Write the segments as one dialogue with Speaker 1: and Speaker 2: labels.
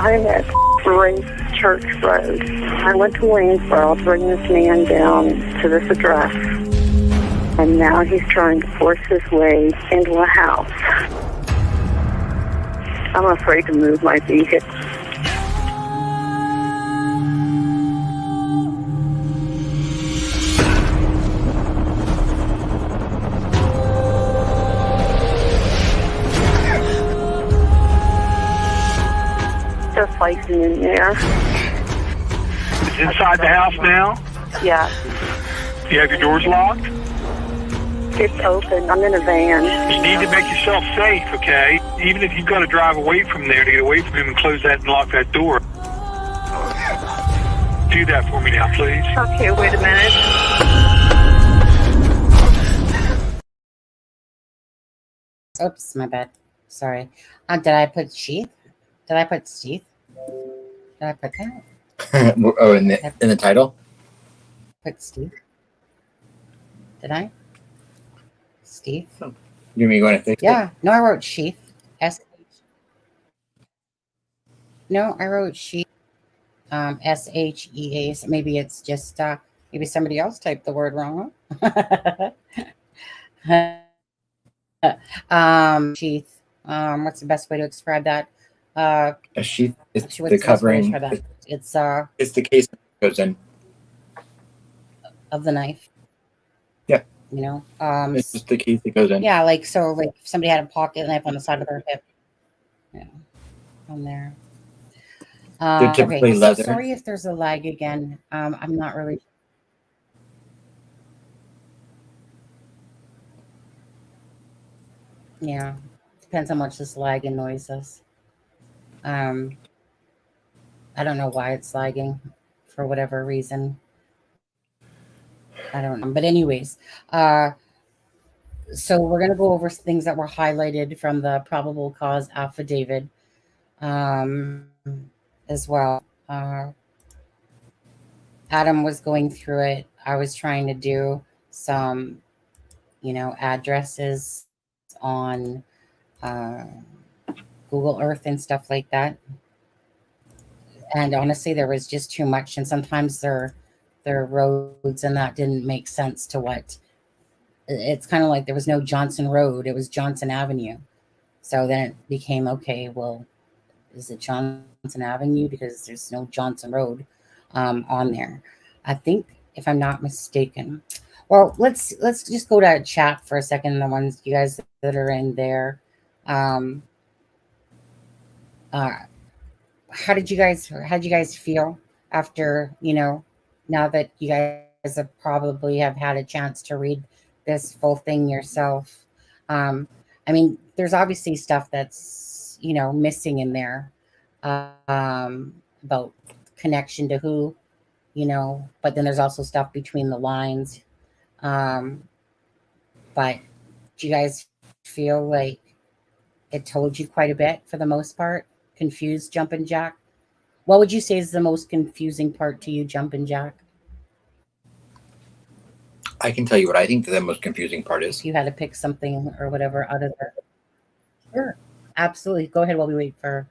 Speaker 1: I'm at Grace Church Road. I went to Waynesboro to bring this man down to this address. And now he's trying to force his way into a house. I'm afraid to move my vehicle. Just fighting in there.
Speaker 2: It's inside the house now?
Speaker 1: Yeah.
Speaker 2: You have your doors locked?
Speaker 1: It's open. I'm in a van.
Speaker 2: You need to make yourself safe, okay? Even if you've got to drive away from there to get away from him and close that and lock that door. Do that for me now, please.
Speaker 1: Okay, wait a minute.
Speaker 3: Oops, my bad. Sorry. Did I put sheath? Did I put sheath? Did I put that?
Speaker 4: Oh, in the title?
Speaker 3: Put Steve? Did I? Steve?
Speaker 4: You mean going to fix it?
Speaker 3: Yeah. No, I wrote sheath. No, I wrote sheath. SHEA. So maybe it's just maybe somebody else typed the word wrong. Sheath. What's the best way to describe that?
Speaker 4: A sheath is the covering.
Speaker 3: It's
Speaker 4: the case that goes in
Speaker 3: of the knife.
Speaker 4: Yeah.
Speaker 3: You know,
Speaker 4: it's just the case that goes in.
Speaker 3: Yeah, like so, like if somebody had a pocket knife on the side of their hip. Yeah, on there.
Speaker 4: They're typically
Speaker 3: okay,
Speaker 4: leather.
Speaker 3: So sorry if there's a lag again. I'm not really. Yeah, depends how much this lag annoys us. I don't know why it's lagging for whatever reason. I don't know. But anyways, so we're going to go over things that were highlighted from the probable cause affidavit as well. Adam was going through it. I was trying to do some, addresses on Google Earth and stuff like that. And honestly, there was just too much. And sometimes their roads and that didn't make sense to what. It's kind of like there was no Johnson Road. It was Johnson Avenue. So then it became, okay, well, is it Johnson Avenue? Because there's no Johnson Road on there. I think, if I'm not mistaken. Well, let's just go to chat for a second. The ones you guys that are in there. How did you guys feel after, now that you guys have had a chance to read this full thing yourself? I mean, there's obviously stuff that's, missing in there about connection to who, but then there's also stuff between the lines. But do you guys feel like it told you quite a bit for the most part? Confused, Jumpin' Jack? What would you say is the most confusing part to you, Jumpin' Jack?
Speaker 4: I can tell you what I think the most confusing part is.
Speaker 3: If you had to pick something or whatever out of there. Sure. Absolutely. Go ahead while we wait for.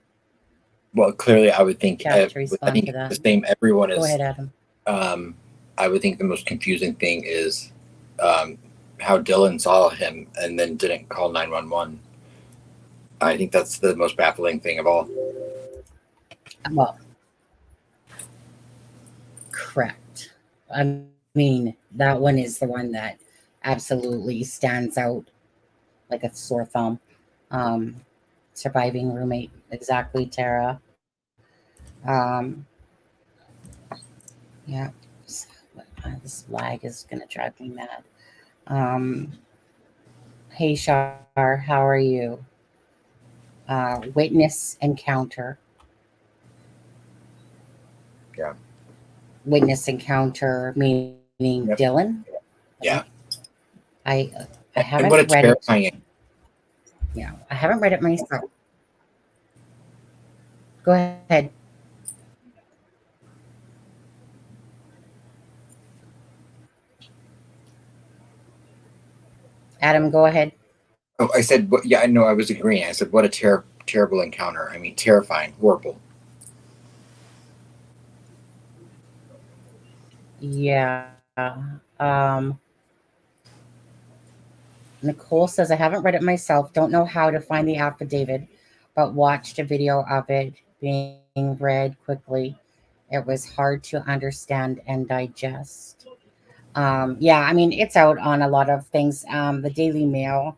Speaker 4: Well, clearly I would think,
Speaker 3: Jack to respond to that.
Speaker 4: The same everyone is.
Speaker 3: Go ahead, Adam.
Speaker 4: I would think the most confusing thing is how Dylan saw him and then didn't call 911. I think that's the most baffling thing of all.
Speaker 3: Well, correct. I mean, that one is the one that absolutely stands out like a sore thumb. Surviving roommate, exactly, Tara. Yeah, this lag is gonna drive me mad. Hey, Shar, how are you? Witness encounter.
Speaker 4: Yeah.
Speaker 3: Witness encounter meaning yep. Dylan.
Speaker 4: Yeah.
Speaker 3: I haven't read
Speaker 4: terrifying
Speaker 3: it. Yeah, I haven't read it myself. Go ahead. Adam, go ahead.
Speaker 4: Oh, I said, yeah, I know. I was agreeing. I said, what a terrible encounter. I mean, terrifying, horrible.
Speaker 3: Yeah. Um, Nicole says, I haven't read it myself, don't know how to find the affidavit, but watched a video of it being read quickly. It was hard to understand and digest. Yeah, I mean, it's out on a lot of things. The Daily Mail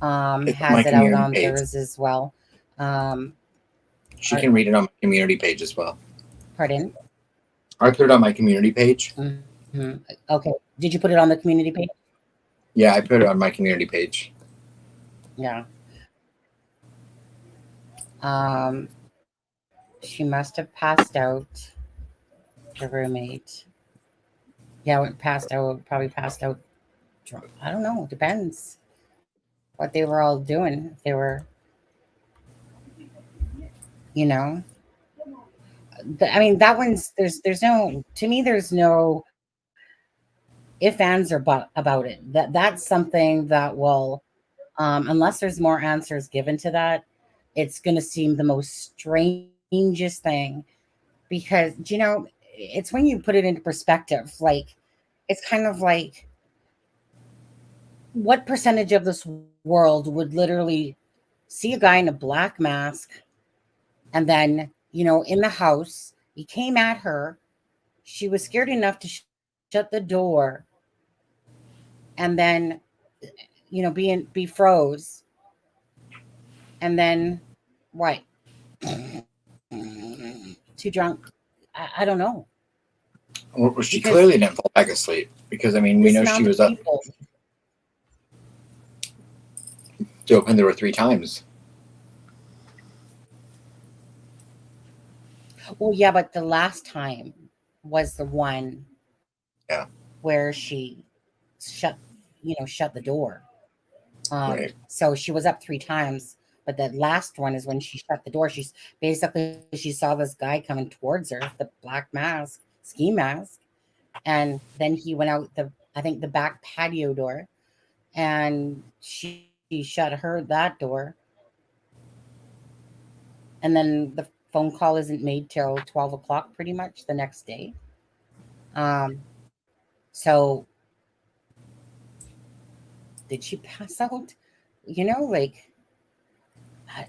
Speaker 4: It's
Speaker 3: has
Speaker 4: on
Speaker 3: it
Speaker 4: my
Speaker 3: out on
Speaker 4: community page.
Speaker 3: theirs as well.
Speaker 4: She
Speaker 3: Are,
Speaker 4: can read it on my community page as well.
Speaker 3: pardon?
Speaker 4: I put it on my community page.
Speaker 3: Mm-hmm. Okay. Did you put it on the community page?
Speaker 4: Yeah, I put it on my community page.
Speaker 3: Yeah. Um, she must have passed out, the roommate. Yeah, went passed out, probably passed out drunk. I don't know. Depends what they were all doing. If they were, you know, I mean, that one's there's no to me. There's no if, ands, or but about it. That's something that will, unless there's more answers given to that, it's going to seem the most strangest thing because it's when you put it into perspective. Like it's kind of like what percentage of this world would literally see a guy in a black mask and then in the house he came at her, she was scared enough to shut the door, and then be froze, and then what? Too drunk. I don't know,
Speaker 4: Well, she
Speaker 3: because
Speaker 4: clearly didn't fall back asleep because I mean we
Speaker 3: this
Speaker 4: know she
Speaker 3: amount of
Speaker 4: was up
Speaker 3: people.
Speaker 4: to open the door 3 times.
Speaker 3: Well, yeah, but the last time was the one
Speaker 4: Yeah.
Speaker 3: where she shut shut the door.
Speaker 4: Right.
Speaker 3: So she was up 3 times, but the last one is when she shut the door. She saw this guy coming towards her, the black mask, ski mask, and then he went out I think the back patio door, and she shut that door, and then the phone call isn't made till 12 o'clock, pretty much the next day. Um, so did she pass out?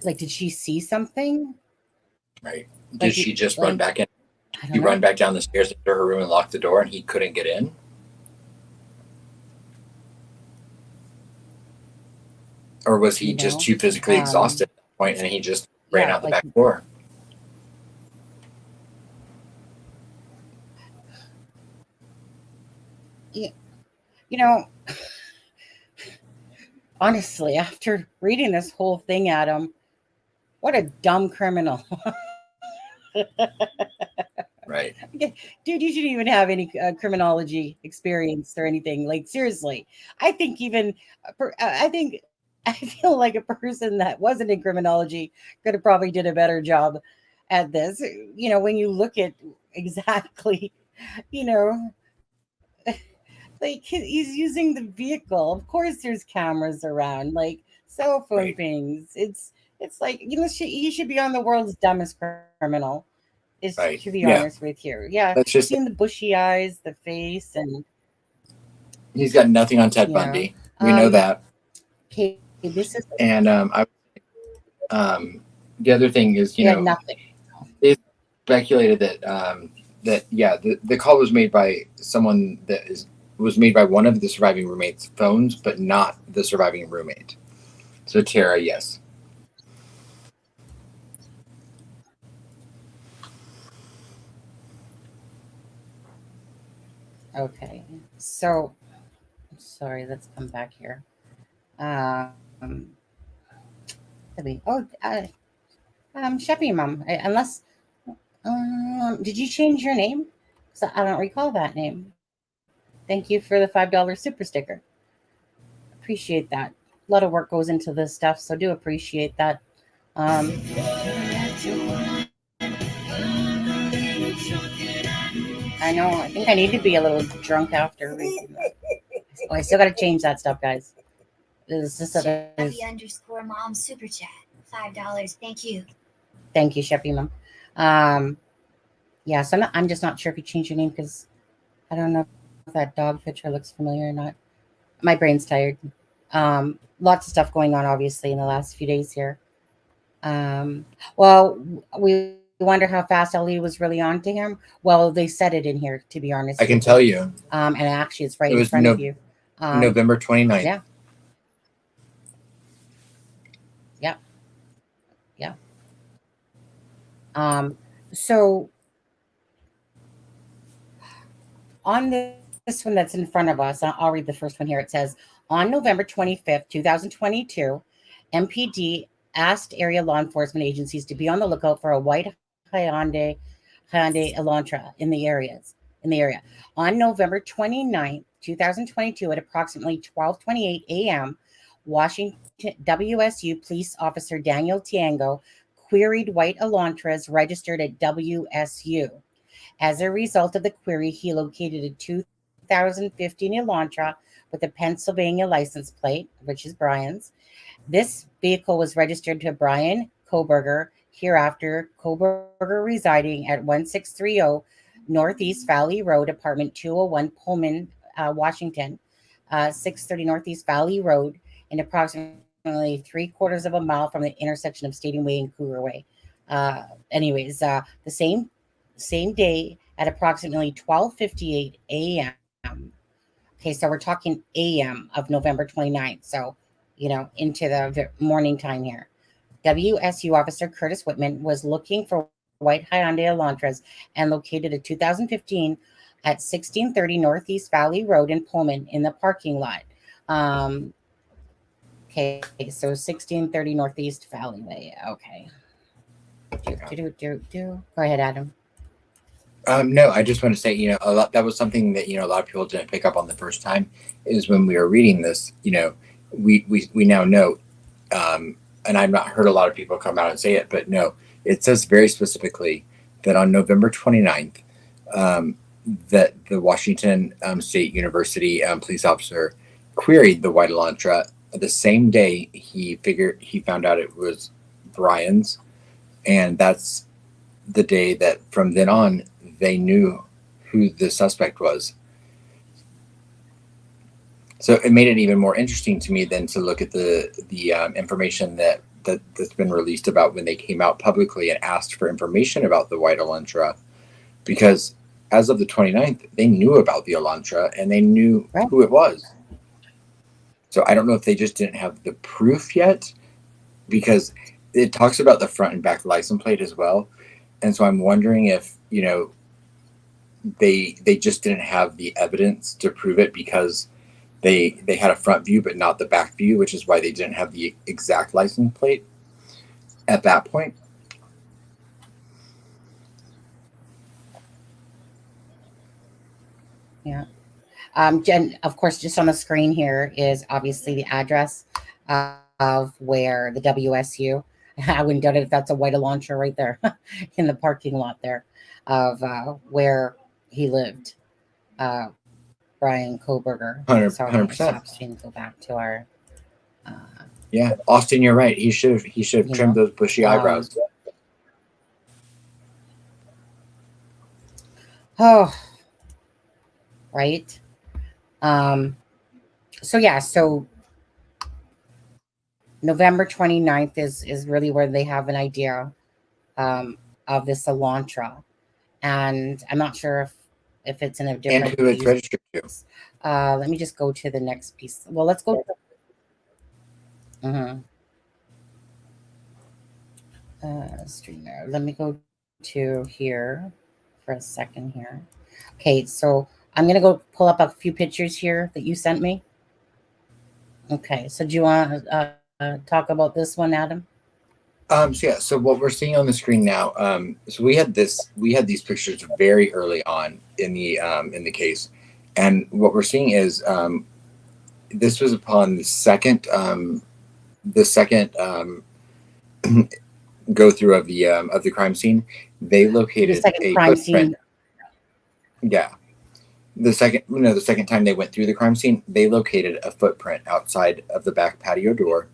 Speaker 3: Like did she see something?
Speaker 4: Right. Did
Speaker 3: Like
Speaker 4: she just run
Speaker 3: like
Speaker 4: back in?
Speaker 3: I
Speaker 4: He
Speaker 3: don't
Speaker 4: run
Speaker 3: know.
Speaker 4: back down the stairs into her room and lock the door, and he couldn't get in? Or was he
Speaker 3: You
Speaker 4: just
Speaker 3: know,
Speaker 4: too physically
Speaker 3: um,
Speaker 4: exhausted at that point, and he just ran
Speaker 3: yeah,
Speaker 4: out the
Speaker 3: like
Speaker 4: back door?
Speaker 3: you, you know, honestly, after reading this whole thing, Adam, what a dumb criminal.
Speaker 4: Right.
Speaker 3: Dude, you shouldn't even have any criminology experience or anything. Like seriously, I think even I think I feel like a person that wasn't in criminology could have probably did a better job at this. When you look at exactly, you know, like he's using the vehicle. Of course, there's cameras around, like cell phone
Speaker 4: Right.
Speaker 3: pings. It's like he should be on the world's dumbest criminal. Is to
Speaker 4: Right.
Speaker 3: be honest
Speaker 4: Yeah.
Speaker 3: with you. Yeah,
Speaker 4: That's just
Speaker 3: seeing the bushy eyes, the face, and
Speaker 4: he's got nothing on Ted
Speaker 3: you know,
Speaker 4: Bundy. We know
Speaker 3: um,
Speaker 4: that.
Speaker 3: okay, this is
Speaker 4: And the other thing is,
Speaker 3: he had nothing.
Speaker 4: they speculated that yeah, the call was made by someone was made by one of the surviving roommate's phones, but not the surviving roommate. So Tara, yes.
Speaker 3: Okay, so sorry. Let's come back here. Um, Sheppy Mom. Unless did you change your name? So I don't recall that name. Thank you for the $5 super sticker. Appreciate that. A lot of work goes into this stuff, so do appreciate that. Um, I know. I think I need to be a little drunk after reading that. Oh, I still got to change that stuff, guys. This is
Speaker 5: Shabby_mom super chat. $5. Thank you.
Speaker 3: Thank you, Sheppy Mom. Um, yeah, so I'm just not sure if you changed your name because I don't know if that dog picture looks familiar or not. My brain's tired. Lots of stuff going on, obviously, in the last few days here. Well, we wonder how fast Ellie was really on to him. Well, they said it in here, to be honest.
Speaker 4: I can tell you.
Speaker 3: And actually, it's right
Speaker 4: It
Speaker 3: in
Speaker 4: was
Speaker 3: front of you.
Speaker 4: November 29th.
Speaker 3: Yeah. Yeah. Yeah. So on this one that's in front of us, I'll read the first one here. It says, on November 25th, 2022, MPD asked area law enforcement agencies to be on the lookout for a white Hyundai Elantra in the area. On November 29th, 2022, at approximately 12:28 a.m., Washington WSU police officer Daniel Tiango queried white Elantras registered at WSU. As a result of the query, he located a 2015 Elantra with a Pennsylvania license plate, which is Bryan's. This vehicle was registered to Bryan Kohberger, hereafter Kohberger residing at 1630 Northeast Valley Road, apartment 201, Pullman, Washington, 630 Northeast Valley Road, and approximately 3/4 of a mile from the intersection of Stadium Way and Cougar Way. The same day at approximately 12:58 a.m. Okay, so we're talking a.m. of November 29th. So, into the morning time here. WSU officer Curtis Whitman was looking for white Hyundai Elantras and located a 2015 at 1630 Northeast Valley Road in Pullman in the parking lot. Okay, so 1630 Northeast Valley Way. Okay. Go ahead, Adam.
Speaker 4: No, I just want to say, that was something that, a lot of people didn't pick up on the first time, is when we were reading this, we now know, and I've not heard a lot of people come out and say it, but no, it says very specifically that on November 29th, that the Washington State University police officer queried the white Elantra. The same day he found out it was Bryan's, and that's the day that from then on they knew who the suspect was. So it made it even more interesting to me than to look at the information that's been released about when they came out publicly and asked for information about the white Elantra, because as of the 29th, they knew about the Elantra and they knew who it was. So I don't know if they just didn't have the proof yet, because it talks about the front and back license plate as well. And so I'm wondering if, they just didn't have the evidence to prove it, because they had a front view but not the back view, which is why they didn't have the exact license plate at that point.
Speaker 3: Yeah. Jen, of course, just on the screen here is obviously the address of where the WSU. I wouldn't doubt it if that's a white Elantra right there in the parking lot there of where he lived. Bryan Kohberger.
Speaker 4: 100%.
Speaker 3: Go back to our.
Speaker 4: Yeah, Austin, you're right. He should have trimmed those bushy eyebrows.
Speaker 3: Oh, right. So November 29th is really where they have an idea of this Elantra, and I'm not sure if it's in a different.
Speaker 4: And who it's registered to.
Speaker 3: Let me just go to the next piece. Well, let's go. Streamer. Let me go to here for a second here. Okay, so I'm gonna go pull up a few pictures here that you sent me. Okay, so do you want to talk about this one, Adam?
Speaker 4: So what we're seeing on the screen now, so we had these pictures very early on in the case, and what we're seeing is this was upon the second go through of the crime scene. They located a footprint. Scene. Yeah. The second time they went through the crime scene, they located a footprint outside of the back patio door,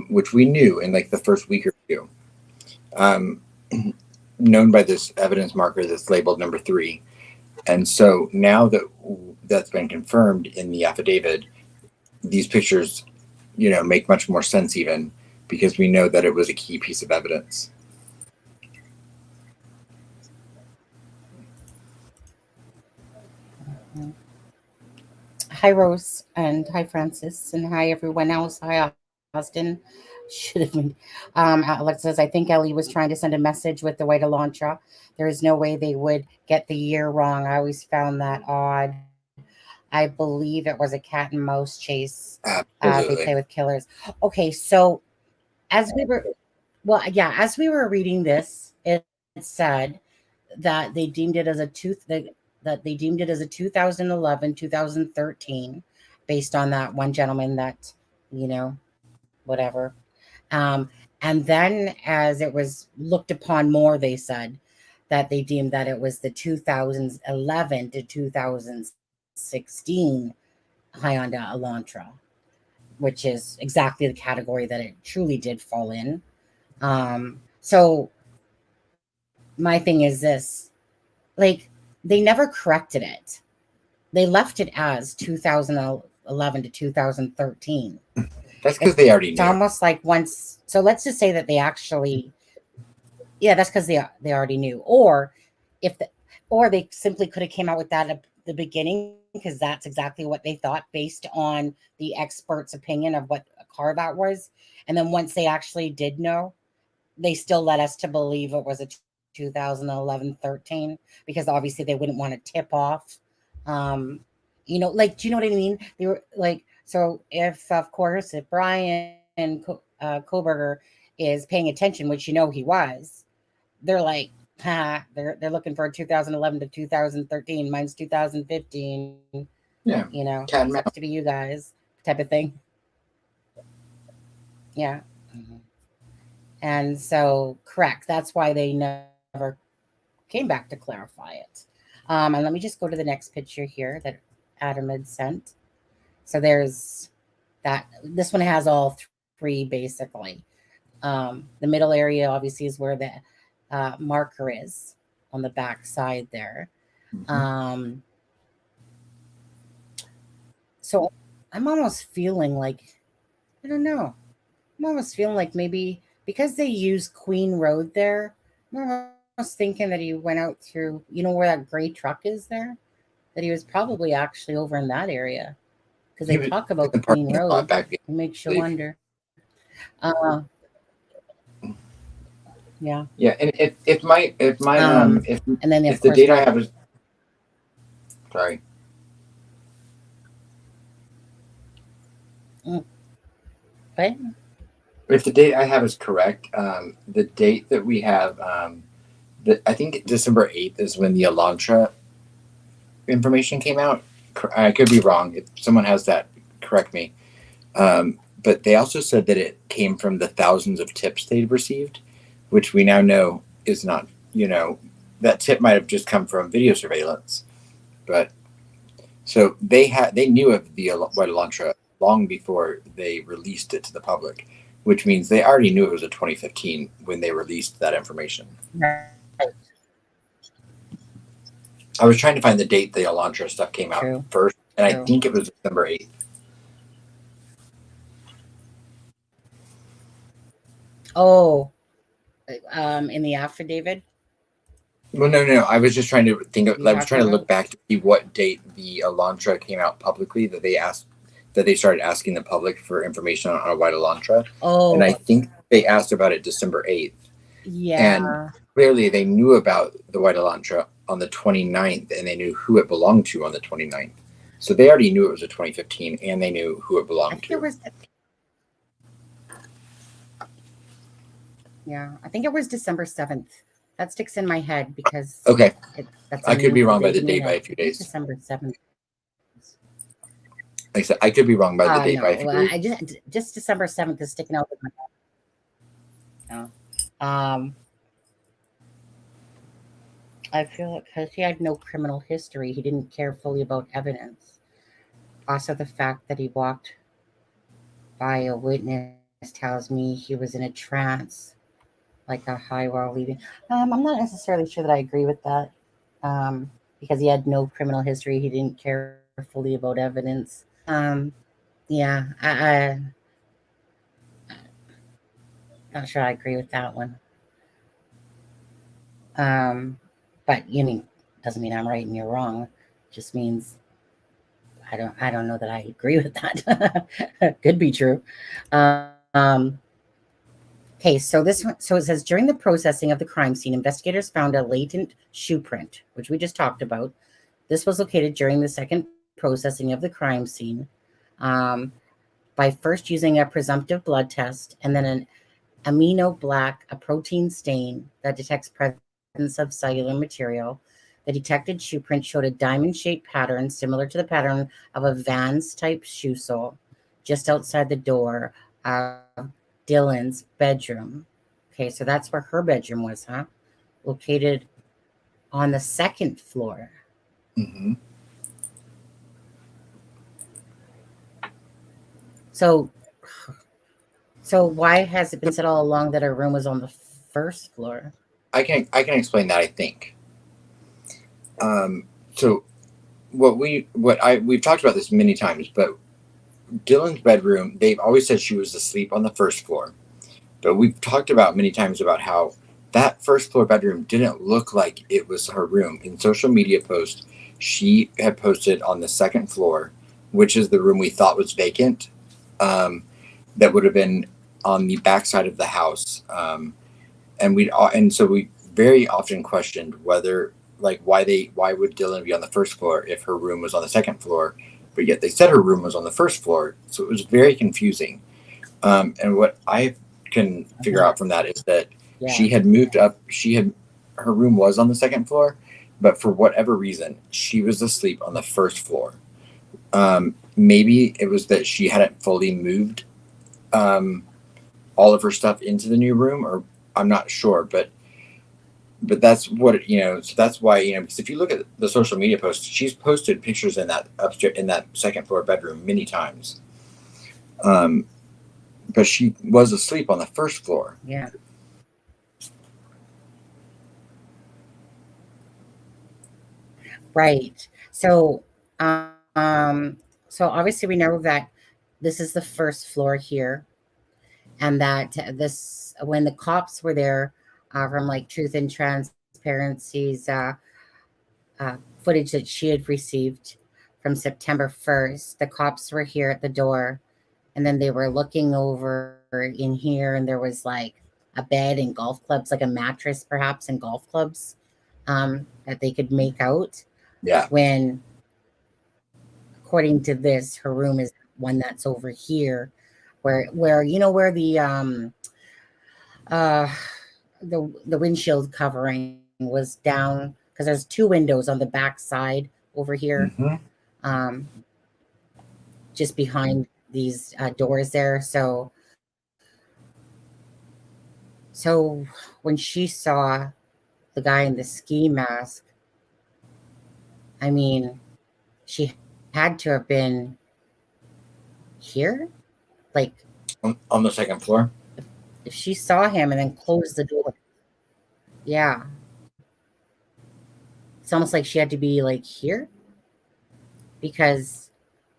Speaker 4: which we knew in like the first week or two, known by this evidence marker that's labeled number 3. And so now that that's been confirmed in the affidavit, these pictures, make much more sense even because we know that it was a key piece of evidence.
Speaker 3: Hi, Rose, and hi, Francis, and hi, everyone else. Hi, Austin. Should have been. Alex says, I think Ellie was trying to send a message with the white Elantra. There is no way they would get the year wrong. I always found that odd. I believe it was a cat and mouse chase. They play with killers. Okay, so as we were, as we were reading this, it said that they deemed it as that they deemed it as a 2011, 2013, based on that one gentleman that, whatever. And then as it was looked upon more, they said that they deemed that it was the 2011 to 2016 Hyundai Elantra, which is exactly the category that it truly did fall in. So my thing is this, like, they never corrected it. They left it as 2011 to 2013.
Speaker 4: That's because they already knew.
Speaker 3: It's almost like once. So let's just say that they actually, that's because they already knew, or they simply could have came out with that at the beginning because that's exactly what they thought based on the expert's opinion of what a car that was, and then once they actually did know, they still led us to believe it was a 2011-13 because obviously they wouldn't want to tip off. Like, do you know what I mean? They were like, so if of course if Bryan and Kohberger is paying attention, which he was, they're like, they're looking for a 2011 to 2013. Mine's 2015.
Speaker 4: Yeah,
Speaker 3: sucks to be you guys, type of thing. Yeah. Mm-hmm. And so, correct. That's why they never came back to clarify it. And let me just go to the next picture here that Adam had sent. So there's that. This one has all three basically. The middle area obviously is where the marker is on the back side there.
Speaker 4: Mm-hmm.
Speaker 3: So I'm almost feeling like, I don't know. I'm almost feeling like maybe because they use Queen Road there, I'm almost thinking that he went out through, where that gray truck is there, that he was probably actually over in that area because they talk about Queen Road. It makes you wonder. Yeah.
Speaker 4: Yeah, and if the date I have is sorry.
Speaker 3: What?
Speaker 4: If the date I have is correct, the date that we have, I think December 8th is when the Elantra information came out. I could be wrong. If someone has that, correct me. But they also said that it came from the thousands of tips they'd received, which we now know is not, that tip might have just come from video surveillance. But so they knew of the white Elantra long before they released it to the public, which means they already knew it was a 2015 when they released that information.
Speaker 3: Right.
Speaker 4: I was trying to find the date the Elantra stuff came out first, and I think it was December 8th.
Speaker 3: Oh, in the affidavit?
Speaker 4: Well, no. I was just trying to think of. I was trying to look back to see what date the Elantra came out publicly that they started asking the public for information on a white Elantra.
Speaker 3: Oh,
Speaker 4: and I think they asked about it December 8th.
Speaker 3: Yeah,
Speaker 4: and clearly they knew about the white Elantra on the 29th, and they knew who it belonged to on the 29th. So they already knew it was a 2015, and they knew who it belonged to.
Speaker 3: I think it was December 7th. That sticks in my head because
Speaker 4: okay, I could be wrong by the date by a few days.
Speaker 3: December 7th.
Speaker 4: Like I said, I could be wrong by the date by a few days.
Speaker 3: I just December 7th is sticking out in my head. I feel like because he had no criminal history, he didn't care fully about evidence. Also, the fact that he walked by a witness tells me he was in a trance, like a high while leaving. I'm not necessarily sure that I agree with that. because he had no criminal history. He didn't care fully about evidence. Yeah, I'm not sure I agree with that one. But doesn't mean I'm right and you're wrong. It just means I don't know that I agree with that. Could be true. Okay, so this one, so it says during the processing of the crime scene, investigators found a latent shoe print, which we just talked about. This was located during the second processing of the crime scene by first using a presumptive blood test and then an amino black, a protein stain that detects presence of cellular material. The detected shoe print showed a diamond-shaped pattern similar to the pattern of a Vans-type shoe sole just outside the door of Dylan's bedroom. Okay, so that's where her bedroom was, huh? Located on the second floor.
Speaker 4: Mm-hmm.
Speaker 3: So why has it been said all along that her room was on the first floor?
Speaker 4: I can explain that, I think. So we've talked about this many times, but Dylan's bedroom, they've always said she was asleep on the first floor. But we've talked about many times about how that first floor bedroom didn't look like it was her room. In social media posts, she had posted on the second floor, which is the room we thought was vacant, that would have been on the backside of the house. And so we very often questioned whether, like, why would Dylan be on the first floor if her room was on the second floor, but yet they said her room was on the first floor. So it was very confusing. And what I can figure out from that is that she had moved up. Her room was on the second floor, but for whatever reason, she was asleep on the first floor. Maybe it was that she hadn't fully moved all of her stuff into the new room, or I'm not sure, but that's what, so that's why, because if you look at the social media posts, she's posted pictures in that second floor bedroom many times. But she was asleep on the first floor.
Speaker 3: Yeah. Right. So, so obviously we know that this is the first floor here, and that when the cops were there, from like Truth and Transparency's footage that she had received from September 1st, the cops were here at the door, and then they were looking over in here, and there was like a bed and golf clubs, like a mattress perhaps, and golf clubs that they could make out.
Speaker 4: Yeah.
Speaker 3: When, according to this, her room is one that's over here, where the windshield covering was down, because there's two windows on the back side over here, just behind these doors there. So when she saw the guy in the ski mask, I mean, she had to have been here, like
Speaker 4: on the second floor.
Speaker 3: If she saw him and then closed the door, yeah, it's almost like she had to be like here. Because,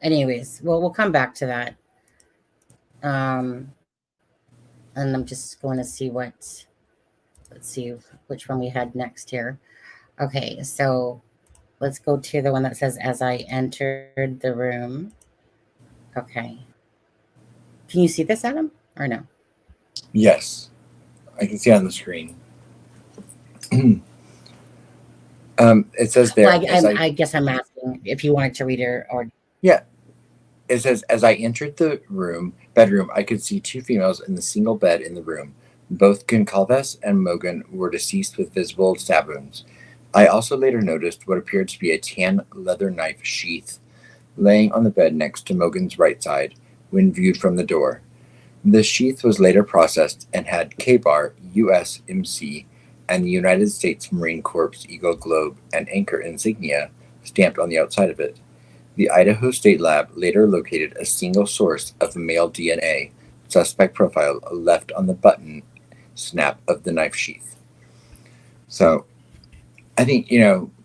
Speaker 3: anyways, well, we'll come back to that. And I'm just going to see let's see which one we had next here. Okay, so let's go to the one that says, as I entered the room. Okay. Can you see this, Adam, or no?
Speaker 4: Yes, I can see on the screen. It says there.
Speaker 3: Well, I guess I'm asking if you wanted to read it, or
Speaker 4: yeah. It says, as I entered the bedroom, I could see two females in the single bed in the room. Both Goncalves and Mogan were deceased with visible stab wounds. I also later noticed what appeared to be a tan leather knife sheath laying on the bed next to Mogan's right side when viewed from the door. The sheath was later processed and had KBAR, USMC, and the United States Marine Corps Eagle Globe and Anchor insignia stamped on the outside of it. The Idaho State Lab later located a single source of male DNA suspect profile left on the button snap of the knife sheath. So I think,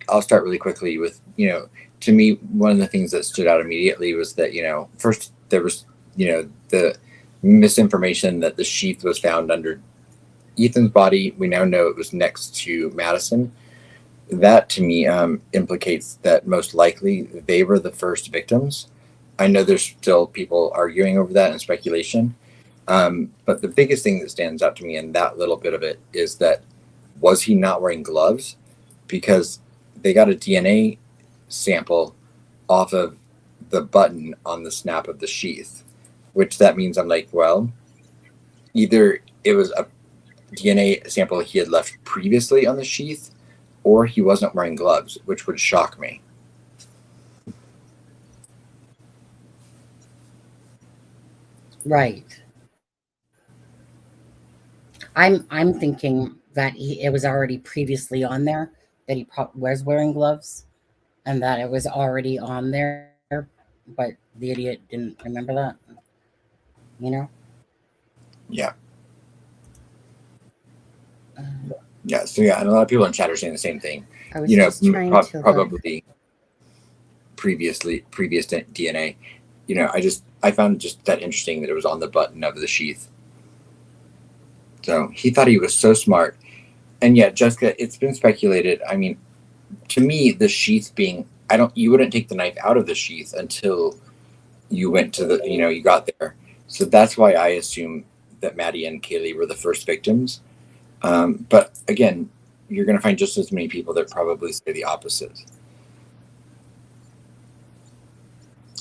Speaker 4: I'll start really quickly with, to me, one of the things that stood out immediately was that, first there was, the misinformation that the sheath was found under Ethan's body. We now know it was next to Madison. That to me implicates that most likely they were the first victims. I know there's still people arguing over that and speculation. But the biggest thing that stands out to me in that little bit of it is that, was he not wearing gloves? Because they got a DNA sample off of the button on the snap of the sheath, which that means I'm like, well, either it was a DNA sample he had left previously on the sheath, or he wasn't wearing gloves, which would shock me.
Speaker 3: Right. I'm thinking that it was already previously on there, that he was wearing gloves, and that it was already on there, but the idiot didn't remember that.
Speaker 4: Yeah. Yeah. So yeah, and a lot of people in chat are saying the same thing.
Speaker 3: I was just trying to
Speaker 4: probably previous DNA. I found just that interesting that it was on the button of the sheath. So he thought he was so smart. And yet, Jessica, it's been speculated. I mean, to me, the sheath being, you wouldn't take the knife out of the sheath until you went to you got there. So that's why I assume that Maddie and Kaylee were the first victims. But again, you're going to find just as many people that probably say the opposite.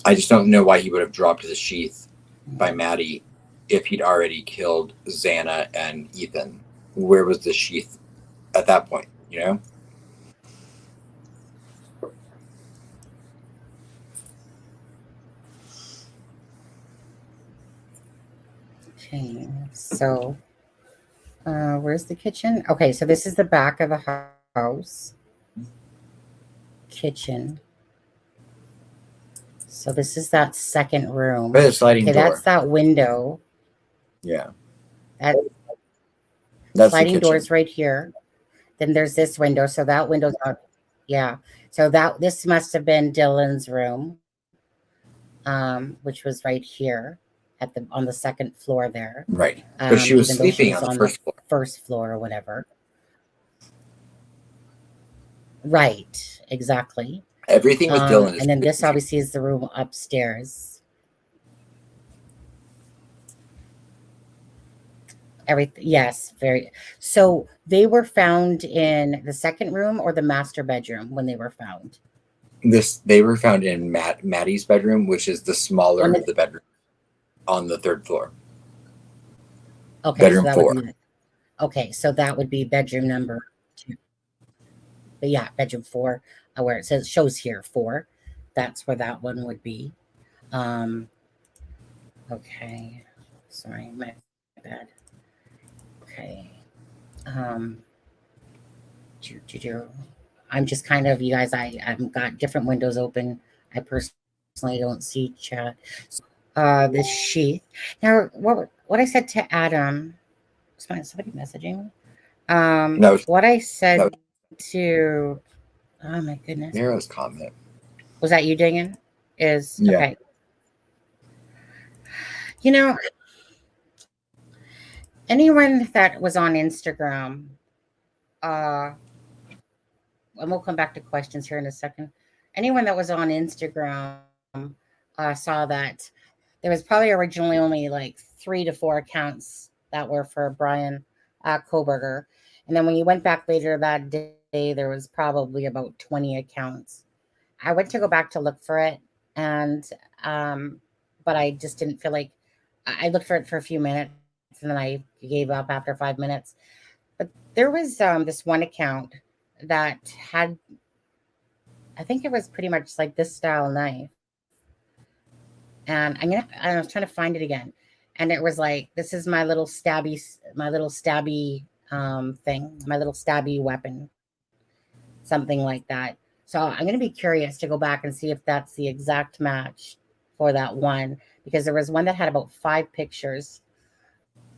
Speaker 4: I just don't know why he would have dropped the sheath by Maddie if he'd already killed Xana and Ethan. Where was the sheath at that point,
Speaker 3: Okay, so where's the kitchen? Okay, so this is the back of the house. Kitchen. So this is that second room.
Speaker 4: But a sliding door.
Speaker 3: That's that window.
Speaker 4: Yeah.
Speaker 3: That's sliding doors right here. Then there's this window. So that window's out. Yeah. So this must have been Dylan's room, which was right here on the second floor there.
Speaker 4: Right. But she was sleeping on the first floor.
Speaker 3: First floor or whatever. Right. Exactly.
Speaker 4: Everything with Dylan is,
Speaker 3: and then this obviously is the room upstairs. Everything, yes, very. So they were found in the second room or the master bedroom when they were found?
Speaker 4: They were found in Maddie's bedroom, which is the smaller of the bedroom on the third floor.
Speaker 3: Okay,
Speaker 4: bedroom 4.
Speaker 3: Okay, so that would be bedroom number 2. But yeah, bedroom 4. Where it shows here 4, that's where that one would be. Okay, sorry, my bad. Okay, I'm just kind of, you guys, I've got different windows open. I personally don't see chat. So, this sheath. Now, what I said to Adam, somebody messaging me. What I said to. Oh my goodness.
Speaker 4: Nero's comment.
Speaker 3: Was that you, Dingen?
Speaker 4: Yeah.
Speaker 3: Okay. Anyone that was on Instagram, and we'll come back to questions here in a second. Anyone that was on Instagram saw that there was probably originally only like 3 to 4 accounts that were for Bryan Kohberger. And then when you went back later that day, there was probably about 20 accounts. I went to go back to look for it, and but I just didn't feel like I looked for it for a few minutes, and then I gave up after 5 minutes. But there was this one account that had, I think it was pretty much like this style knife, and I was trying to find it again, and it was like, this is my little stabby thing, my little stabby weapon. Something like that. So I'm going to be curious to go back and see if that's the exact match for that one, because there was one that had about 5 pictures,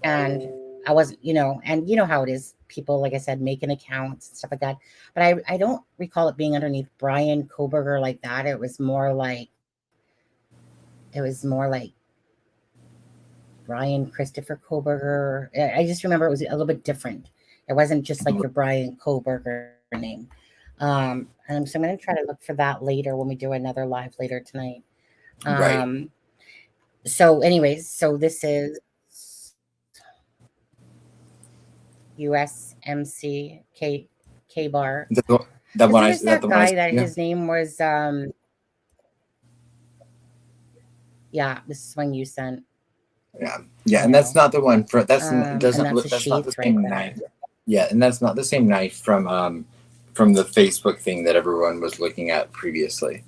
Speaker 3: and I wasn't, and you know how it is. People, like I said, making accounts and stuff like that. But I don't recall it being underneath Bryan Kohberger like that. It was more like Bryan Christopher Kohberger. I just remember it was a little bit different. It wasn't just like your Bryan Kohberger name. And so I'm going to try to look for that later when we do another live later tonight.
Speaker 4: Right.
Speaker 3: So anyways, so this is USMC K bar.
Speaker 4: That one.
Speaker 3: Isn't this that guy that
Speaker 4: yeah.
Speaker 3: his name was yeah, this is one you sent.
Speaker 4: Yeah, and that's not the one for that's doesn't
Speaker 3: and
Speaker 4: look
Speaker 3: that's
Speaker 4: that's not the same
Speaker 3: right
Speaker 4: knife. Yeah, and that's not the same knife from the Facebook thing that everyone was looking at previously.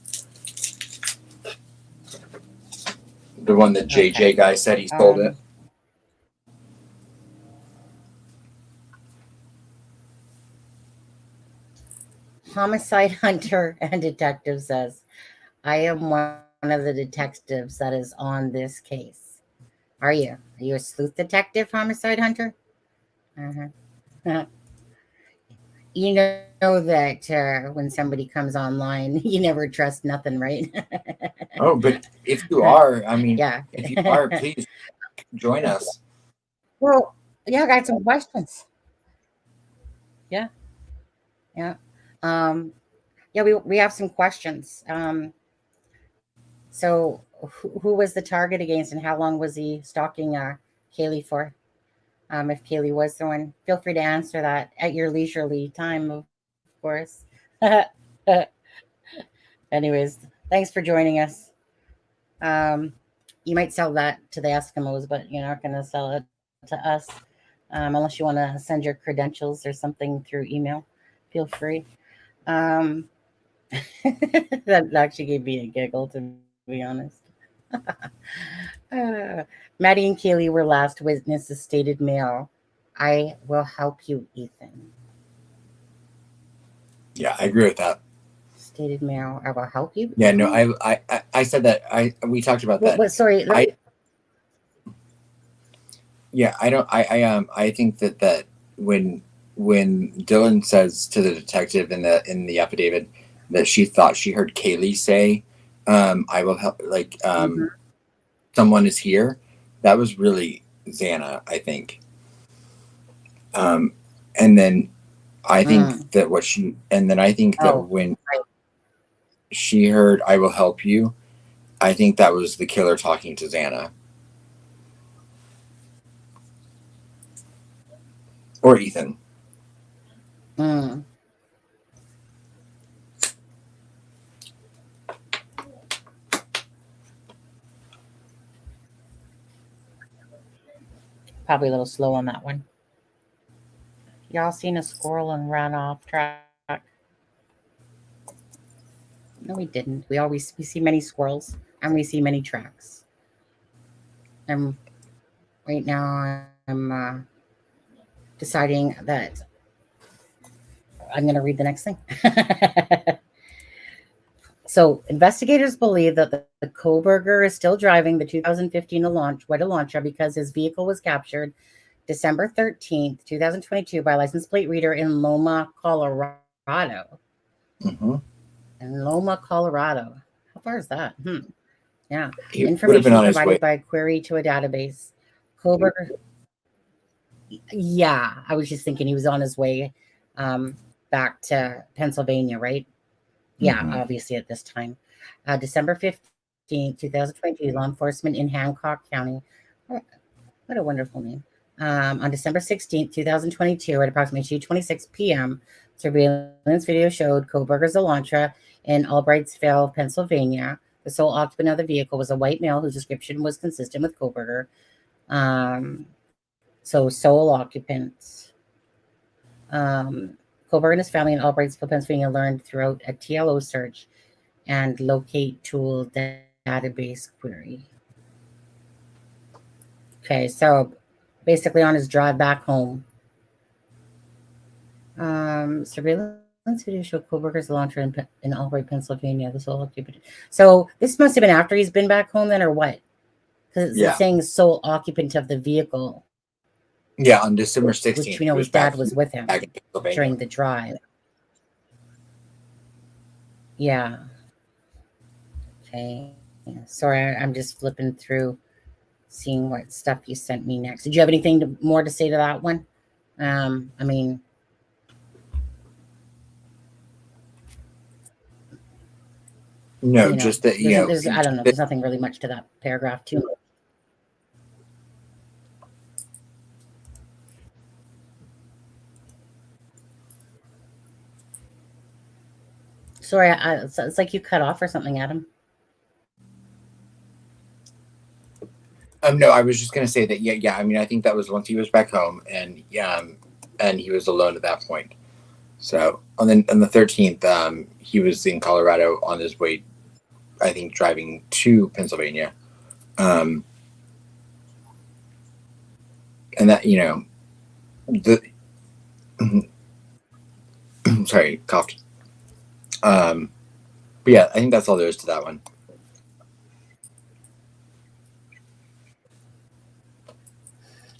Speaker 4: The one that JJ guy said he sold it.
Speaker 3: Homicide hunter and detective says, I am one of the detectives that is on this case. Are you? Are you a sleuth detective, homicide hunter? You know that when somebody comes online, you never trust nothing, right?
Speaker 4: Oh, but if you are, I mean,
Speaker 3: yeah.
Speaker 4: if you are, please join us.
Speaker 3: Well, yeah, I got some questions. Yeah. We have some questions. So who was the target against, and how long was he stalking Kaylee for? If Kaylee was the one, feel free to answer that at your leisurely time, of course. Anyways, thanks for joining us. You might sell that to the Eskimos, but you're not going to sell it to us unless you want to send your credentials or something through email. Feel free. That actually gave me a giggle, to be honest. Maddie and Kaylee were last witnesses, stated Mail. I will help you, Ethan.
Speaker 4: Yeah, I agree with that.
Speaker 3: Stated Mail. I will help you.
Speaker 4: Yeah, no, I said that. We talked about that.
Speaker 3: Sorry.
Speaker 4: I think that when Dylan says to the detective in the affidavit that she thought she heard Kaylee say, I will help, someone is here, that was really Xana, I think. And then I think that when she heard I will help you, I think that was the killer talking to Xana. Or Ethan.
Speaker 3: Probably a little slow on that one. Y'all seen a squirrel and ran off track? No, we didn't. We see many squirrels and we see many tracks. And right now I'm deciding that I'm going to read the next thing. So investigators believe that the Kohberger is still driving the 2015 Elantra because his vehicle was captured December 13th, 2022 by a license plate reader in Loma, Colorado.
Speaker 4: Mm-hmm.
Speaker 3: In Loma, Colorado. How far is that? Yeah.
Speaker 4: He
Speaker 3: Information provided by a query to a database. Kohberger. Yeah, I was just thinking he was on his way back to Pennsylvania, right? Yeah, obviously at this time. December 15th, 2022, law enforcement in Hancock County. What a wonderful name. On December 16th, 2022, at approximately 2:26 p.m., surveillance video showed Kohberger's Elantra in Albrightsville, Pennsylvania. The sole occupant of the vehicle was a white male whose description was consistent with Kohberger. So sole occupants. Kohberger and his family in Albrightsville, Pennsylvania learned throughout a TLO search and locate tool database query. Okay, so basically on his drive back home, surveillance video showed Kohberger's Elantra in Albright, Pennsylvania. The sole occupant. So this must have been after he's been back home then, or what? Because it's saying sole occupant of the vehicle.
Speaker 4: Yeah, on December 16th.
Speaker 3: which we know his dad was with him
Speaker 4: back in Pennsylvania.
Speaker 3: during the drive. Yeah. Okay. Yeah. Sorry, I'm just flipping through, seeing what stuff you sent me next. Did you have anything more to say to that one? I mean,
Speaker 4: no, just that,
Speaker 3: there's I don't know. There's nothing really much to that paragraph too. Sorry, it's like you cut off or something, Adam.
Speaker 4: No, I was just gonna say that. Yeah. I mean, I think that was once he was back home, and he was alone at that point. So on the 13th, he was in Colorado on his way, I think, driving to Pennsylvania, and that the sorry, coughed. But yeah, I think that's all there is to that one.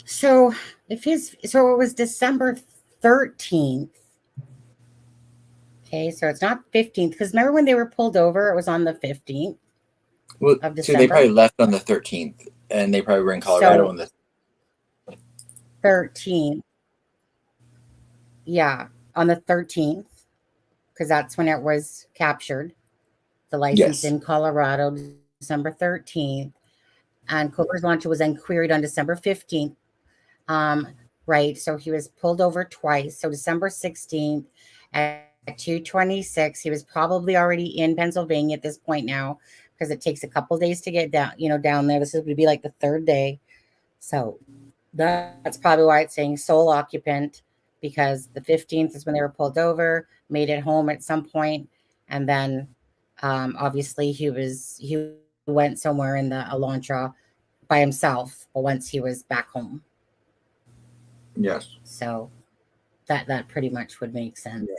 Speaker 3: So it was December 13th. Okay, so it's not 15th, because remember when they were pulled over, it was on the 15th of December.
Speaker 4: So they probably left on the 13th, and they probably were in Colorado on the
Speaker 3: 13th. Yeah, on the 13th, because that's when it was captured. The license in Colorado, December 13th. And Kohberger's launch was then queried on December 15th. Right, so he was pulled over twice. So December 16th at 2:26, he was probably already in Pennsylvania at this point now, because it takes a couple days to get down there. This would be like the third day. So that's probably why it's saying sole occupant, because the 15th is when they were pulled over, made it home at some point, and then obviously he went somewhere in the Elantra by himself, but once he was back home.
Speaker 4: Yes.
Speaker 3: So that pretty much would make sense.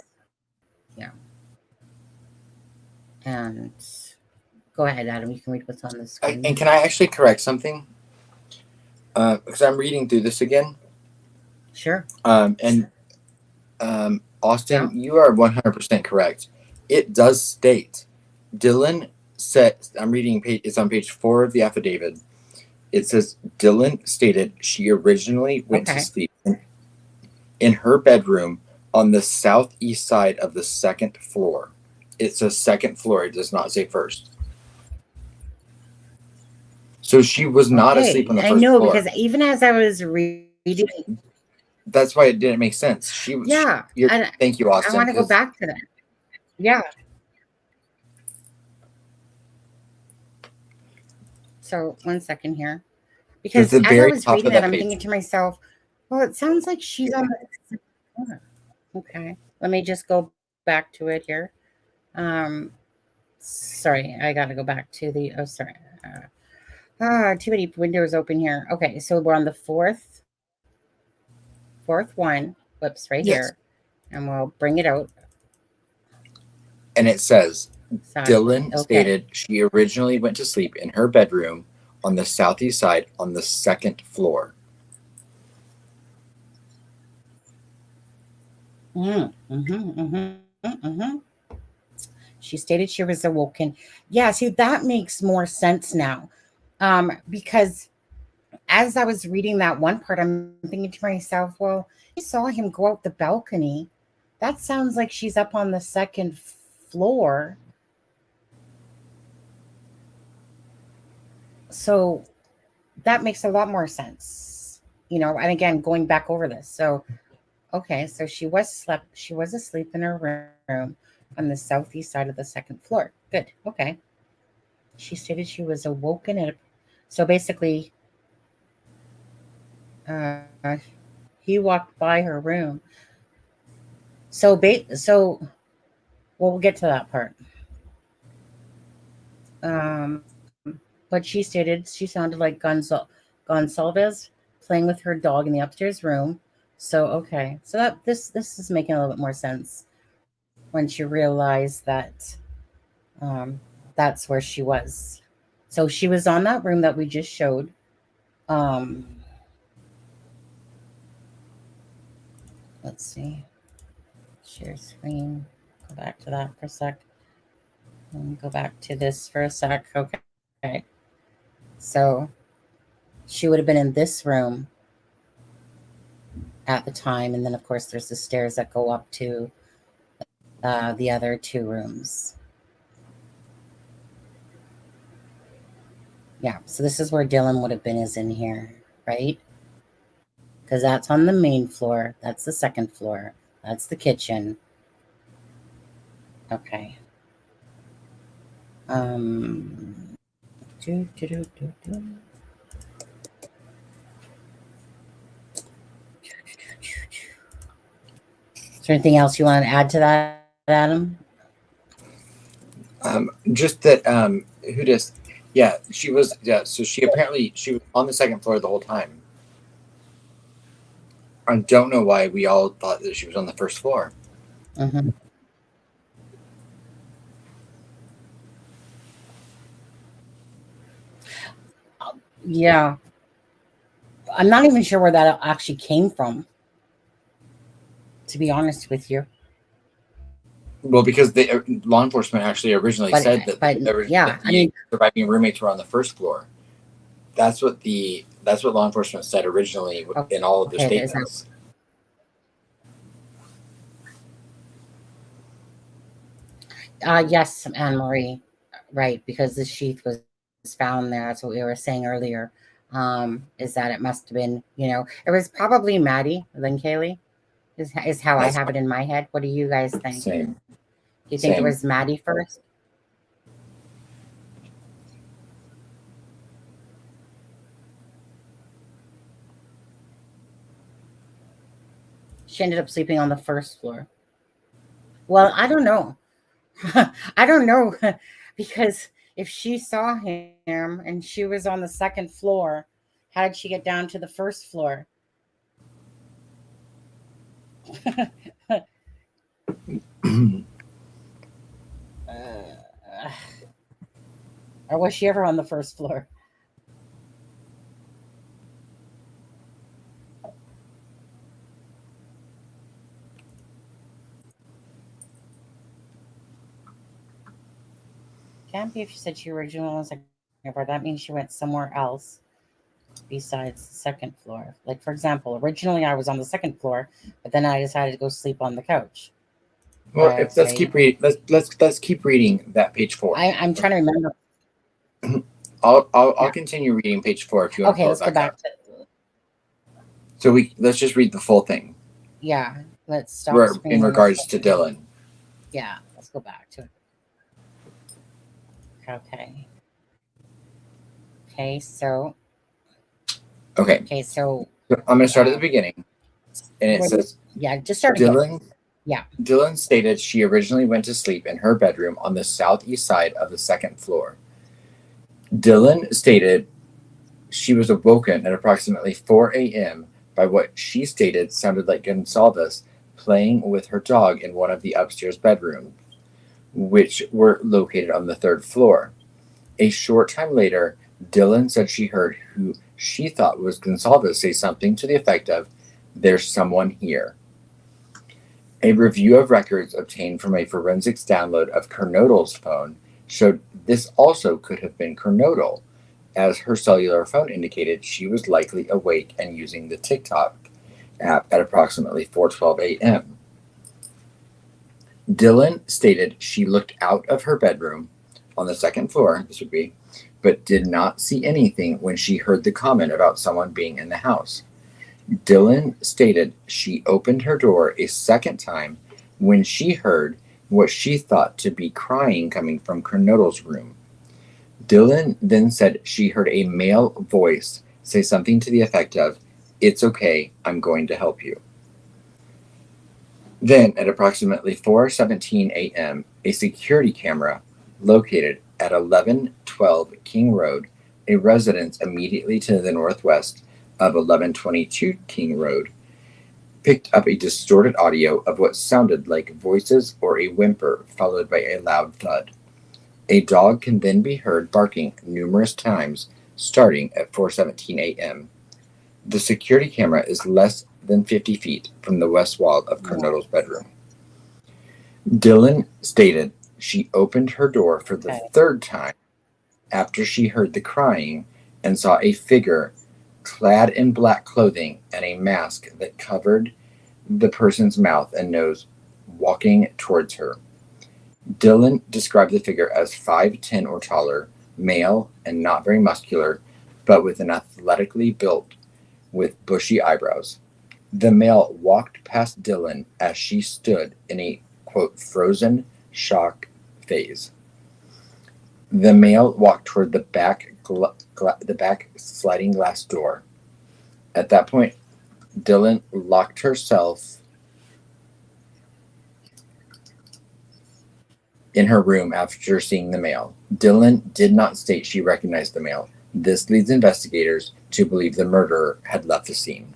Speaker 3: Yeah. And go ahead, Adam. You can read what's on the screen.
Speaker 4: And can I actually correct something? Because I'm reading through this again.
Speaker 3: Sure.
Speaker 4: Austin, you are 100% correct. It does state, Dylan said, I'm reading it's on page 4 of the affidavit. It says Dylan stated she originally went to sleep in her bedroom on the southeast side of the second floor. It says second floor. It does not say first. So she was not asleep on the first floor.
Speaker 3: I know, because even as I was reading,
Speaker 4: that's why it didn't make sense. She was.
Speaker 3: Yeah.
Speaker 4: Thank you, Austin.
Speaker 3: I want to go back to that. Yeah. So 1 second here, because as I was reading that, I'm thinking to myself, well, it sounds like she's on the floor. Okay, let me just go back to it here. Sorry, I got to go back to the. Oh, sorry. Too many windows open here. Okay, so we're on the fourth one. Whoops, right here, and we'll bring it out.
Speaker 4: And it says, Dylan stated she originally went to sleep in her bedroom on the southeast side on the second floor. She
Speaker 3: stated she was awoken. Yeah, see, that makes more sense now. Because as I was reading that one part, I'm thinking to myself, well, I saw him go out the balcony. That sounds like she's up on the second floor. So that makes a lot more sense, and again, going back over this. So, okay, so she was asleep in her room on the southeast side of the second floor. Good. Okay. She stated she was awoken so basically, he walked by her room. So we'll get to that part. But she stated she sounded like Gonsalves playing with her dog in the upstairs room. So okay, so that this is making a little bit more sense when she realized that that's where she was. So she was on that room that we just showed. let's see. Share screen. Go back to that for a sec. And go back to this for a sec. Okay. So she would have been in this room at the time. And then, of course, there's the stairs that go up to the other two rooms. Yeah, so this is where Dylan would have been, is in here, right? Because that's on the main floor. That's the second floor. That's the kitchen. Okay. Is there anything else you want to add to that, Adam?
Speaker 4: Just that who does she was so she was on the second floor the whole time. I don't know why we all thought that she was on the first floor.
Speaker 3: Mm-hmm. Yeah. I'm not even sure where that actually came from, to be honest with you.
Speaker 4: Well, because the law enforcement actually originally said that the surviving roommates were on the first floor. That's what law enforcement said originally in all of their statements.
Speaker 3: Yes, Anne Marie, right? Because the sheath was found there. That's what we were saying earlier. Is that it must have been, it was probably Maddie than Kaylee. Is how I have it in my head. What do you guys think?
Speaker 4: Same.
Speaker 3: Do you think it was Maddie first? She ended up sleeping on the first floor. Well, I don't know. I don't know, because if she saw him and she was on the second floor, how did she get down to the first floor? Or was she ever on the first floor? Can't be if she said she originally was second floor. That means she went somewhere else besides the second floor. Like, for example, originally I was on the second floor, but then I decided to go sleep on the couch.
Speaker 4: Well, let's keep reading. Let's keep reading that page 4.
Speaker 3: I'm trying to remember.
Speaker 4: I'll continue reading page 4 if you want.
Speaker 3: Okay, let's go back to.
Speaker 4: So let's just read the full thing.
Speaker 3: Yeah, let's stop.
Speaker 4: In regards to Dylan.
Speaker 3: Yeah, let's go back to it. Okay. So. Okay, so.
Speaker 4: I'm going to start at the beginning, and it says.
Speaker 3: Yeah, just start
Speaker 4: Dylan.
Speaker 3: Again. Yeah.
Speaker 4: Dylan stated she originally went to sleep in her bedroom on the southeast side of the second floor. Dylan stated she was awoken at approximately 4 a.m. by what she stated sounded like Gonsalves playing with her dog in one of the upstairs bedrooms, which were located on the third floor. A short time later, Dylan said she heard who she thought was Gonsalves say something to the effect of, "There's someone here." A review of records obtained from a forensics download of Kernodle's phone showed this also could have been Kernodle, as her cellular phone indicated she was likely awake and using the TikTok app at approximately 4:12 a.m. Dylan stated she looked out of her bedroom on the second floor, but did not see anything when she heard the comment about someone being in the house. Dylan stated she opened her door a second time when she heard what she thought to be crying coming from Kernodle's room. Dylan then said she heard a male voice say something to the effect of, "It's okay, I'm going to help you." Then, at approximately 4:17 a.m., a security camera located at 1112 King Road, a residence immediately to the northwest of 1122 King Road, picked up a distorted audio of what sounded like voices or a whimper followed by a loud thud. A dog can then be heard barking numerous times starting at 4:17 a.m. The security camera is less than 50 feet from the west wall of Kernodle's bedroom. Dylan stated she opened her door for the third time after she heard the crying and saw a figure clad in black clothing and a mask that covered the person's mouth and nose walking towards her. Dylan described the figure as 5'10" or taller, male and not very muscular, but with an athletically built with bushy eyebrows. The male walked past Dylan as she stood in a, quote, frozen shock phase. The male walked toward the back sliding glass door. At that point, Dylan locked herself in her room after seeing the male. Dylan did not state she recognized the male. This leads investigators to believe the murderer had left the scene.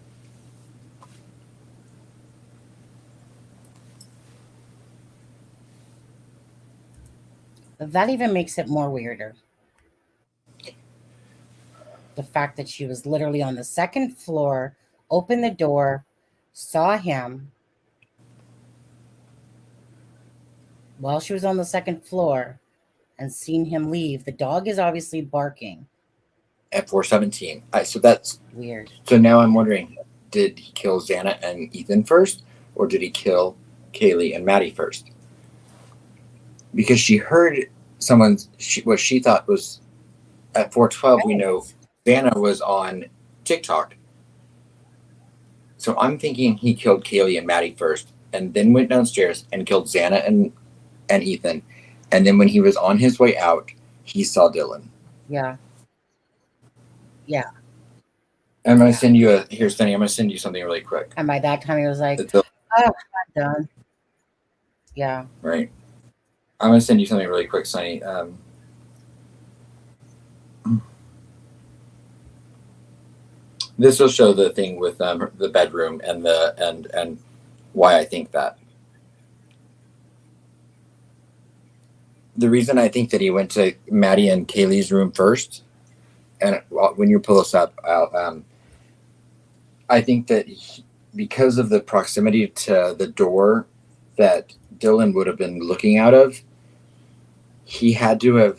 Speaker 3: That even makes it more weirder. The fact that she was literally on the second floor, opened the door, saw him while she was on the second floor, and seen him leave. The dog is obviously barking.
Speaker 4: At 4:17. So that's
Speaker 3: weird.
Speaker 4: So now I'm wondering, did he kill Xana and Ethan first, or did he kill Kaylee and Maddie first? Because she heard what she thought was at 4:12. We know Xana was on TikTok. So I'm thinking he killed Kaylee and Maddie first, and then went downstairs and killed Xana and Ethan. And then when he was on his way out, he saw Dylan.
Speaker 3: Yeah. Yeah.
Speaker 4: I'm going to send you Sunny, I'm going to send you something really quick.
Speaker 3: And by that time, he was like, oh, I'm done. Yeah.
Speaker 4: Right. I'm going to send you something really quick, Sunny. This will show the thing with the bedroom and why I think that. The reason I think that he went to Maddie and Kaylee's room first, and when you pull this up, I think that because of the proximity to the door that Dylan would have been looking out of, he had to have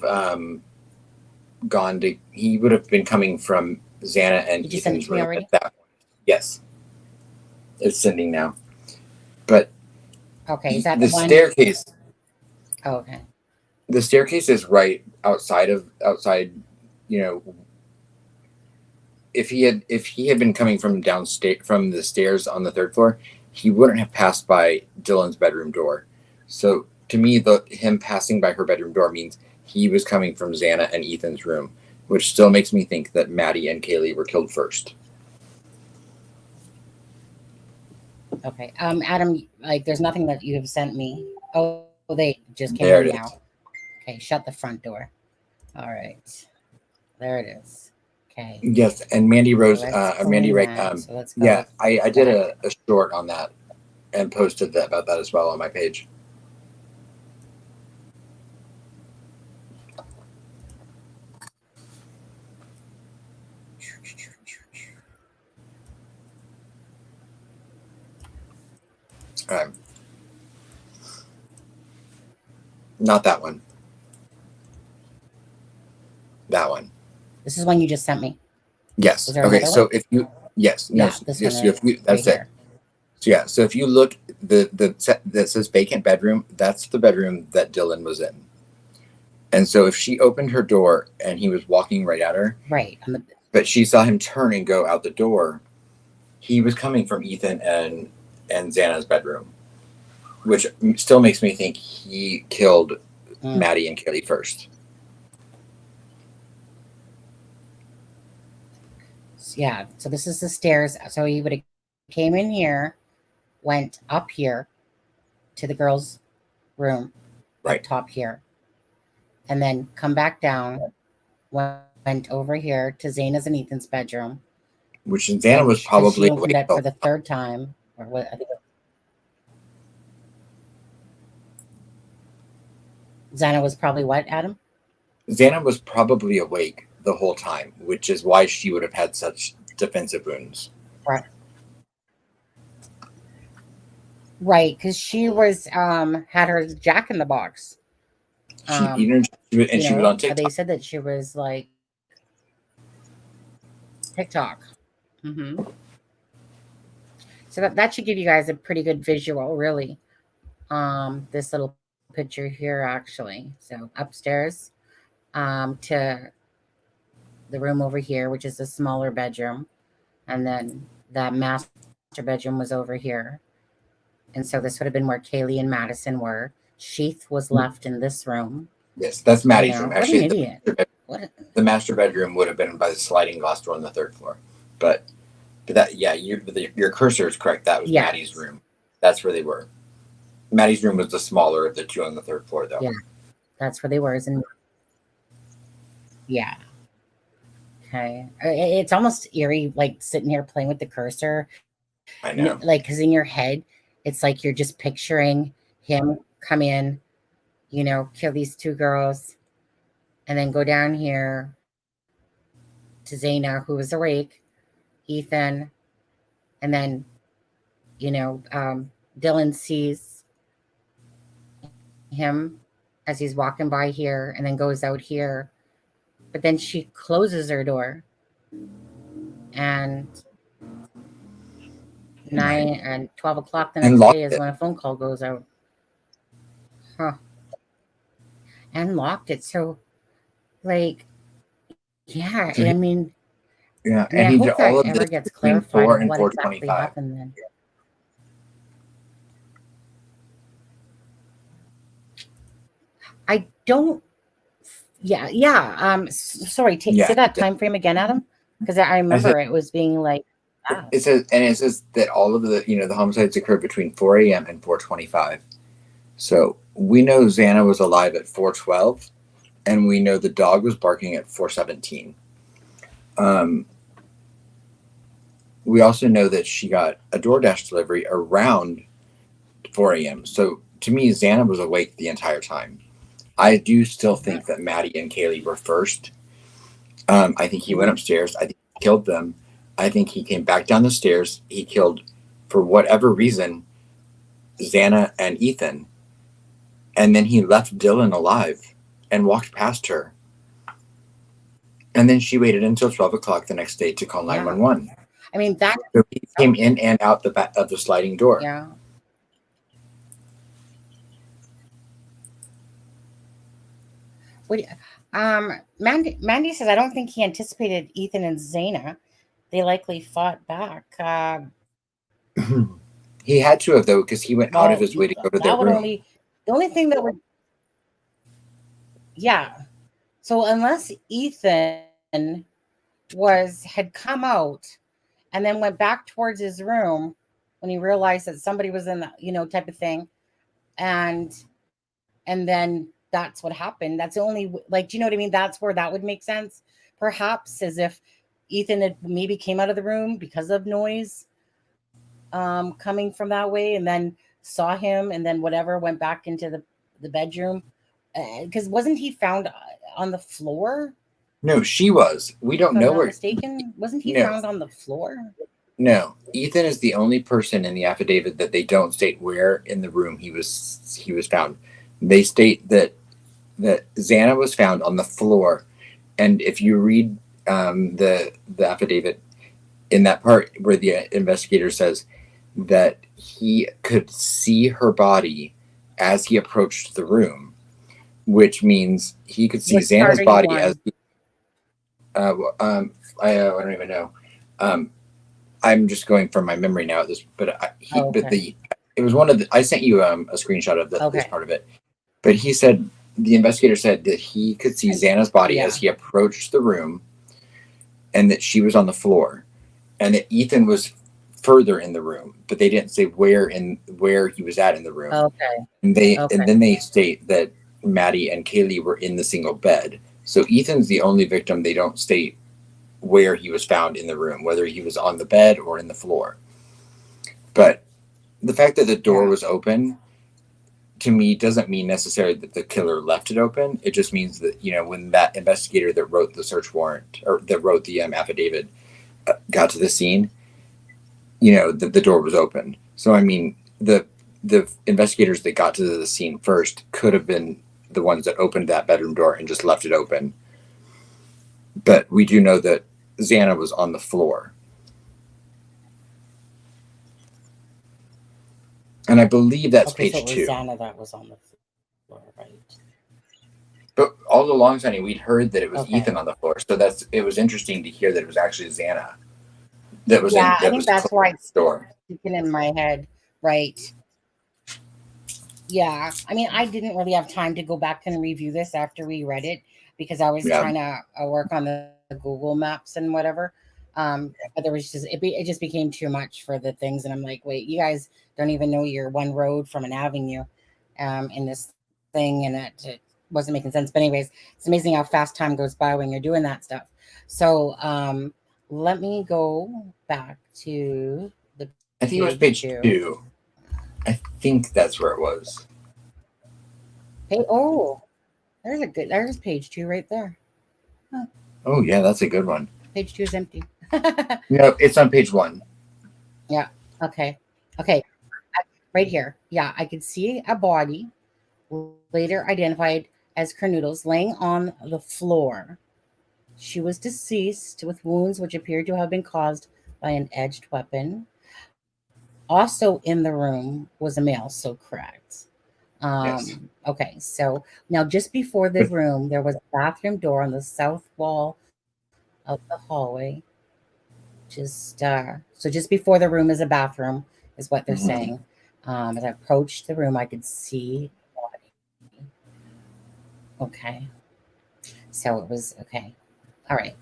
Speaker 4: he would have been coming from Xana and Ethan's room at that point. Yes. It's sending now. But
Speaker 3: okay, is that
Speaker 4: the
Speaker 3: one?
Speaker 4: Staircase?
Speaker 3: Oh, okay.
Speaker 4: The staircase is right outside, you know. If he had been coming from from the stairs on the third floor, he wouldn't have passed by Dylan's bedroom door. So to me, him passing by her bedroom door means he was coming from Xana and Ethan's room, which still makes me think that Maddie and Kaylee were killed first.
Speaker 3: Okay. Adam, there's nothing that you have sent me. Oh, they just came
Speaker 4: there
Speaker 3: in
Speaker 4: it
Speaker 3: now.
Speaker 4: is.
Speaker 3: Okay, shut the front door. All right. There it is. Okay.
Speaker 4: Yes, and Mandy Rose, Mandy Ray,
Speaker 3: so let's go.
Speaker 4: yeah, I did a short on that and posted about that as well on my page. Not that one. That one.
Speaker 3: This is one you just sent me.
Speaker 4: Yes. Okay. So if you, yes, no, yes, if you, that's it. So yeah. So if you look, the set that says vacant bedroom, that's the bedroom that Dylan was in. And so if she opened her door and he was walking right at her,
Speaker 3: right,
Speaker 4: but she saw him turn and go out the door, he was coming from Ethan and Xana's bedroom, which still makes me think he killed Maddie and Kaylee first.
Speaker 3: Yeah, so this is the stairs. So he would have came in here, went up here to the girls' room,
Speaker 4: right,
Speaker 3: top here, and then come back down, went over here to Xana's and Ethan's bedroom,
Speaker 4: which Xana was probably
Speaker 3: opened it for the third time, or what? I think Xana was probably what, Adam?
Speaker 4: Xana was probably awake the whole time, which is why she would have had such defensive wounds.
Speaker 3: Right. Right, because she was had her Jack in the Box.
Speaker 4: She was on TikTok.
Speaker 3: They said that she was like TikTok. Mm-hmm. So that should give you guys a pretty good visual, really. This little picture here, actually. So upstairs, to the room over here, which is a smaller bedroom, and then that master bedroom was over here. And so this would have been where Kaylee and Madison were. Sheath was left in this room.
Speaker 4: Yes, that's Maddie's room. Actually,
Speaker 3: what an idiot.
Speaker 4: The master bedroom would have been by the sliding glass door on the 3rd floor. But that, yeah, your cursor is correct. That was Maddie's room. That's where they were. Maddie's room was the smaller of the 2 on the 3rd floor, though.
Speaker 3: Yeah, that's where they were. Yeah. Okay. It's almost eerie, like sitting here playing with the cursor.
Speaker 4: I know.
Speaker 3: Like, because in your head, it's like you're just picturing him come in, kill these 2 girls, and then go down here to Zaina, who was awake, Ethan, and then, Dylan sees him as he's walking by here and then goes out here. But then she closes her door, and 9 and 12 o'clock the next day is when a phone call goes out. Huh. And locked it. So, like, yeah, I mean,
Speaker 4: yeah, and he did all of this
Speaker 3: gets
Speaker 4: between
Speaker 3: clarified
Speaker 4: 4 and
Speaker 3: what
Speaker 4: 4:25.
Speaker 3: exactly happened then. I don't. Yeah. Sorry. Say that time frame again, Adam, because I remember it was being like. Wow.
Speaker 4: It says that all of the the homicides occurred between 4 a.m. and 4:25. So we know Xana was alive at 4:12, and we know the dog was barking at 4:17. We also know that she got a DoorDash delivery around 4 a.m. So to me, Xana was awake the entire time. I do still think that Maddie and Kaylee were first. I think he went upstairs. I think he killed them. I think he came back down the stairs. He killed, for whatever reason, Xana and Ethan. And then he left Dylan alive and walked past her. And then she waited until 12 o'clock the next day to call 911.
Speaker 3: I mean, that.
Speaker 4: So he came in and out the back of the sliding door.
Speaker 3: Yeah. Mandy says, I don't think he anticipated Ethan and Xana. They likely fought back.
Speaker 4: He had to have, though, because he went out of his way to go to their room.
Speaker 3: The only thing that would. Yeah. So unless Ethan had come out and then went back towards his room when he realized that somebody was in the, type of thing. And then that's what happened. That's the only, like, do you know what I mean? That's where that would make sense. Perhaps as if Ethan had maybe came out of the room because of noise coming from that way, and then saw him, and then went back into the bedroom. Because wasn't he found on the floor?
Speaker 4: No, she was. We don't know where.
Speaker 3: Mistaken? Wasn't he found on the floor?
Speaker 4: No, Ethan is the only person in the affidavit that they don't state where in the room he was found. They state that Xana was found on the floor, and if you read the affidavit in that part where the investigator says that he could see her body as he approached the room, which means he could see Xana's body as. I don't even know. I'm just going from my memory now. It was one of the. I sent you a screenshot of this part of it, but the investigator said that he could see Xana's body as he approached the room, and that she was on the floor, and that Ethan was further in the room, but they didn't say where he was at in the room.
Speaker 3: Okay.
Speaker 4: And then they state that Maddie and Kaylee were in the single bed. So Ethan's the only victim. They don't state where he was found in the room, whether he was on the bed or in the floor. But the fact that the door was open, to me, doesn't mean necessarily that the killer left it open. It just means that, when that investigator that wrote the search warrant, or that wrote the affidavit, got to the scene, the door was open. So, I mean, the the investigators that got to the scene first could have been the ones that opened that bedroom door and just left it open. But we do know that Xana was on the floor. And I believe that's
Speaker 3: Okay,
Speaker 4: page
Speaker 3: so it was
Speaker 4: 2.
Speaker 3: Xana that was on the floor, right?
Speaker 4: But all along, Sonny, we'd heard that it was
Speaker 3: Okay.
Speaker 4: Ethan on the floor. So it was interesting to hear that it was actually Xana that was
Speaker 3: Yeah,
Speaker 4: in.
Speaker 3: I
Speaker 4: That
Speaker 3: think
Speaker 4: was
Speaker 3: that's why it's
Speaker 4: door.
Speaker 3: sticking in my head, right? Yeah, I mean, I didn't really have time to go back and review this after we read it because I was
Speaker 4: Yeah.
Speaker 3: trying to work on the Google Maps and whatever. But there was just it just became too much for the things, and I'm like, wait, you guys don't even know you're one road from an avenue, in this thing, and it wasn't making sense. But anyways, it's amazing how fast time goes by when you're doing that stuff. So let me go back to the.
Speaker 4: I think it was page 2. I think that's where it was.
Speaker 3: Hey, there's page 2 right there. Huh.
Speaker 4: Oh yeah, that's a good one.
Speaker 3: Page 2 is empty.
Speaker 4: No, it's on page 1.
Speaker 3: Yeah. Okay. Right here. Yeah, I could see a body, later identified as Kernoodles, laying on the floor. She was deceased with wounds which appeared to have been caused by an edged weapon. Also in the room was a male, so correct.
Speaker 4: Yes.
Speaker 3: Okay, so now just before the room, there was a bathroom door on the south wall of the hallway. Just so just before the room is a bathroom, is what they're saying. As I approached the room, I could see the body. Okay, so it was okay. All right.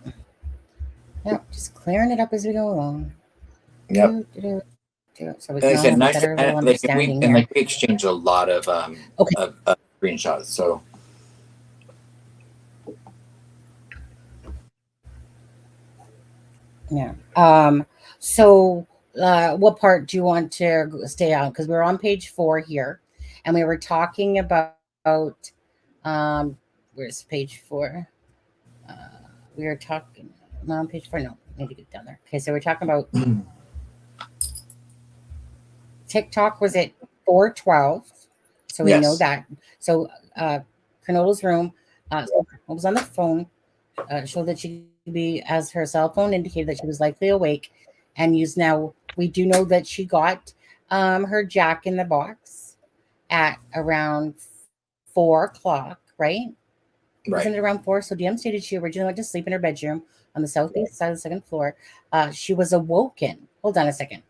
Speaker 3: Yep, just clearing it up as we go along.
Speaker 4: Yep.
Speaker 3: So we
Speaker 4: Like I
Speaker 3: can all
Speaker 4: said,
Speaker 3: have a
Speaker 4: nice.
Speaker 3: better little understanding
Speaker 4: And
Speaker 3: here.
Speaker 4: we exchanged a lot of screenshots. So
Speaker 3: Yeah. So what part do you want to stay on? Because we're on page 4 here, and we were talking about where's page 4? We were talking on page 4. No, I need to get down there. Okay, so we're talking about TikTok was at 4:12, so we know
Speaker 4: yes.
Speaker 3: that. So Kernoodle's room was on the phone. Showed that she could be, as her cell phone indicated, that she was likely awake and used. Now we do know that she got her Jack in the Box at around 4:00, right? Wasn't it around 4? So DM stated she originally went to sleep in her bedroom on the southeast side of the second floor. She was awoken. Hold on a second.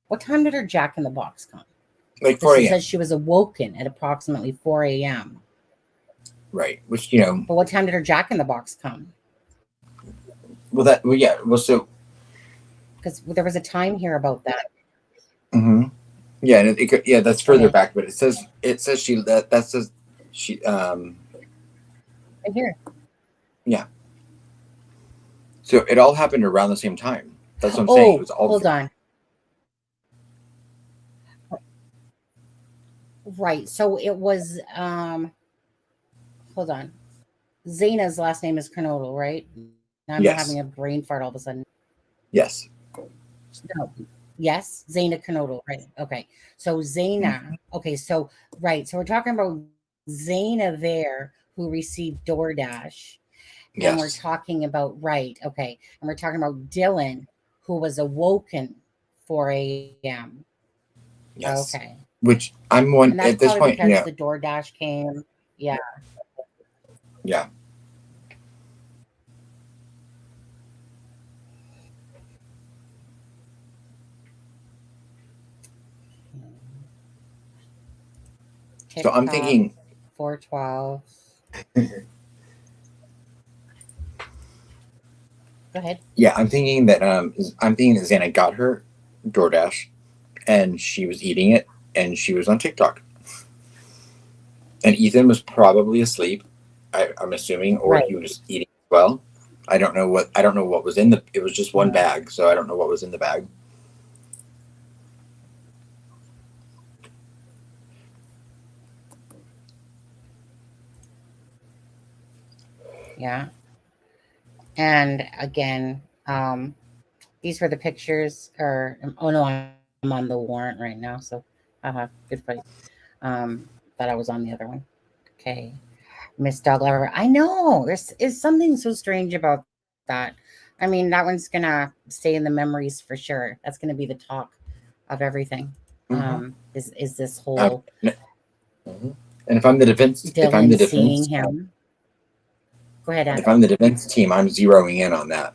Speaker 3: What time did her Jack in the Box come?
Speaker 4: Like 4
Speaker 3: She
Speaker 4: a.m.
Speaker 3: says she was awoken at approximately 4 a.m.
Speaker 4: Right. Which,
Speaker 3: But what time did her Jack in the Box come?
Speaker 4: So.
Speaker 3: Because there was a time here about that.
Speaker 4: Mm-hmm. Yeah, and that's further back, but it says she that says she
Speaker 3: Right here.
Speaker 4: Yeah. So it all happened around the same time. That's what I'm saying. It was all
Speaker 3: hold on. Right. So it was hold on. Xana's last name is Kernoodle, right? I'm not having a brain fart all of a sudden.
Speaker 4: Yes.
Speaker 3: No. Yes, Xana Kernoodle, right? Okay. So Xana. Okay, so right. So we're talking about Xana there who received DoorDash.
Speaker 4: Yes.
Speaker 3: And we're talking about right. Okay. And we're talking about Dylan who was awoken 4 a.m.
Speaker 4: Yes.
Speaker 3: Okay.
Speaker 4: Which I'm one
Speaker 3: And that's
Speaker 4: at this point.
Speaker 3: because the DoorDash came. Yeah.
Speaker 4: Yeah.
Speaker 3: TikTok,
Speaker 4: so I'm thinking
Speaker 3: 412. Go ahead.
Speaker 4: Yeah, I'm thinking that Xana got her DoorDash, and she was eating it, and she was on TikTok. And Ethan was probably asleep, I'm assuming, or he was eating as well. I don't know what was in it was just one bag, so I don't know what was in the bag.
Speaker 3: Yeah. And again, these were the pictures, oh no, I'm on the warrant right now, so Good fight. Thought I was on the other one. Okay. Miss Dog Lover. I know. There's is something so strange about that. I mean, that one's gonna stay in the memories for sure. That's gonna be the talk of everything. Is this whole
Speaker 4: And if I'm the defense,
Speaker 3: Dylan seeing him? Go ahead, Adam.
Speaker 4: If I'm the defense team, I'm zeroing in on that.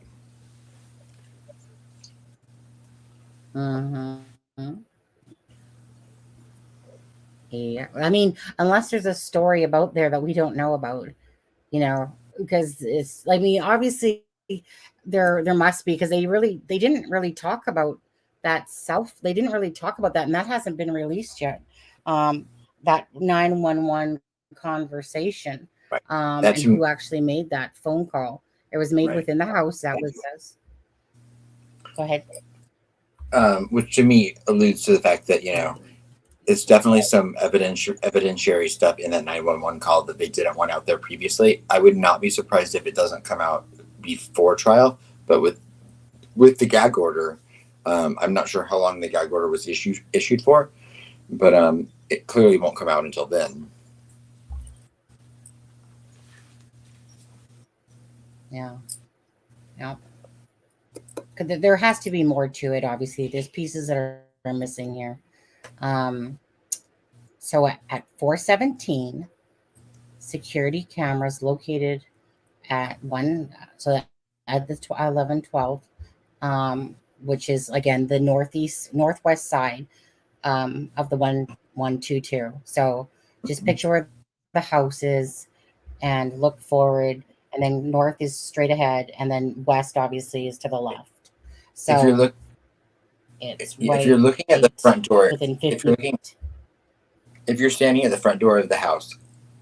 Speaker 3: Yeah, I mean, unless there's a story about there that we don't know about, because it's. I mean, obviously there must be, because they didn't really talk about that They didn't really talk about that, and that hasn't been released yet. That 911 conversation,
Speaker 4: right.
Speaker 3: And who actually made that phone call? It was made within the house. That was says. Go ahead.
Speaker 4: Which to me alludes to the fact that it's definitely some evidentiary stuff in that 911 call that they didn't want out there previously. I would not be surprised if it doesn't come out before trial, but with the gag order, I'm not sure how long the gag order was issued for, but it clearly won't come out until then.
Speaker 3: Yeah. Because there has to be more to it. Obviously, there's pieces that are missing here. So at 417, security cameras located at at the 1112, which is again the northwest side of the 1122. So just picture where the house is and look forward, and then north is straight ahead, and then west obviously is to the left. So
Speaker 4: if you're looking at the front door,
Speaker 3: within 50 feet.
Speaker 4: If you're standing at the front door of the house,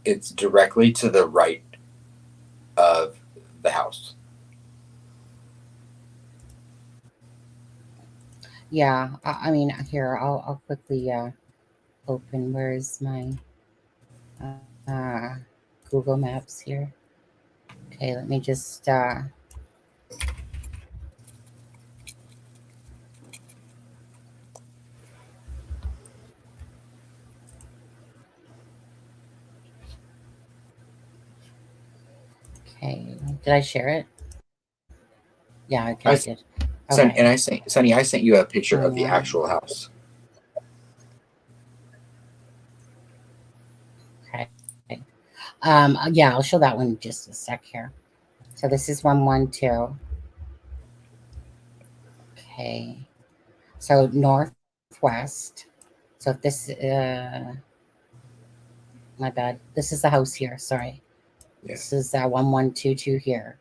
Speaker 4: it's directly to the right of the house.
Speaker 3: Yeah, I mean, here I'll quickly open. Where's my Google Maps here? Okay, let me just. Okay, did I share it? Yeah, I did. Okay.
Speaker 4: Sonny, I sent you a picture of the actual house.
Speaker 3: Okay. Yeah, I'll show that one in just a sec here. So this is 112. Okay. So northwest. So if this my bad. This is the house here. Sorry.
Speaker 4: Yes.
Speaker 3: This is 1122 here.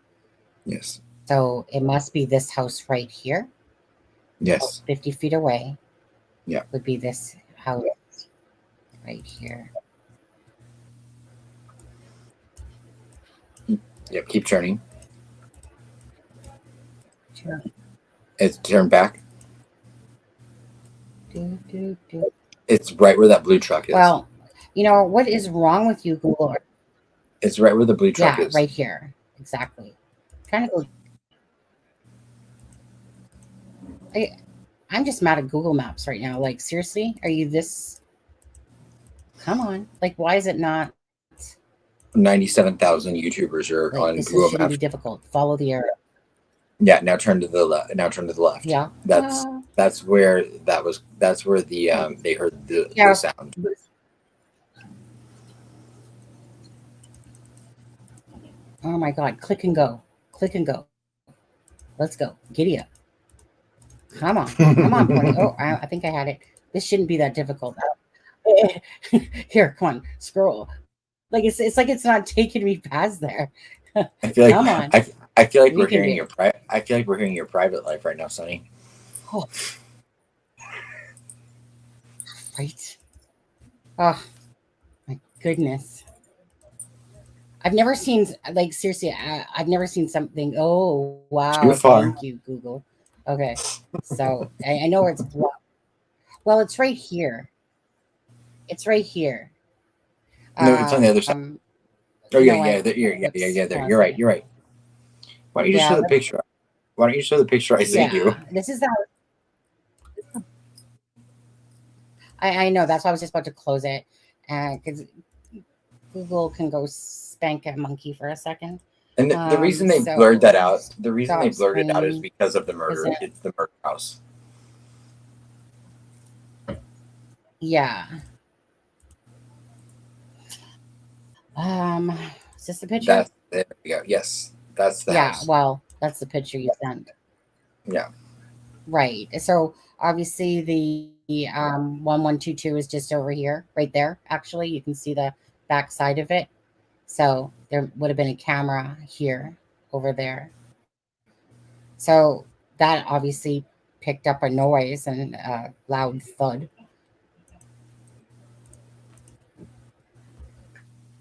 Speaker 4: Yes.
Speaker 3: So it must be this house right here.
Speaker 4: Yes.
Speaker 3: 50 feet away.
Speaker 4: Yeah.
Speaker 3: Would be this house right here.
Speaker 4: Yep. Keep turning.
Speaker 3: Sure.
Speaker 4: It's turned back. It's right where that blue truck is.
Speaker 3: Well, what is wrong with you, Google?
Speaker 4: It's right where the blue truck is.
Speaker 3: Right here. Exactly. I'm trying to go. I'm just mad at Google Maps right now. Like, seriously? Are you this? Come on. Like, why is it not?
Speaker 4: 97,000 YouTubers are on
Speaker 3: this
Speaker 4: Google
Speaker 3: shouldn't
Speaker 4: Maps.
Speaker 3: be difficult. Follow the arrow.
Speaker 4: Yeah, now turn to the left.
Speaker 3: Yeah.
Speaker 4: That's where that was. That's where the they heard the sound.
Speaker 3: Oh my God! Click and go. Click and go. Let's go. Giddy up. Come on. Come on, Pony. Oh, I think I had it. This shouldn't be that difficult. Here, come on. Scroll. Like it's like it's not taking me past there.
Speaker 4: I feel like
Speaker 3: come on.
Speaker 4: I feel like we're hearing your I feel like we're hearing your private life right now, Sonny.
Speaker 3: Oh. Right. Oh my goodness. I've never seen, like, seriously, I've never seen something. Oh, wow.
Speaker 4: Too far.
Speaker 3: Thank you, Google. Okay. So I know where it's blocked. Well, it's right here. It's right here.
Speaker 4: No, it's on the other side. Oh, yeah. There. You're right. You're right. Why don't you just show the picture? Why don't you show the picture I sent you?
Speaker 3: This is the I know. That's why I was just about to close it. Because Google can go spank a monkey for a second.
Speaker 4: And the reason they blurred that out, the reason they blurred it out is because of the murder. It's the murder house.
Speaker 3: Yeah. Is this the picture?
Speaker 4: There we go. Yes, that's the house.
Speaker 3: Yeah, well, that's the picture you sent.
Speaker 4: Yeah.
Speaker 3: Right. So obviously the 1122 is just over here, right there. Actually, you can see the back side of it. So there would have been a camera here, over there. So that obviously picked up a noise and a loud thud.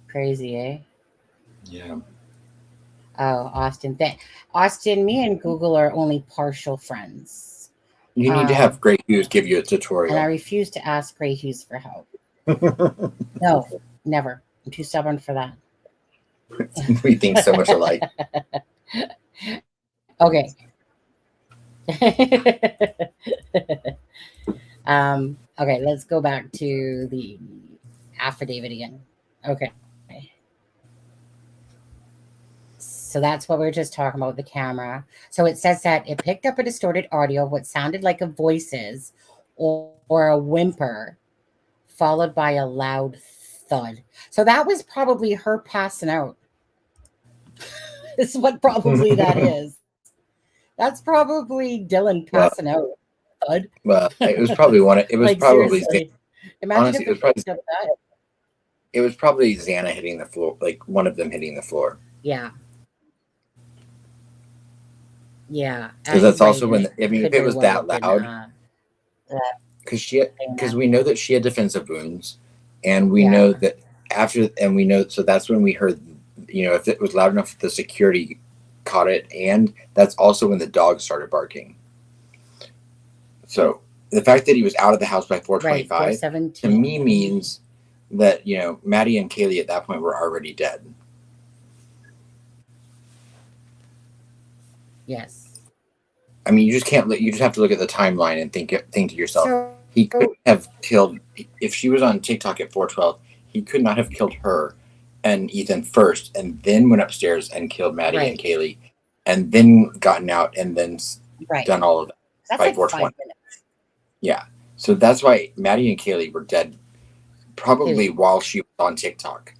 Speaker 3: Crazy, eh?
Speaker 4: Yeah.
Speaker 3: Oh, Austin. Austin, me and Google are only partial friends.
Speaker 4: You need to have Gray Hughes give you a tutorial.
Speaker 3: And I refuse to ask Gray Hughes for help. No, never. I'm too stubborn for that.
Speaker 4: We think so much alike.
Speaker 3: Okay. Okay, let's go back to the affidavit again. Okay. So that's what we were just talking about, the camera. So it says that it picked up a distorted audio of what sounded like a voices or a whimper, followed by a loud thud. So that was probably her passing out. Is what probably that is. That's probably Dylan passing out. Thud.
Speaker 4: Well, it was probably one. It was
Speaker 3: like,
Speaker 4: probably.
Speaker 3: Imagine
Speaker 4: honestly,
Speaker 3: if it was probably that.
Speaker 4: It was probably Xana hitting the floor, like one of them hitting the floor.
Speaker 3: Yeah. Yeah.
Speaker 4: Because that's also when, if it was that loud, because we know that she had defensive wounds, and we know that so that's when we heard, if it was loud enough, the security caught it, and that's also when the dog started barking. So the fact that he was out of the house by 4:25 to me means that Maddie and Kaylee at that point were already dead.
Speaker 3: Yes.
Speaker 4: I mean, you just have to look at the timeline and think to yourself, he could have killed, if she was on TikTok at 4:12, he could not have killed her and Ethan first, and then went upstairs and killed Maddie and Kaylee, and then gotten out and then done all of that.
Speaker 3: That's
Speaker 4: by
Speaker 3: like
Speaker 4: 4:20.
Speaker 3: 5 minutes.
Speaker 4: Yeah. So that's why Maddie and Kaylee were dead probably while she was on TikTok.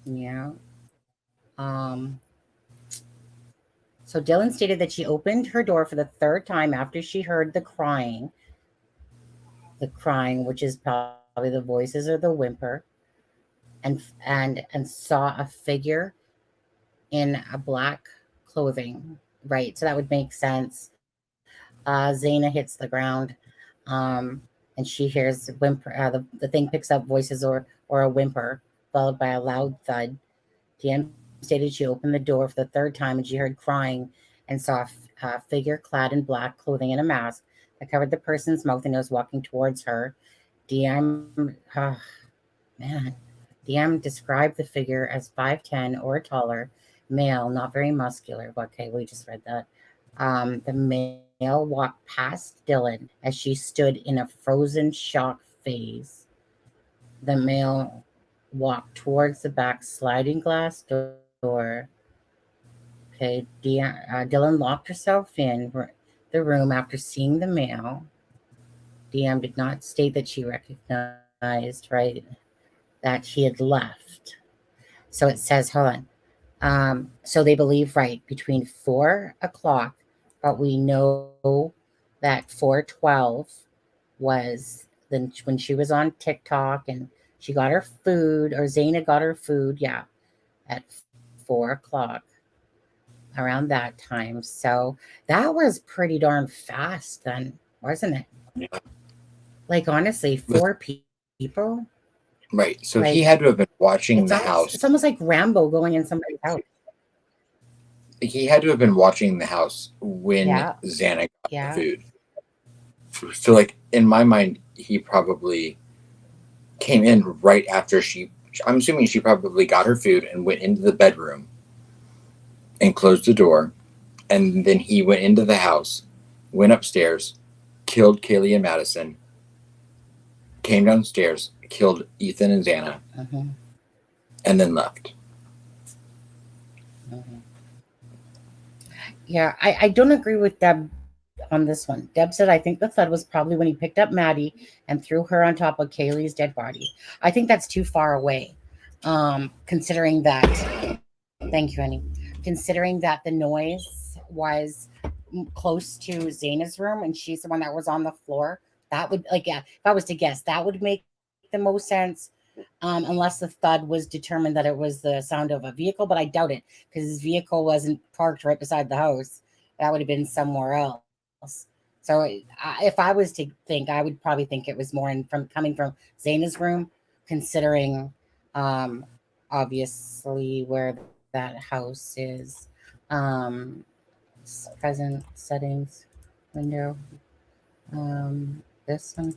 Speaker 3: Yeah. So Dylan stated that she opened her door for the third time after she heard the crying, which is probably the voices or the whimper, and saw a figure in a black clothing. Right. So that would make sense. Xana hits the ground, and she hears whimper. The thing picks up voices or a whimper, followed by a loud thud. DM stated she opened the door for the third time and she heard crying and saw a figure clad in black clothing and a mask that covered the person's mouth and was walking towards her. DM described the figure as 5'10" or taller, male, not very muscular. Okay, we just read that. The male walked past Dylan as she stood in a frozen shock phase. The male walked towards the back sliding glass door. Okay, Dylan locked herself in the room after seeing the male. DM did not state that she recognized, that he had left. So it says, hold on. So they believe, between 4 o'clock, but we know that 4:12 was then when she was on TikTok and she got her food, or Xana got her food, at 4 o'clock, around that time. So that was pretty darn fast then, wasn't it?
Speaker 4: Yeah.
Speaker 3: Like, honestly, 4 people?
Speaker 4: Right. So he had to have been watching the house.
Speaker 3: It's almost like Rambo going in somebody's house.
Speaker 4: He had to have been watching the house when Xana got the food. So, in my mind, he probably came in right after I'm assuming she probably got her food and went into the bedroom and closed the door. And then he went into the house, went upstairs, killed Kaylee and Madison, came downstairs, killed Ethan and Xana, and then left.
Speaker 3: Yeah, I don't agree with Deb on this one. Deb said, I think the thud was probably when he picked up Maddie and threw her on top of Kaylee's dead body. I think that's too far away, considering that, thank you, Annie, considering that the noise was close to Xana's room and she's the one that was on the floor. That would, like, yeah, if I was to guess, that would make the most sense, unless the thud was determined that it was the sound of a vehicle, but I doubt it because his vehicle wasn't parked right beside the house. That would have been somewhere else. So if I was to think, I would probably think it was more coming from Xana's room, considering obviously where that house is. Present settings window. This one.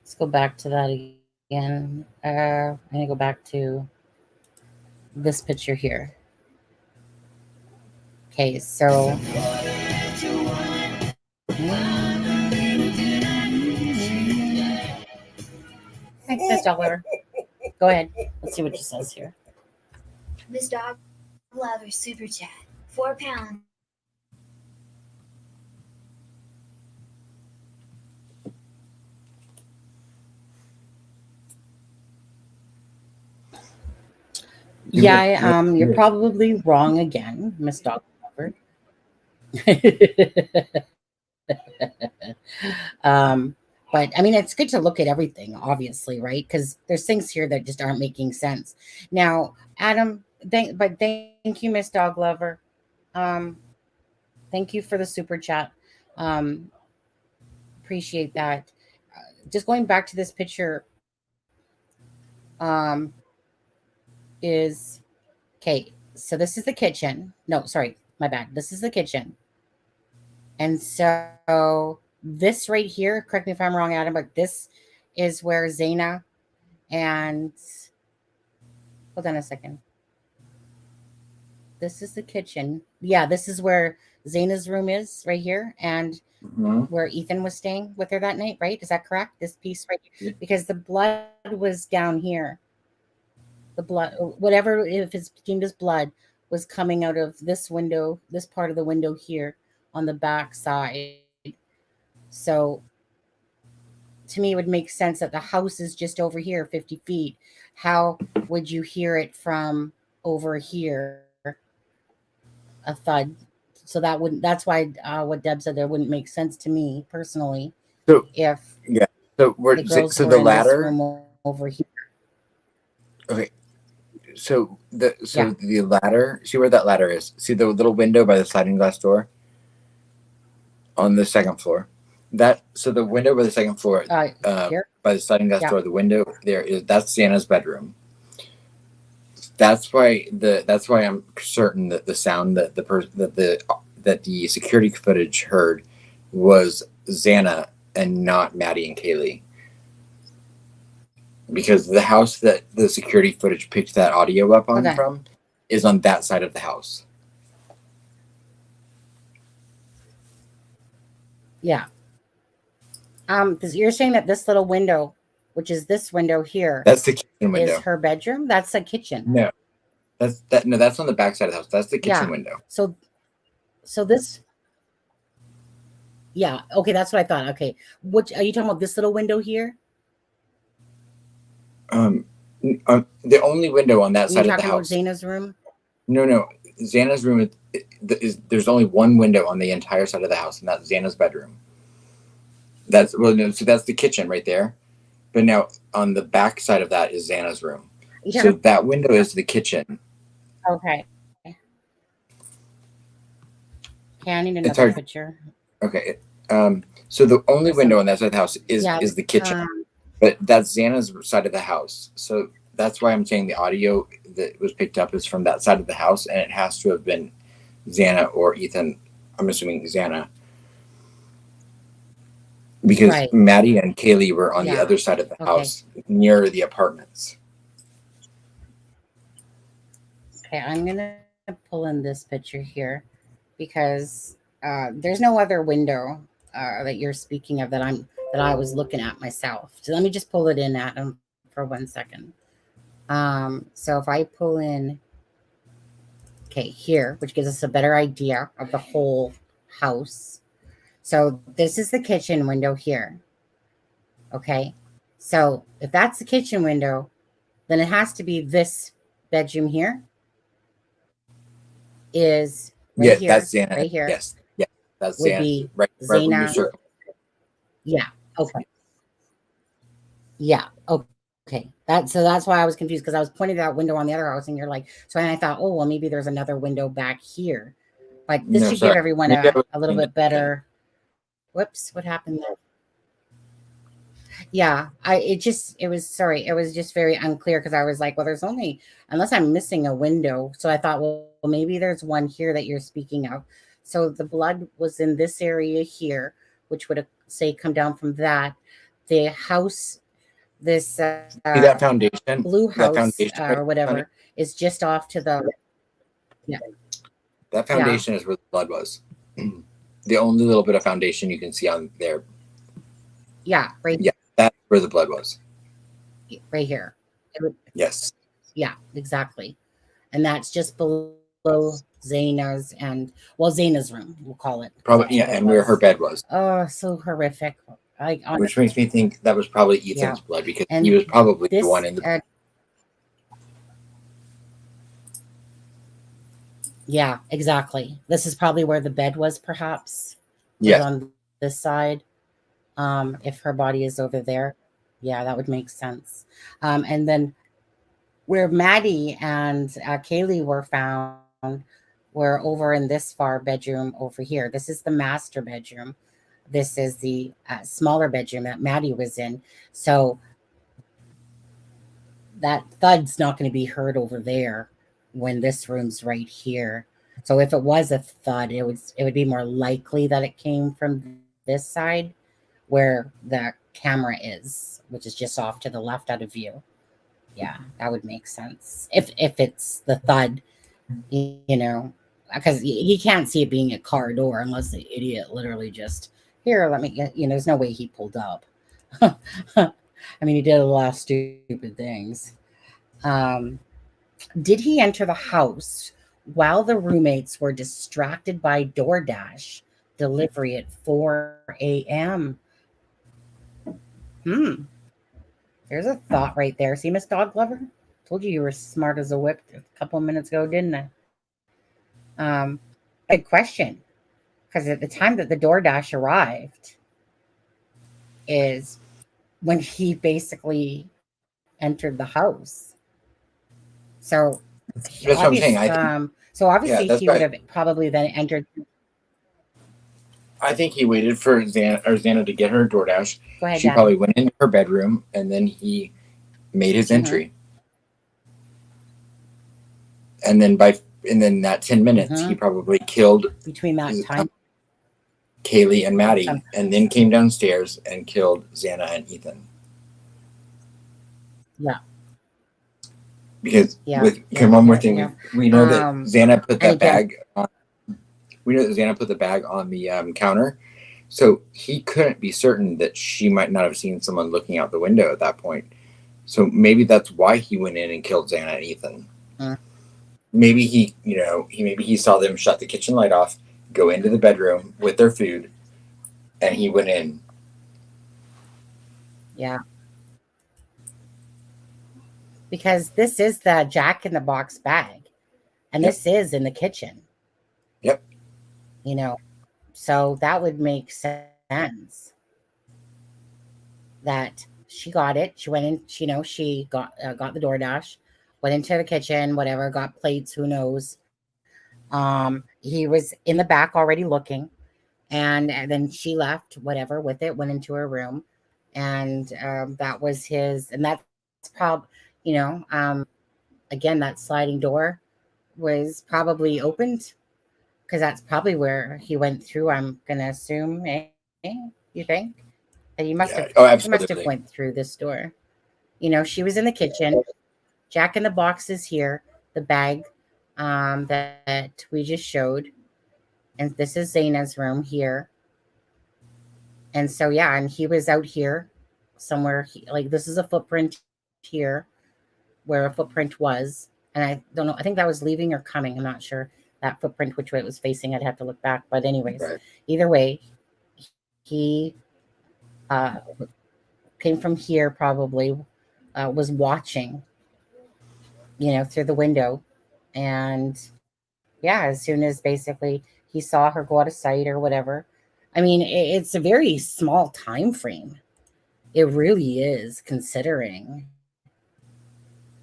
Speaker 3: Let's go back to that again. I'm gonna go back to this picture here. Okay, so thanks, Miss Dollar. Go ahead. Let's see what she says here.
Speaker 5: Miss Dog Lover Super Chat. £4.
Speaker 3: Yeah, you're probably wrong again, Miss Dog Lover. But I mean, it's good to look at everything, obviously, right? Because there's things here that just aren't making sense. Now, Adam, thank you, Miss Dog Lover. Thank you for the super chat. Appreciate that. Just going back to this picture, is okay. So this is the kitchen. No, sorry, my bad. This is the kitchen. And so this right here, correct me if I'm wrong, Adam, but this is where Xana and hold on a second. This is the kitchen. Yeah, this is where Xana's room is right here, and where Ethan was staying with her that night, right? Is that correct? This piece right here? Because the blood was down here. The blood, whatever, if it's deemed as blood, was coming out of this window, this part of the window here on the back side. So to me, it would make sense that the house is just over here, 50 feet. How would you hear it from over here? A thud. So that wouldn't, that's why what Deb said there wouldn't make sense to me personally.
Speaker 4: So
Speaker 3: if
Speaker 4: so we're the ladder
Speaker 3: over here.
Speaker 4: Okay. So the ladder, see where that ladder is? See the little window by the sliding glass door on the second floor? So the window by the second floor,
Speaker 3: here?
Speaker 4: by the sliding glass door, the window there that's Xana's bedroom. That's why I'm certain that the sound that the security footage heard was Xana and not Maddie and Kaylee. Because the house that the security footage picked that audio up on from is on that side of the house.
Speaker 3: Yeah. Because you're saying that this little window, which is this window here,
Speaker 4: that's the kitchen window.
Speaker 3: Is her bedroom? That's the kitchen.
Speaker 4: No, that's on the back side of the house. That's the kitchen window.
Speaker 3: So this. Yeah. Okay, that's what I thought. Okay, what are you talking about? This little window here?
Speaker 4: The only window on that side of the house.
Speaker 3: About Xana's room?
Speaker 4: No. Xana's room is there's only one window on the entire side of the house, and that's Xana's bedroom. So that's the kitchen right there. But now on the back side of that is Xana's room. So that window is the kitchen.
Speaker 3: Okay. Okay, I need another picture.
Speaker 4: Okay. So the only window on that side of the house is the kitchen. But that's Xana's side of the house. So that's why I'm saying the audio that was picked up is from that side of the house, and it has to have been Xana or Ethan. I'm assuming Xana. Because Maddie and Kaylee were on the other side of the house near the apartments.
Speaker 3: Okay, I'm going to pull in this picture here because there's no other window that you're speaking of that I was looking at myself. So let me just pull it in at him for 1 second. So if I pull in, okay, here, which gives us a better idea of the whole house. So this is the kitchen window here. Okay. So if that's the kitchen window, then it has to be this bedroom here is right here.
Speaker 4: That's Xana.
Speaker 3: Right here.
Speaker 4: Yes. Yeah. That's
Speaker 3: would
Speaker 4: Xana.
Speaker 3: be
Speaker 4: Right where you
Speaker 3: Xana.
Speaker 4: circle.
Speaker 3: Yeah. Okay. Yeah. Okay. That's why I was confused because I was pointing to that window on the other house and you're like, so I thought, oh, well, maybe there's another window back here. But this should give everyone a little bit better. Whoops, what happened there? Yeah, it was just very unclear because I was like, well, there's only, unless I'm missing a window. So I thought, well, maybe there's one here that you're speaking of. So the blood was in this area here, which would say come down from that. The house, this
Speaker 4: See that foundation,
Speaker 3: blue house
Speaker 4: foundation,
Speaker 3: or whatever, is just off to the
Speaker 4: that foundation is where the blood was. The only little bit of foundation you can see on there.
Speaker 3: Yeah, right.
Speaker 4: Yeah, that's where the blood was.
Speaker 3: Right here.
Speaker 4: Yes.
Speaker 3: Yeah, exactly. And that's just below Xana's and, well, Xana's room, we'll call it.
Speaker 4: Probably, yeah, and where her bed was.
Speaker 3: Oh, so horrific.
Speaker 4: Which makes me think that was probably Ethan's blood because he was probably the one in the.
Speaker 3: Yeah, exactly. This is probably where the bed was, perhaps.
Speaker 4: Yeah.
Speaker 3: On this side. If her body is over there. Yeah, that would make sense. And then where Maddie and Kaylee were found were over in this far bedroom over here. This is the master bedroom. This is the smaller bedroom that Maddie was in. So that thud's not going to be heard over there when this room's right here. So if it was a thud, it would be more likely that it came from this side where the camera is, which is just off to the left out of view. Yeah, that would make sense. If it's the thud, you know, because he can't see it being a car door unless the idiot literally just, here, let me get, there's no way he pulled up. I mean, he did a lot of stupid things. Did he enter the house while the roommates were distracted by DoorDash delivery at 4 a.m.? There's a thought right there. See, Miss Dog Lover? Told you were smart as a whip a couple of minutes ago, didn't I? Good question. Because at the time that the DoorDash arrived is when he basically entered the house. So
Speaker 4: that's what I'm saying.
Speaker 3: Obviously he would have probably then entered.
Speaker 4: I think he waited for Xana to get her DoorDash.
Speaker 3: Go ahead,
Speaker 4: she
Speaker 3: Dad.
Speaker 4: probably went into her bedroom and then he made his entry. And then that 10 minutes, he probably killed
Speaker 3: between that time
Speaker 4: Kaylee and Maddie, and then came downstairs and killed Xana and Ethan.
Speaker 3: Yeah.
Speaker 4: Because one more thing, we know that Xana put that bag on. We know that Xana put the bag on the counter, so he couldn't be certain that she might not have seen someone looking out the window at that point. So maybe that's why he went in and killed Xana and Ethan. Maybe he saw them shut the kitchen light off, go into the bedroom with their food, and he went in.
Speaker 3: Yeah. Because this is the Jack in the Box bag, and this is in the kitchen.
Speaker 4: Yep.
Speaker 3: So that would make sense that she got it. She went in, she got the DoorDash, went into the kitchen, whatever, got plates, who knows. He was in the back already looking, and then she left, whatever, with it, went into her room, and that was his, and that's probably, again, that sliding door was probably opened because that's probably where he went through. I'm gonna assume. You think that he must have?
Speaker 4: Oh,
Speaker 3: he must have went through this door. She was in the kitchen. Jack in the Box is here. The bag. that we just showed. And this is Zaina's room here. And so, yeah, and he was out here somewhere. Like, this is a footprint here where a footprint was. And I don't know. I think that was leaving or coming. I'm not sure. That footprint, which way it was facing. I'd have to look back. But anyways,
Speaker 4: Right.
Speaker 3: either way, he came from here probably, was watching, through the window. And yeah, as soon as basically he saw her go out of sight or whatever. I mean, it's a very small time frame. It really is, considering.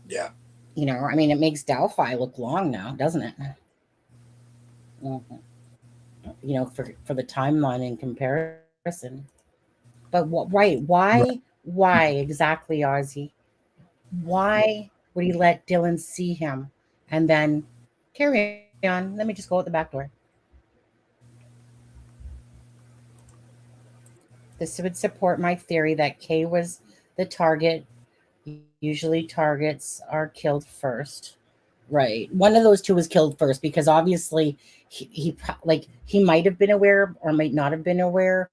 Speaker 4: Yeah.
Speaker 3: I mean, it makes Delphi look long now, doesn't it? For the timeline in comparison. But right, why exactly, Ozzy? Why would he let Dylan see him and then carry on? Let me just go out the back door. This would support my theory that Kay was the target. Usually targets are killed first. Right. One of those two was killed first because obviously he might have been aware or might not have been aware,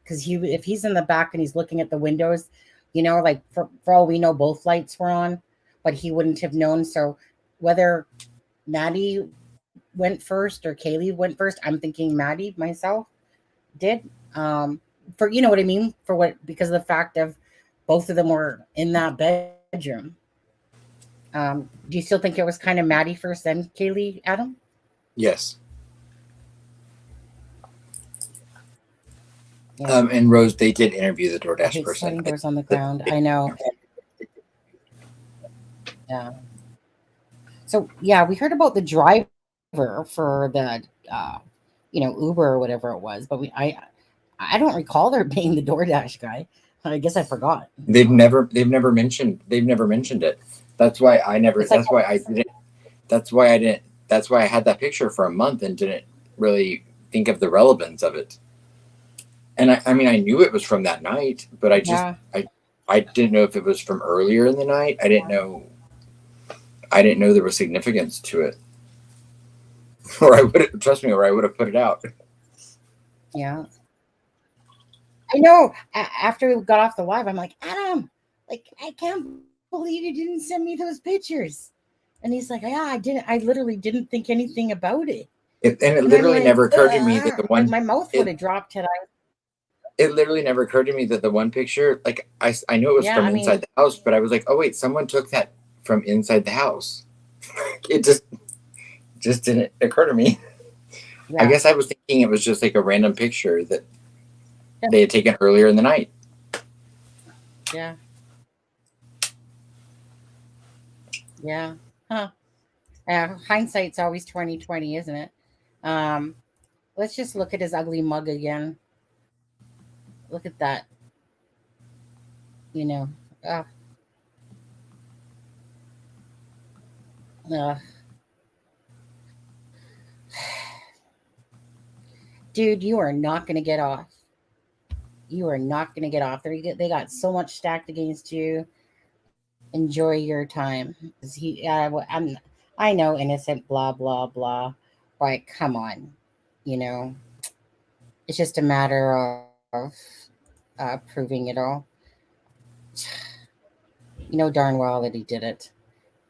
Speaker 3: because if he's in the back and he's looking at the windows, like for all we know, both lights were on, but he wouldn't have known. So whether Maddie went first or Kaylee went first, I'm thinking Maddie myself did. For what I mean, because of the fact of both of them were in that bedroom. Do you still think it was kind of Maddie first, then Kaylee, Adam?
Speaker 4: Yes. Yeah. And Rose, they did interview the DoorDash person.
Speaker 3: Sliding doors on the ground. I know. Yeah. So yeah, we heard about the driver for the Uber or whatever it was, but I don't recall there being the DoorDash guy. I guess I forgot.
Speaker 4: They've never mentioned it. That's why I had that picture for a month and didn't really think of the relevance of it. And I mean, I knew it was from that night, but I didn't know if it was from earlier in the night. I didn't know there was significance to it. Or I would have put it out.
Speaker 3: Yeah. I know. After we got off the live, I'm like, Adam, I can't believe you didn't send me those pictures. And he's like, yeah, I didn't. I literally didn't think anything about it.
Speaker 4: It literally never occurred to me that the one...
Speaker 3: my mouth would have dropped had I...
Speaker 4: It literally never occurred to me that the one picture, I knew it was from inside the house, but I was like, oh, wait, someone took that from inside the house. It just didn't occur to me. Yeah. I guess I was thinking it was just a random picture that they had taken earlier in the night.
Speaker 3: Yeah. Yeah. Huh. Hindsight's always 20/20, isn't it? Let's just look at his ugly mug again. Look at that. Dude, you are not going to get off. You are not going to get off. They got so much stacked against you. Enjoy your time. I know, innocent, blah, blah, blah. Like, come on. It's just a matter of proving it all. You know darn well that he did it.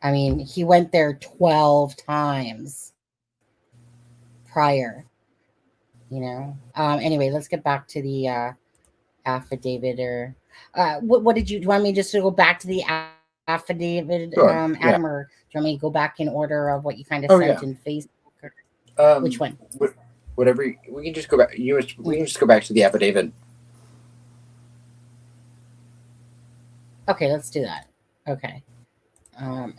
Speaker 3: I mean, he went there 12 times prior. Anyway, let's get back to the affidavit. Or what did you... Do you want me just to go back to the affidavit,
Speaker 4: sure.
Speaker 3: Adam, or do you want me to go back in order of what you kind of sent in Facebook? Or, which one?
Speaker 4: Whatever. We can just go back. We can just go back to the affidavit.
Speaker 3: Okay, let's do that. Okay.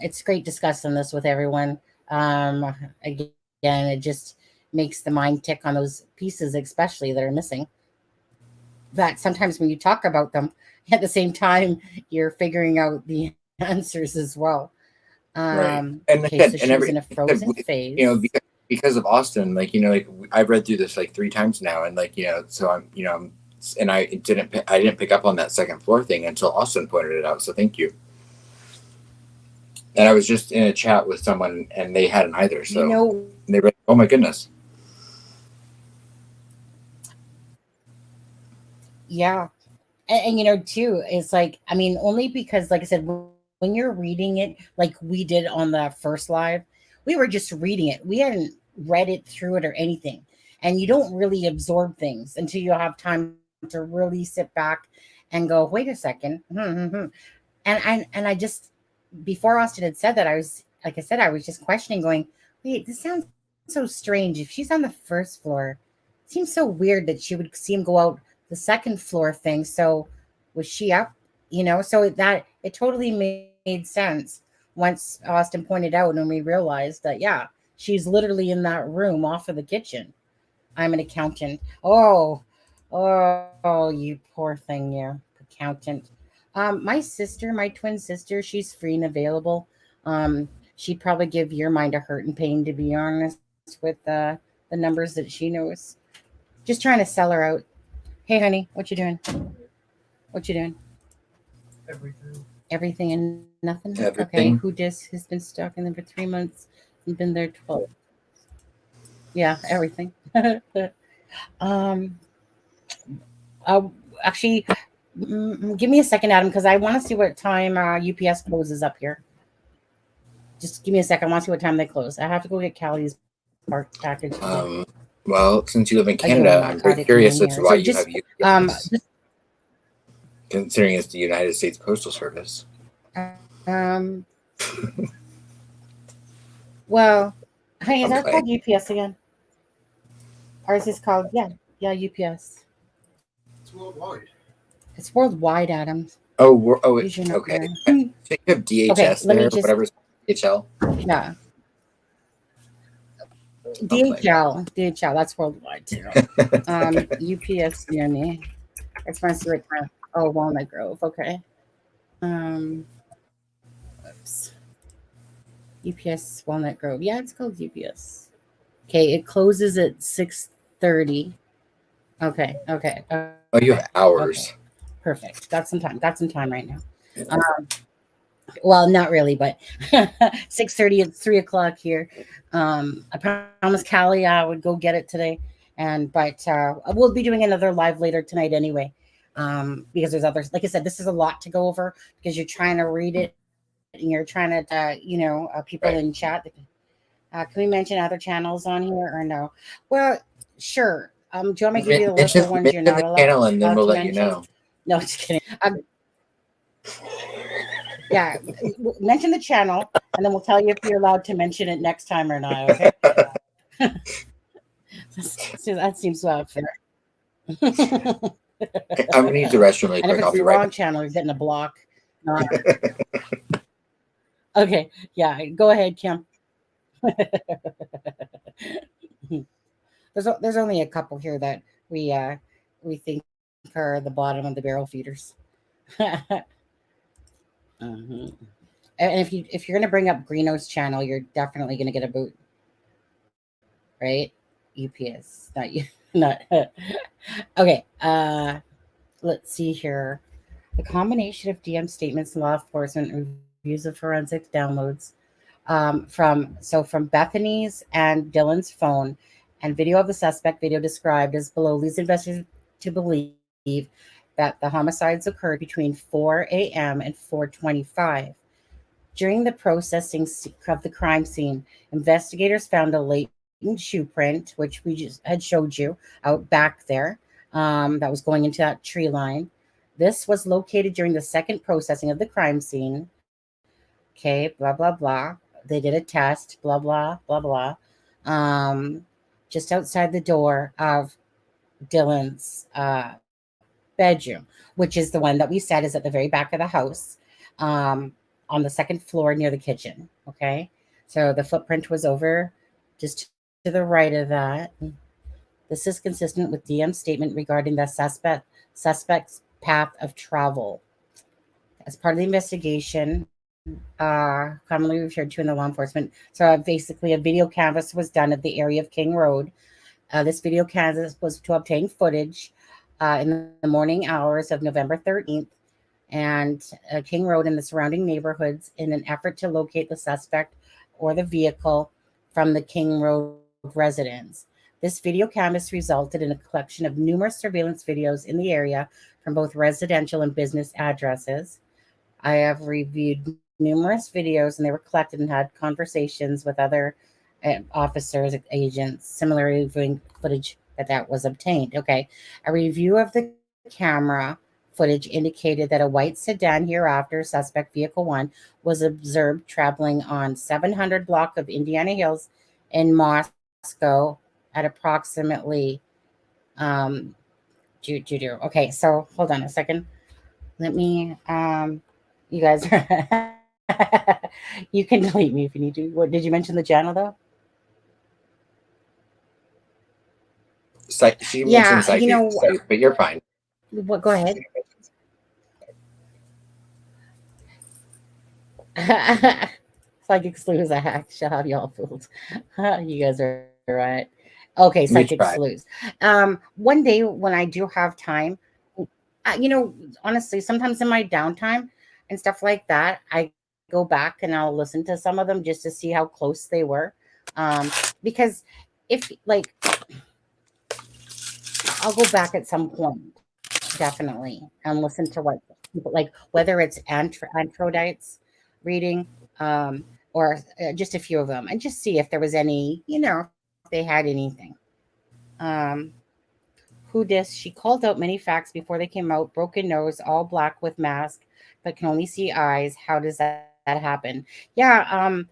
Speaker 3: It's great discussing this with everyone. Again, it just makes the mind tick on those pieces, especially that are missing. That sometimes when you talk about them, at the same time, you're figuring out the answers as well.
Speaker 4: Right. And
Speaker 3: okay, so she was in a frozen phase.
Speaker 4: Because of Austin, I've read through this 3 times now, and so I'm, and I didn't pick up on that second floor thing until Austin pointed it out. So thank you. And I was just in a chat with someone, and they hadn't either. So they were, oh my goodness.
Speaker 3: Yeah. And too, it's like, I mean, only because, like I said, when you're reading it, like we did on the first live, we were just reading it. We hadn't read it through it or anything. And you don't really absorb things until you have time to really sit back and go, wait a second. And I just, before Austin had said that, I was, like I said, I was just questioning, going, wait, this sounds so strange. If she's on the first floor, it seems so weird that she would see him go out the second floor thing. So was she up? So that it totally made sense once Austin pointed out, and we realized that, yeah, she's literally in that room off of the kitchen. I'm an accountant. Oh, you poor thing, you accountant. My sister, my twin sister, she's free and available. She'd probably give your mind a hurt and pain, to be honest, with the numbers that she knows. Just trying to sell her out. Hey, honey, what you doing? What you doing? Everything and nothing?
Speaker 4: Everything.
Speaker 3: Okay, has been stuck in there for 3 months and been there 12. Yeah, everything. Actually, give me a second, Adam, because I want to see what time UPS closes up here. Just give me a second. I want to see what time they close. I have to go get Callie's package.
Speaker 4: Well, since you live in Canada, I'm very curious as to why you have UPS, considering it's the United States Postal Service.
Speaker 3: Well, honey, is that called UPS again? Or is this called, UPS?
Speaker 6: It's worldwide.
Speaker 3: It's worldwide, Adam.
Speaker 4: Okay. So you have DHS there, whatever, DHL?
Speaker 3: Yeah. DHL, that's worldwide too. UPS near me. It's my see what time. Oh, Walnut Grove. Okay. Oops. UPS Walnut Grove. Yeah, it's called UPS. Okay, it closes at 6:30. Okay.
Speaker 4: Oh, you have hours.
Speaker 3: Okay. Perfect. Got some time right now. Well, not really, but 6:30. It's 3:00 here. I promised Callie I would go get it today, but we'll be doing another live later tonight anyway. Because there's others. Like I said, this is a lot to go over because you're trying to read it and you're trying to, people in chat. Can we mention other channels on here or no? Well, sure. Do you want me to give you the list of ones you're not allowed
Speaker 4: channel, and then we'll let
Speaker 3: mention?
Speaker 4: you know.
Speaker 3: No, just kidding. Yeah, mention the channel, and then we'll tell you if you're allowed to mention it next time or not. Okay. So that seems fair.
Speaker 4: I'm gonna use the restroom really
Speaker 3: and
Speaker 4: quick.
Speaker 3: if it's the wrong channel, you're getting a block. Okay, yeah, go ahead, Kim. There's only a couple here that we think are the bottom of the barrel feeders. And if you're gonna bring up Greeno's channel, you're definitely gonna get a boot, right? UPS, not you, not okay. Let's see here. The combination of DM statements, law enforcement reviews of forensic downloads from Bethany's and Dylan's phone, and video of the suspect. Video described as below leads investigators to believe that the homicides occurred between 4 a.m. and 4:25. During the processing of the crime scene, investigators found a latent shoe print, which we just had showed you out back there, that was going into that tree line. This was located during the second processing of the crime scene. Okay, blah, blah, blah. They did a test, blah, blah, blah, blah. Just outside the door of Dylan's bedroom, which is the one that we said is at the very back of the house, on the second floor near the kitchen. Okay, so the footprint was over just to the right of that. This is consistent with DM's statement regarding the suspect's path of travel. As part of the investigation, commonly referred to in the law enforcement, so basically a video canvass was done at the area of King Road. This video canvass was to obtain footage in the morning hours of November 13th and King Road and the surrounding neighborhoods in an effort to locate the suspect or the vehicle from the King Road residence. This video canvas resulted in a collection of numerous surveillance videos in the area from both residential and business addresses. I have reviewed numerous videos, and they were collected and had conversations with other officers, agents, similarly reviewing footage that was obtained. Okay, a review of the camera footage indicated that a white sedan, hereafter suspect vehicle 1, was observed traveling on 700 block of Indiana Hills in Moscow at approximately okay, so hold on a second. Let me you guys you can delete me if you need to. What did you mention the channel though?
Speaker 4: She mentioned
Speaker 3: Yeah,
Speaker 4: psychic, but you're fine.
Speaker 3: What? Go ahead. Psychic sleuths, she'll have y'all fooled. You guys are right. Okay, psychic sleuths. One day when I do have time, honestly, sometimes in my downtime and stuff like that, I go back and I'll listen to some of them just to see how close they were. Because if like, I'll go back at some point, definitely, and listen to what people like, whether it's Antrodites reading, or just a few of them, and just see if there was any, if they had anything. Who dis? She called out many facts before they came out. Broken nose, all black with mask, but can only see eyes. How does that happen? Yeah,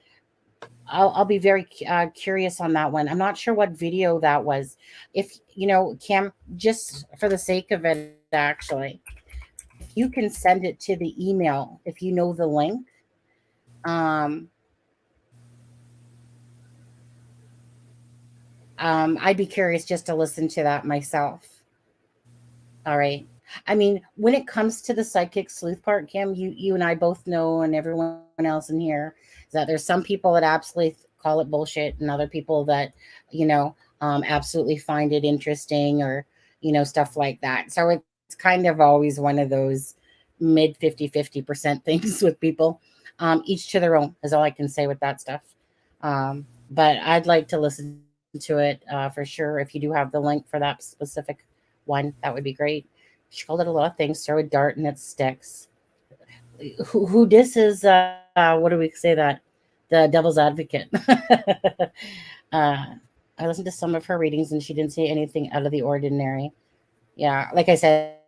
Speaker 3: I'll be very curious on that one. I'm not sure what video that was. If Cam, just for the sake of it, actually, if you can send it to the email, if you know the link, I'd be curious just to listen to that myself. All right. I mean, when it comes to the psychic sleuth part, Kim, you and I both know, and everyone else in here, is that there's some people that absolutely call it bullshit, and other people that, absolutely find it interesting, or, stuff like that. So it's kind of always one of those mid 50% things with people. Each to their own is all I can say with that stuff. But I'd like to listen to it for sure. If you do have the link for that specific one, that would be great. She called it a lot of things. Throw a dart and it sticks. Who this is? What do we say that? The devil's advocate. I listened to some of her readings, and she didn't see anything out of the ordinary. Yeah, like I said,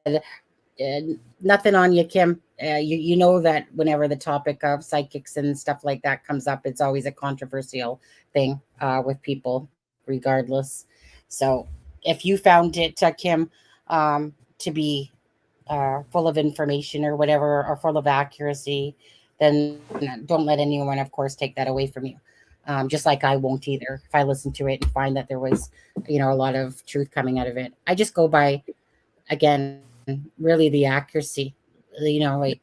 Speaker 3: nothing on you, Kim. You know that whenever the topic of psychics and stuff like that comes up, it's always a controversial thing with people, regardless. So if you found it, Kim, to be full of information or whatever, or full of accuracy, then don't let anyone, of course, take that away from you. Just like I won't either if I listen to it and find that there was, a lot of truth coming out of it. I just go by, again, really the accuracy. Like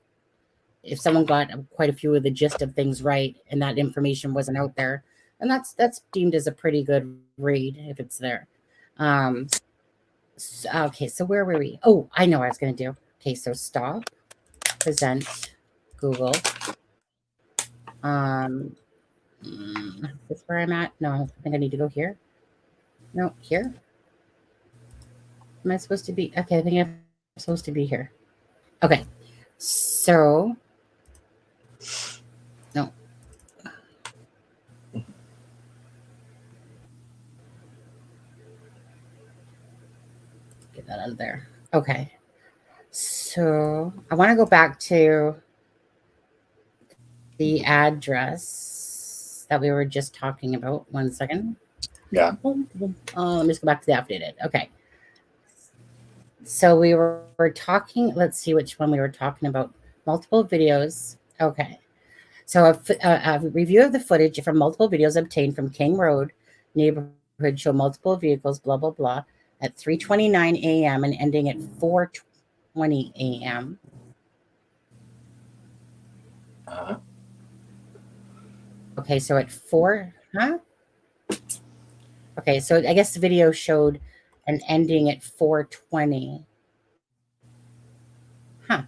Speaker 3: if someone got quite a few of the gist of things right, and that information wasn't out there, and that's deemed as a pretty good read if it's there. Okay, so where were we? Oh, I know what I was going to do. Okay, so stop, present, Google. Is this where I'm at? No, I think I need to go here. No, here. Am I supposed to be? Okay, I think I'm supposed to be here. Okay, so no. Get that out of there. Okay. So I want to go back to the address that we were just talking about. 1 second.
Speaker 4: Yeah.
Speaker 3: Let me just go back to the affidavit. Okay. So we were talking, let's see which one we were talking about. Multiple videos. Okay. So a review of the footage from multiple videos obtained from King Road neighborhood show multiple vehicles, blah, blah, blah, at 3:29 a.m. and ending at 4:20 a.m. Okay, so at 4, huh? Okay, so I guess the video showed an ending at 4:20. Huh.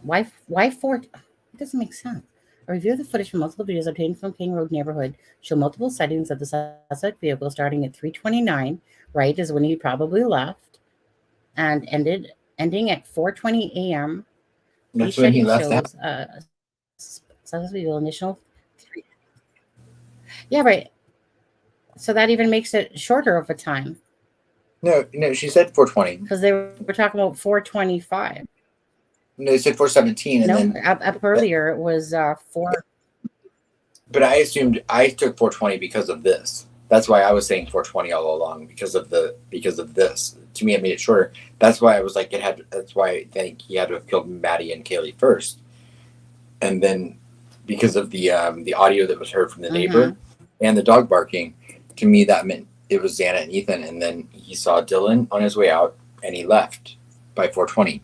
Speaker 3: Why four? It doesn't make sense. A review of the footage from multiple videos obtained from King Road neighborhood show multiple sightings of the suspect vehicle starting at 3:29. Right is when he probably left, and ending at 4:20 a.m.
Speaker 4: That's when he left that.
Speaker 3: Suspect vehicle initial. Yeah, right. So that even makes it shorter of a time.
Speaker 4: No, she said 4:20.
Speaker 3: Because they were talking about 4:25.
Speaker 4: No, they said 4:17, and then
Speaker 3: up earlier it was 4.
Speaker 4: But I assumed I took 4:20 because of this. That's why I was saying 4:20 all along because of this. To me, it made it shorter. That's why I was like, that's why I think he had to have killed Maddie and Kaylee first, and then because of the audio that was heard from the neighbor and the dog barking. To me, that meant it was Xana and Ethan, and then he saw Dylan on his way out, and he left by 4:20.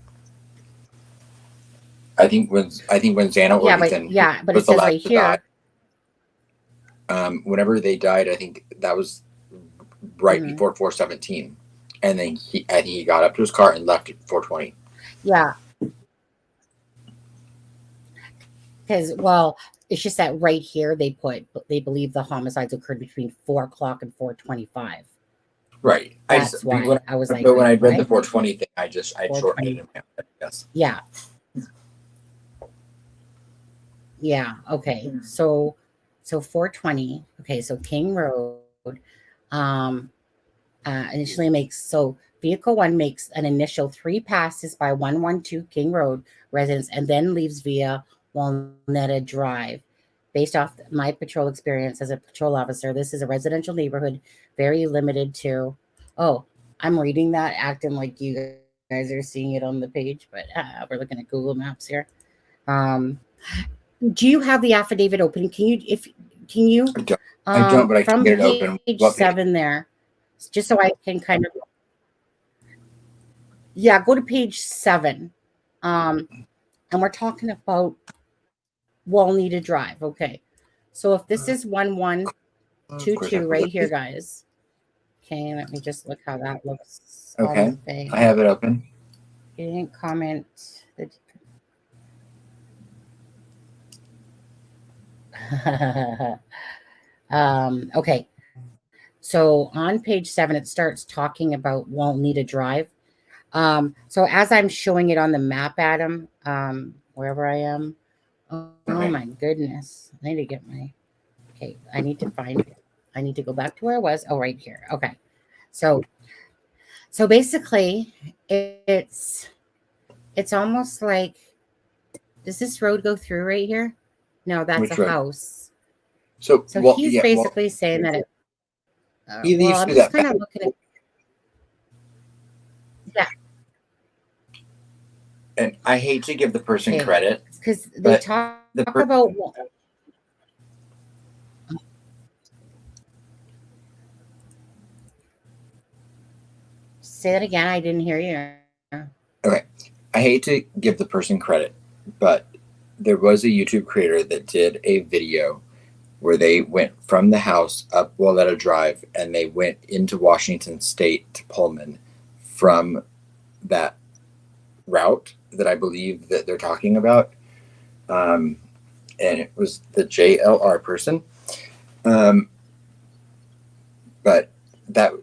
Speaker 4: I think when Xana or Ethan,
Speaker 3: but it says right here.
Speaker 4: Whenever they died, I think that was right before 4:17, and then he got up to his car and left at 4:20.
Speaker 3: Yeah, because it's just that right here they believe the homicides occurred between 4 o'clock and 4:25.
Speaker 4: Right.
Speaker 3: That's why I was like.
Speaker 4: But when I read the 4:20 thing, I shortened it in my head, I guess.
Speaker 3: Yeah. Yeah. Okay. So 4:20. Okay. So King Road, initially vehicle 1 makes an initial 3 passes by 112 King Road residents and then leaves via Walnetta Drive. Based off my patrol experience as a patrol officer, this is a residential neighborhood, very limited to. Oh, I'm reading that, acting like you guys are seeing it on the page, but we're looking at Google Maps here. Do you have the affidavit open? Can you?
Speaker 4: I don't, but I can get it open.
Speaker 3: Page 7 there, just so I can kind of. Yeah, go to page 7, and we're talking about Walnetta Drive. Okay, so if this is 1122 right here, guys. Okay, let me just look how that looks.
Speaker 4: Okay, I have it open.
Speaker 3: You didn't comment. Okay, so on page 7 it starts talking about Walnetta Drive. So as I'm showing it on the map, Adam, wherever I am. Oh my goodness, I need to get I need to find it. I need to go back to where I was. Oh, right here. Okay, so basically it's almost like, does this road go through right here? No, that's a house. So he's basically saying that it. I'm just kind of looking at. Yeah.
Speaker 4: And I hate to give the person credit
Speaker 3: because they talk about. Say that again. I didn't hear you.
Speaker 4: Okay, I hate to give the person credit, but there was a YouTube creator that did a video where they went from the house up Walnetta Drive and they went into Washington State to Pullman from that route that I believe that they're talking about. And it was the JLR person. But I know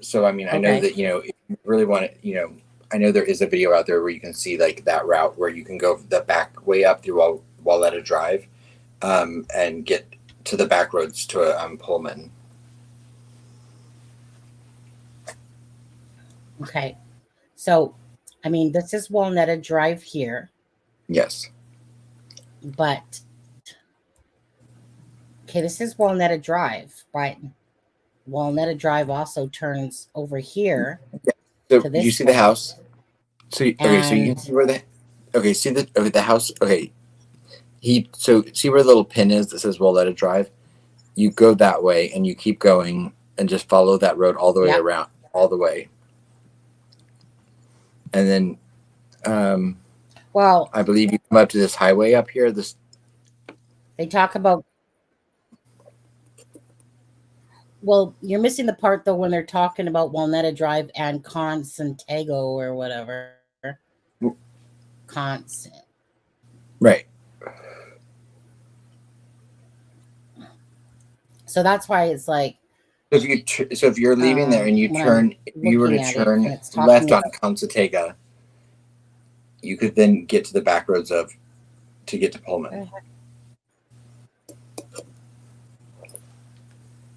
Speaker 4: that, if you really want to, I know there is a video out there where you can see like that route where you can go the back way up through Walnetta Drive, and get to the back roads to Pullman.
Speaker 3: Okay, so this is Walnetta Drive here.
Speaker 4: Yes.
Speaker 3: But this is Walnetta Drive, but Walnetta Drive also turns over here.
Speaker 4: So you see the house? So you can see where the house. Okay. See where the little pin is that says Walnetta Drive? You go that way and you keep going and just follow that road all the way around, all the way. And then, I believe you come up to this highway up here.
Speaker 3: They talk about. Well, you're missing the part though when they're talking about Walnetta Drive and Consantago or whatever.
Speaker 4: Right.
Speaker 3: So that's why it's like,
Speaker 4: So if you're leaving there and you
Speaker 3: when
Speaker 4: turn,
Speaker 3: I'm
Speaker 4: if you were to
Speaker 3: looking at it
Speaker 4: turn
Speaker 3: and it's talking
Speaker 4: left on
Speaker 3: about,
Speaker 4: Consatega, you could then get to the back roads to get to Pullman.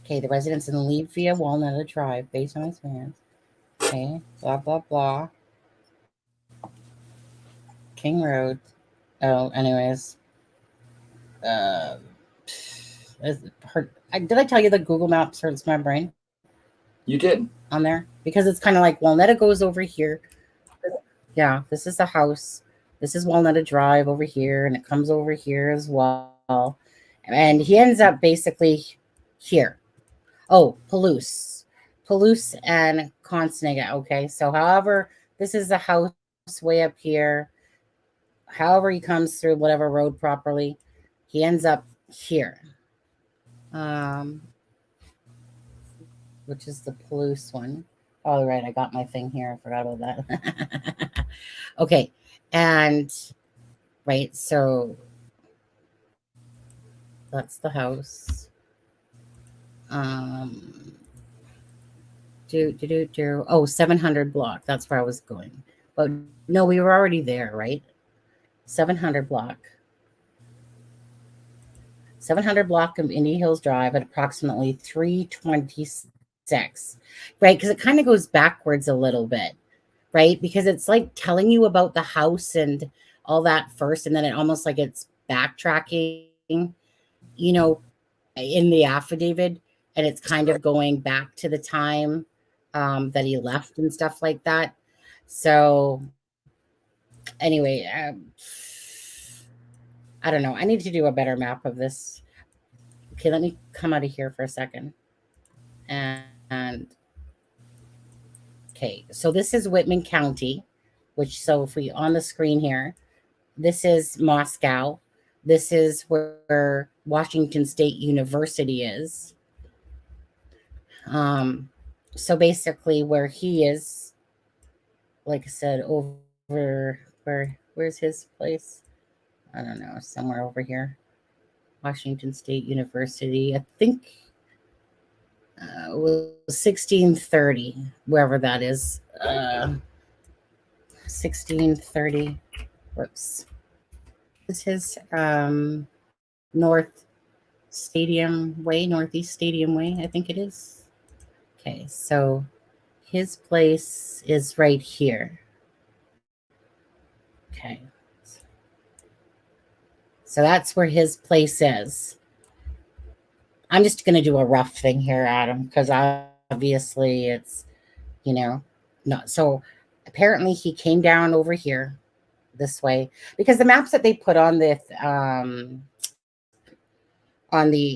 Speaker 3: okay, the residents in leave via Walnut Drive based on experience. Okay, blah blah blah. King Road. Oh, anyways. Did I tell you that Google Maps hurts my brain
Speaker 4: You did.
Speaker 3: on there? Because it's kind of like Walnut goes over here. Yeah, this is the house. This is Walnut Drive over here, and it comes over here as well. And he ends up basically here. Oh, Palouse and Consnega. Okay, so however, this is the house way up here. However, he comes through whatever road properly, he ends up here. Which is the Palouse one. Oh, right, I got my thing here. I forgot about that. Okay, and right, so that's the house. Oh, 700 block. That's where I was going. But no, we were already there, right? 700 block. 700 block of Indian Hills Drive at approximately 3:26. Right? Because it kind of goes backwards a little bit, right? Because it's like telling you about the house and all that first, and then it almost like it's backtracking, you know, in the affidavit, and it's kind of going back to the time that he left and stuff like that. So anyway, I don't know. I need to do a better map of this. Okay, let me come out of here for a second. And okay, so this is Whitman County, which, so if we on the screen here, this is Moscow. This is where Washington State University is. So basically where he is, like I said, over where's his place? I don't know, somewhere over here. Washington State University, I think was 1630, wherever that is. 1630. Whoops. This is his Northeast Stadium Way, I think it is. Okay, so his place is right here. Okay. So that's where his place is. I'm just going to do a rough thing here, Adam, because obviously it's, not. So apparently he came down over here this way, because the maps that they put on the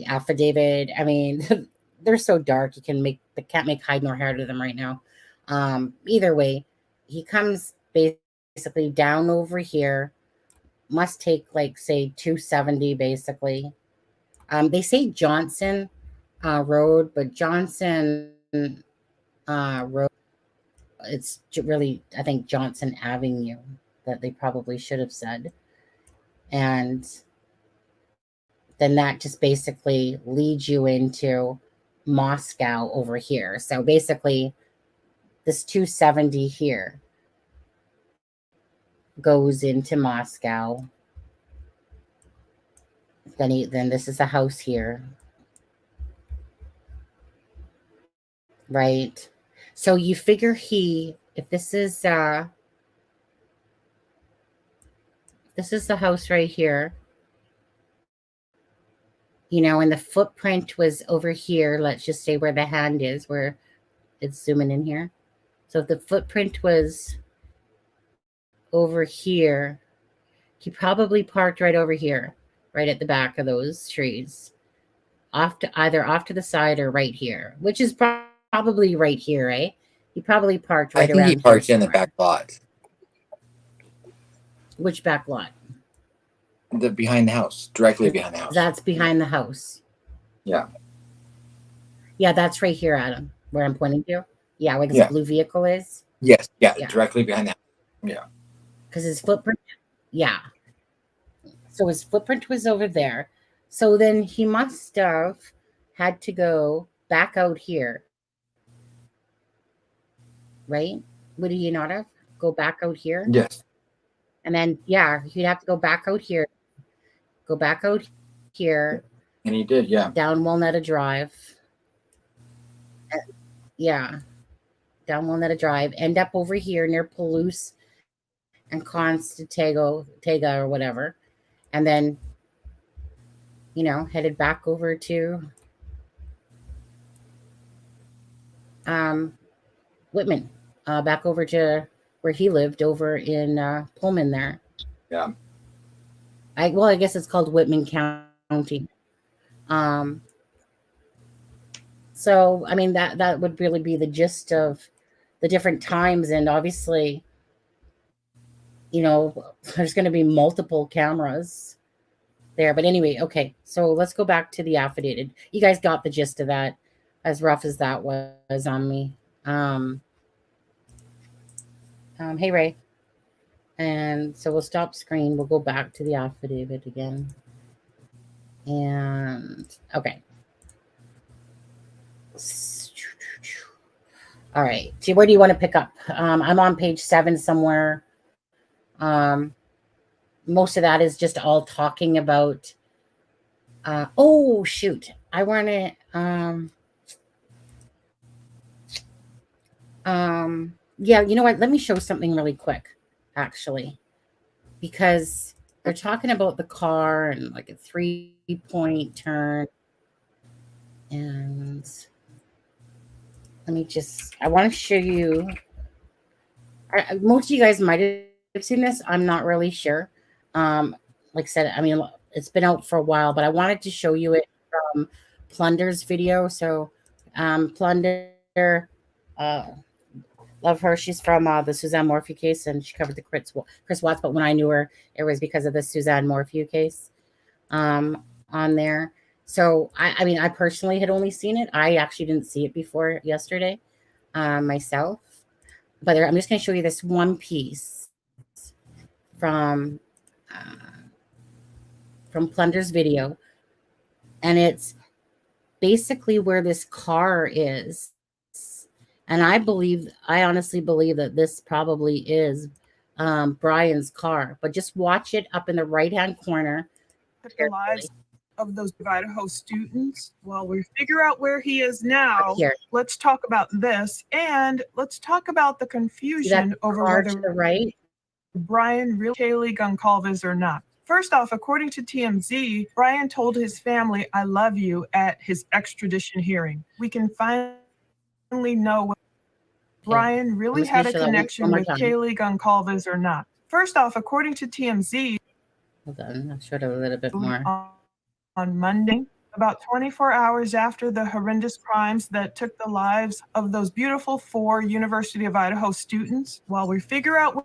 Speaker 3: affidavit, I mean, they're so dark they can't make hide nor hair to them right now. Either way, he comes basically down over here, must take like say 270 basically. They say Johnson Road, but Johnson Road, it's really, I think, Johnson Avenue that they probably should have said. And then that just basically leads you into Moscow over here. So basically this 270 here goes into Moscow. Then this is a house here. Right? So you figure if this is the house right here, and the footprint was over here, let's just say where the hand is, where it's zooming in here. So if the footprint was over here, he probably parked right over here, right at the back of those trees, either off to the side or right here, which is probably right here, right? He probably parked right around here. I think
Speaker 4: he parked in the back lot.
Speaker 3: Which back lot?
Speaker 4: The behind the house, directly behind the house.
Speaker 3: That's behind the house.
Speaker 4: Yeah.
Speaker 3: Yeah, that's right here, Adam, where I'm pointing to. Yeah, where this blue vehicle is.
Speaker 4: Yes, yeah, directly behind the house. Yeah.
Speaker 3: Because his footprint, yeah. So his footprint was over there. So then he must have had to go back out here, right? Would he not have go back out here?
Speaker 4: Yes.
Speaker 3: And then, yeah, he'd have to go back out here, go back out here,
Speaker 4: And he did, yeah.
Speaker 3: down Walnutta Drive. Yeah, down Walnutta Drive, end up over here near Palouse and Tega or whatever. And then, headed back over to Whitman, back over to where he lived over in Pullman there.
Speaker 4: Yeah.
Speaker 3: I guess it's called Whitman County. So, I mean, that would really be the gist of the different times. And obviously, there's going to be multiple cameras there. But anyway, okay. So let's go back to the affidavit. You guys got the gist of that, as rough as that was on me. Hey, Ray. And so we'll stop screen. We'll go back to the affidavit again. And okay. All right. See, where do you want to pick up? I'm on page 7 somewhere. Most of that is just all talking about. Oh shoot! I want to. Yeah, you know what? Let me show something really quick, actually, because they're talking about the car and like a 3-point turn. And I want to show you. Most of you guys might have seen this. I'm not really sure. Like I said, I mean, it's been out for a while, but I wanted to show you it from Plunder's video. So, Plunder, love her. She's from the Suzanne Morphew case, and she covered the Chris Watts. But when I knew her, it was because of the Suzanne Morphew case on there. So, I mean, I personally had only seen it. I actually didn't see it before yesterday myself. But I'm just going to show you this one piece from Plunder's video. And it's basically where this car is. And I honestly believe that this probably is Bryan's car. But just watch it up in the right-hand corner.
Speaker 7: The lives of those Idaho students. While we figure out where he is now, let's talk about this, and let's talk about the confusion over whether Bryan really Kaylee Goncalves or not. First off, according to TMZ, Bryan told his family, "I love you," at his extradition hearing. We can finally know whether Bryan really had a connection with Kaylee Goncalves or not. First off, according to TMZ,
Speaker 3: hold on, I'll show it a little bit more.
Speaker 7: On Monday, about 24 hours after the horrendous crimes that took the lives of those beautiful 4 University of Idaho students. While we figure out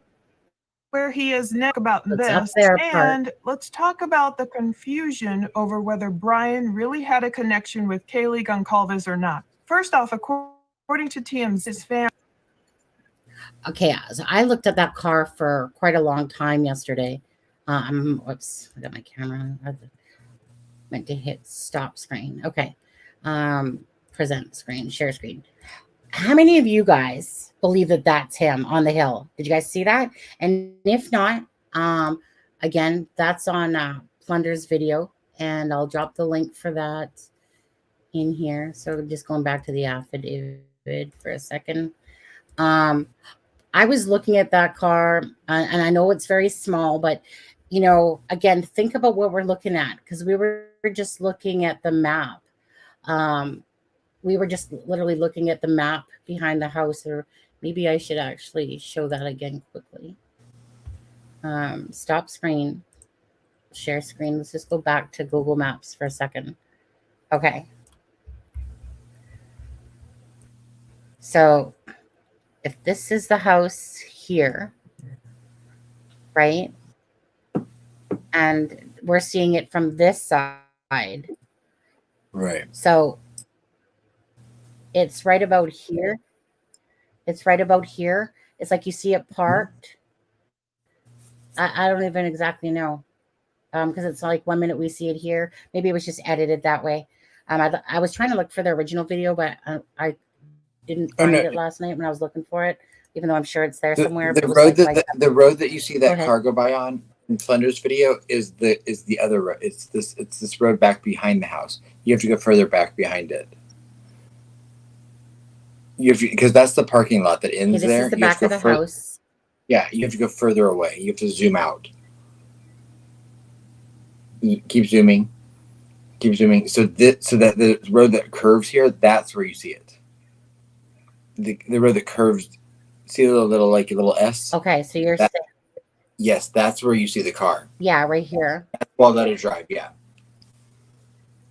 Speaker 7: where he is next about this, and let's talk about the confusion over whether Bryan really had a connection with Kaylee Goncalves or not. First off, according to TMZ's family.
Speaker 3: Okay, so I looked at that car for quite a long time yesterday. Whoops, I got my camera. Meant to hit stop screen. Okay. Present screen, share screen. How many of you guys believe that that's him on the hill? Did you guys see that? And if not, again, that's on Plunder's video, and I'll drop the link for that in here. So just going back to the affidavit for a second. I was looking at that car, and I know it's very small, but again, think about what we're looking at, because we were just looking at the map. We were just literally looking at the map behind the house, or maybe I should actually show that again quickly. Stop screen, share screen. Let's just go back to Google Maps for a second. Okay. So if this is the house here, right? And we're seeing it from this side.
Speaker 4: Right.
Speaker 3: So it's right about here. It's right about here. It's like you see it parked. I don't even exactly know. because it's like 1 minute we see it here. Maybe it was just edited that way. I was trying to look for the original video, but I didn't find it last night when I was looking for it, even though I'm sure it's there somewhere.
Speaker 4: The road that you see that car go by on in Plunder's video is the other road. It's this road back behind the house. You have to go further back behind it. You have to, because that's the parking lot that ends there.
Speaker 3: This is the back of the house.
Speaker 4: Yeah, you have to go further away. You have to zoom out. Keep zooming. Keep zooming. So that the road that curves here, that's where you see it. The road that curves, see the little S?
Speaker 3: Okay, so you're saying.
Speaker 4: Yes, that's where you see the car.
Speaker 3: Yeah, right here.
Speaker 4: That's Walnut Drive, yeah.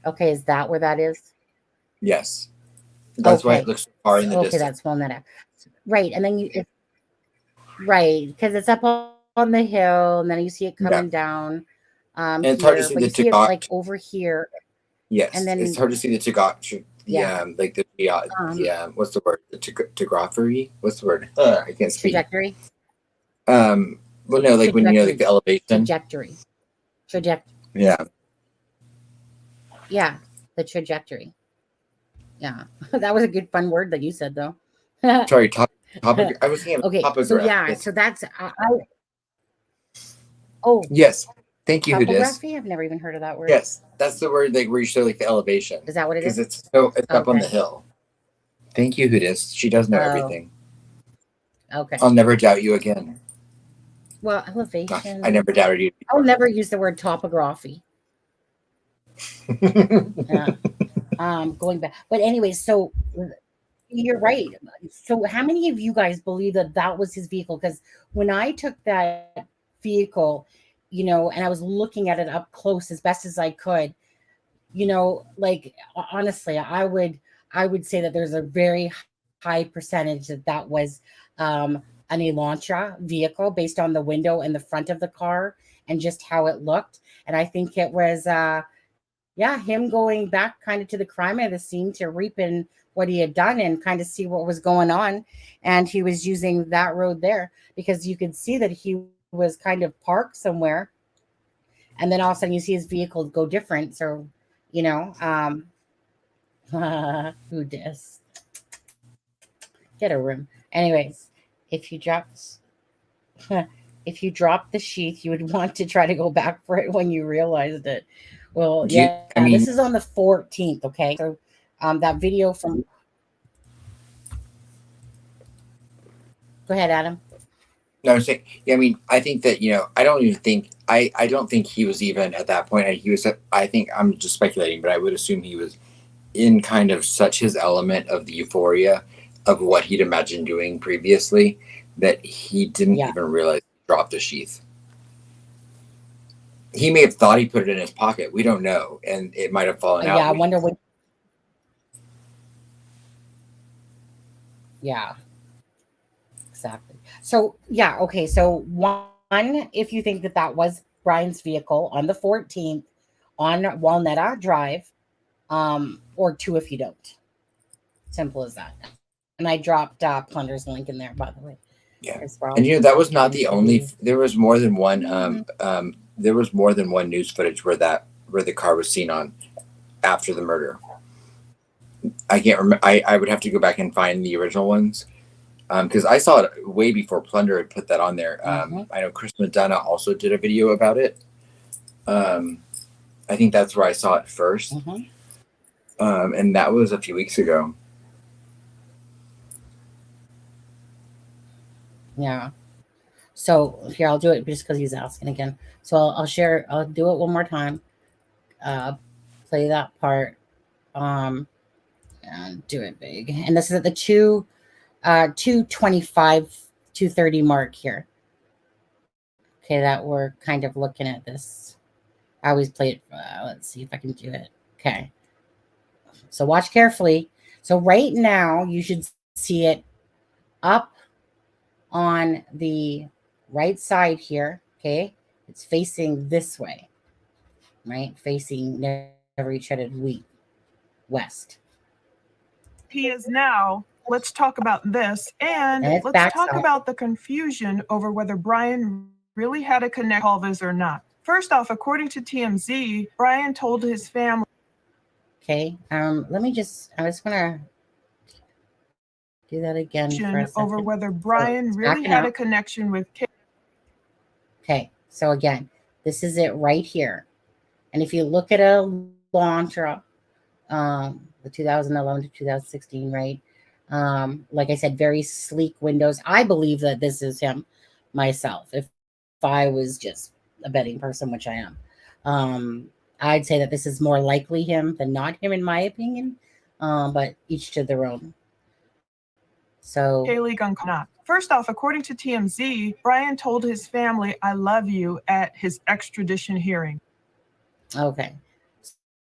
Speaker 3: Okay, is that where that is?
Speaker 4: Yes. That's why it looks far in the distance.
Speaker 3: Okay, that's Walnut. Right, and then right, because it's up on the hill, and then you see it coming down.
Speaker 4: And it's hard to see
Speaker 3: but you see it like over here.
Speaker 4: Yes, and then it's hard to see the what's the word? The topography? What's the word? I can't speak.
Speaker 3: Trajectory.
Speaker 4: Well, no, like when you know, like the elevation.
Speaker 3: Trajectory.
Speaker 4: Yeah.
Speaker 3: Yeah, the trajectory. Yeah, that was a good fun word that you said though.
Speaker 4: Sorry, topic. I was thinking.
Speaker 3: Okay,
Speaker 4: topograph.
Speaker 3: So yeah, so that's Oh.
Speaker 4: Yes. Thank you,
Speaker 3: Topography? I've never even heard of that word.
Speaker 4: Yes, that's the word like where you show like the elevation.
Speaker 3: Is that what it is?
Speaker 4: Because it's up on the hill. Thank you, Hoodis. She does know everything.
Speaker 3: Okay.
Speaker 4: I'll never doubt you again.
Speaker 3: Well, elevation.
Speaker 4: I never doubted you.
Speaker 3: I'll never use the word topography. Yeah. Going back, but anyway, so you're right. So how many of you guys believe that that was his vehicle? Because when I took that vehicle, you know, and I was looking at it up close as best as I could, you know, like honestly, I would say that there's a very high percentage that was an Elantra vehicle based on the window and the front of the car and just how it looked. And I think it was him going back kind of to the crime of the scene to reap in what he had done and kind of see what was going on. And he was using that road there because you could see that he was kind of parked somewhere. And then all of a sudden you see his vehicle go different. So, you know, who dis? Get a room. Anyways, if you drop the sheath, you would want to try to go back for it when you realized it. Well, this is on the 14th. Okay. So that video from. Go ahead, Adam.
Speaker 4: No, I'm saying, I mean, I think that, you know, I don't think he was even at that point. I think I'm just speculating, but I would assume he was in kind of such his element of the euphoria of what he'd imagined doing previously that he didn't even realize he dropped the sheath. He may have thought he put it in his pocket. We don't know. And it might have fallen out.
Speaker 3: Yeah, I wonder what. Yeah. Exactly. So, yeah, okay. So, one, if you think that was Bryan's vehicle on the 14th on Walnut Drive, or two if you don't. Simple as that. And I dropped Plunder's link in there, by the way.
Speaker 4: Yeah. Well. And, you know, that was not the only. There was more than one. There was more than one news footage where the car was seen on after the murder. I can't remember. I would have to go back and find the original ones because I saw it way before Plunder had put that on there. I know Chris Madonna also did a video about it. I think that's where I saw it first, and that was a few weeks ago.
Speaker 3: Yeah. So here, I'll do it just because he's asking again. So I'll share. I'll do it one more time. Play that part. And do it big. And this is at the 2:25, 2:30 mark here. Okay, that we're kind of looking at this. I always play it. Let's see if I can do it. Okay. So watch carefully. So right now you should see it up on the right side here. Okay. It's facing this way, right? Facing Never Treaded Wheat west.
Speaker 7: He is now. Let's talk about this. And let's talk about the confusion over whether Bryan really had a connect Alvis or not. First off, according to TMZ, Bryan told his family.
Speaker 3: Okay. Let me just. I was gonna do that again for a second.
Speaker 7: Over whether Bryan really had a connection with.
Speaker 3: Okay. So again, this is it right here, and if you look at Elantra, the 2011 to 2016, right? Like I said, very sleek windows. I believe that this is him myself. If I was just a betting person, which I am, I'd say that this is more likely him than not him, in my opinion. But each to their own. So
Speaker 7: Kaylee Gunkana. First off, according to TMZ, Bryan told his family, "I love you" at his extradition hearing.
Speaker 3: Okay.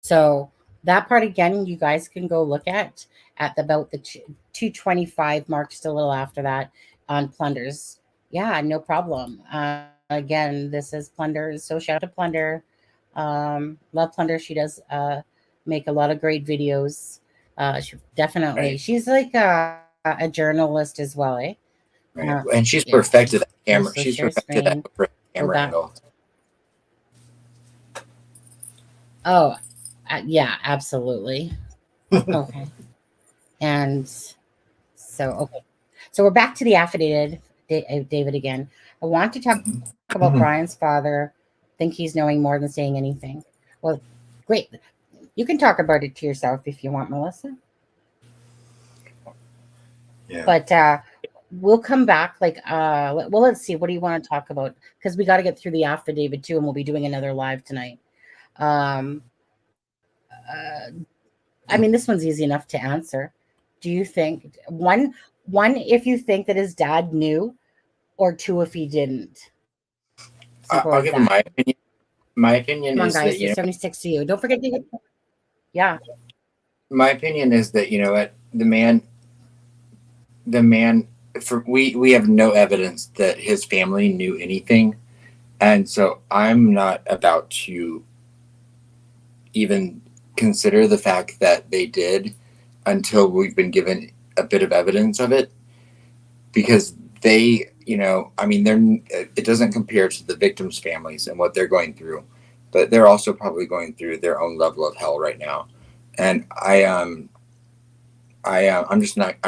Speaker 3: So that part again, you guys can go look at about the 225 mark, just a little after that on Plunders. Yeah, no problem. Again, this is Plunder. So shout out to Plunder. Love Plunder. She does make a lot of great videos. She's like a journalist as well, eh?
Speaker 4: Right. And she's perfected that camera. She's perfected that camera angle.
Speaker 3: Oh, yeah, absolutely. Okay. And so we're back to the affidavit, David, again. I want to talk about Bryan's father. Think he's knowing more than saying anything. Well, great. You can talk about it to yourself if you want, Melissa. Yeah. But we'll come back. Let's see. What do you want to talk about? Because we got to get through the affidavit too, and we'll be doing another live tonight. I mean, this one's easy enough to answer. Do you think one, if you think that his dad knew, or two, if he didn't?
Speaker 4: I'll give my opinion. My opinion
Speaker 3: Come on,
Speaker 4: is
Speaker 3: guys,
Speaker 4: that
Speaker 3: 76 to you. Don't forget to get. Yeah.
Speaker 4: My opinion is that, you know what, the man. We have no evidence that his family knew anything, and so I'm not about to even consider the fact that they did until we've been given a bit of evidence of it, because they, you know, I mean, it doesn't compare to the victims' families and what they're going through, but they're also probably going through their own level of hell right now. And I'm just not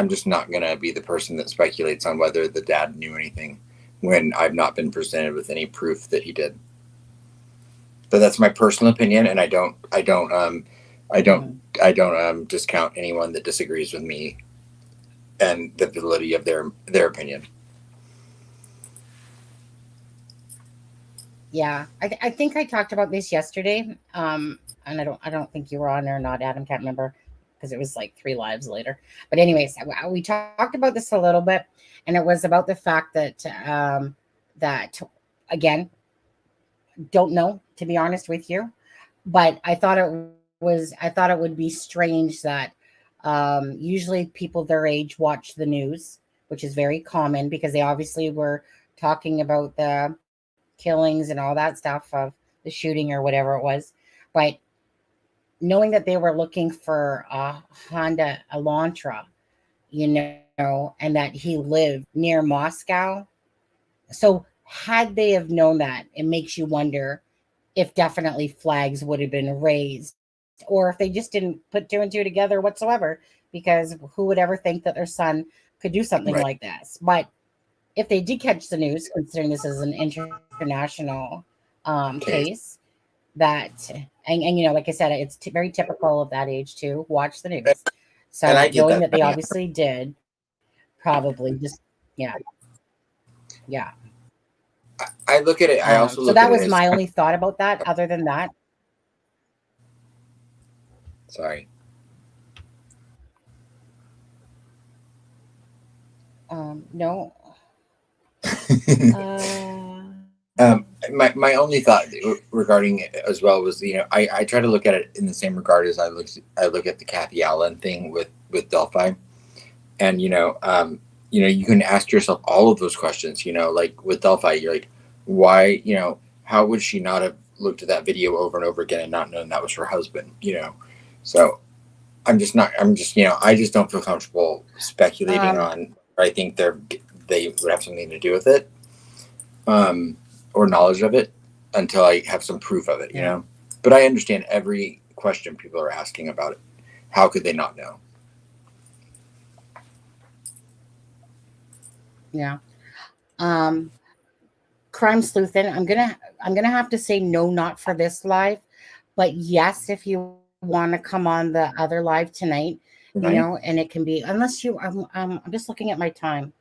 Speaker 4: gonna be the person that speculates on whether the dad knew anything when I've not been presented with any proof that he did. But that's my personal opinion, and I don't discount anyone that disagrees with me and the validity of their opinion.
Speaker 3: Yeah, I think I talked about this yesterday, and I don't think you were on there or not, Adam. Can't remember, because it was like 3 lives later. But anyways, we talked about this a little bit, and it was about the fact that that again, don't know, to be honest with you, but I thought it would be strange that usually people their age watch the news, which is very common, because they obviously were talking about the killings and all that stuff of the shooting or whatever it was. But knowing that they were looking for a Honda Elantra, you know, and that he lived near Moscow. So had they have known that, it makes you wonder if definitely flags would have been raised, or if they just didn't put 2 and 2 together whatsoever, because who would ever think that their son could do something like this? But if they did catch the news, considering this is an international case, that and you know, like I said, it's very typical of that age to watch the news. So knowing that they obviously did, probably just yeah.
Speaker 4: I look at it. I also
Speaker 3: so
Speaker 4: look
Speaker 3: that
Speaker 4: at
Speaker 3: was
Speaker 4: it
Speaker 3: my only thought about that. Other than that,
Speaker 4: sorry.
Speaker 3: No.
Speaker 4: My only thought regarding it as well was, you know, I try to look at it in the same regard as I look at the Kathy Allen thing with Delphi, and you know, you can ask yourself all of those questions. You know, like with Delphi, you're like, why? You know, how would she not have looked at that video over and over again and not known that was her husband? You know, so I just don't feel comfortable speculating on. I think they would have something to do with it, or knowledge of it. until I have some proof of it, you know. But I understand every question people are asking about it. How could they not know?
Speaker 3: Yeah. Crime sleuthing. I'm gonna have to say no, not for this live, but yes, if you want to come on the other live tonight, you know, and it can be unless you. I'm just looking at my time.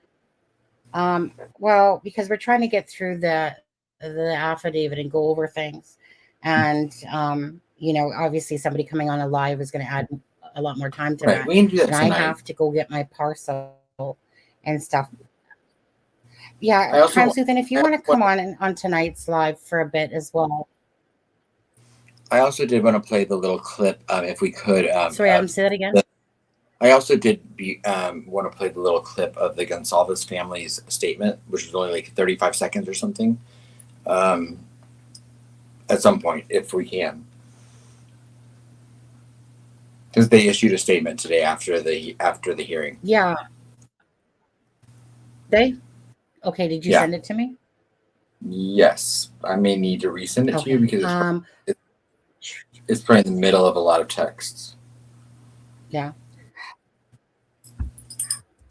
Speaker 3: Well, because we're trying to get through the affidavit and go over things, and you know, obviously somebody coming on a live is going to add a lot more time to that.
Speaker 4: We can do that
Speaker 3: and
Speaker 4: tonight.
Speaker 3: I have to go get my parcel and stuff. Yeah, crime sleuthing. If you want to come on tonight's live for a bit as well.
Speaker 4: I also did want to play the little clip, if we could.
Speaker 3: Sorry, Adam, say that again.
Speaker 4: I also did want to play the little clip of the Gonsalves family's statement, which was only like 35 seconds or something. At some point, if we can, because they issued a statement today after the hearing.
Speaker 3: Yeah. Okay, did you send it to me?
Speaker 4: Yes, I may need to resend it to you because it's probably in the middle of a lot of texts.
Speaker 3: Yeah.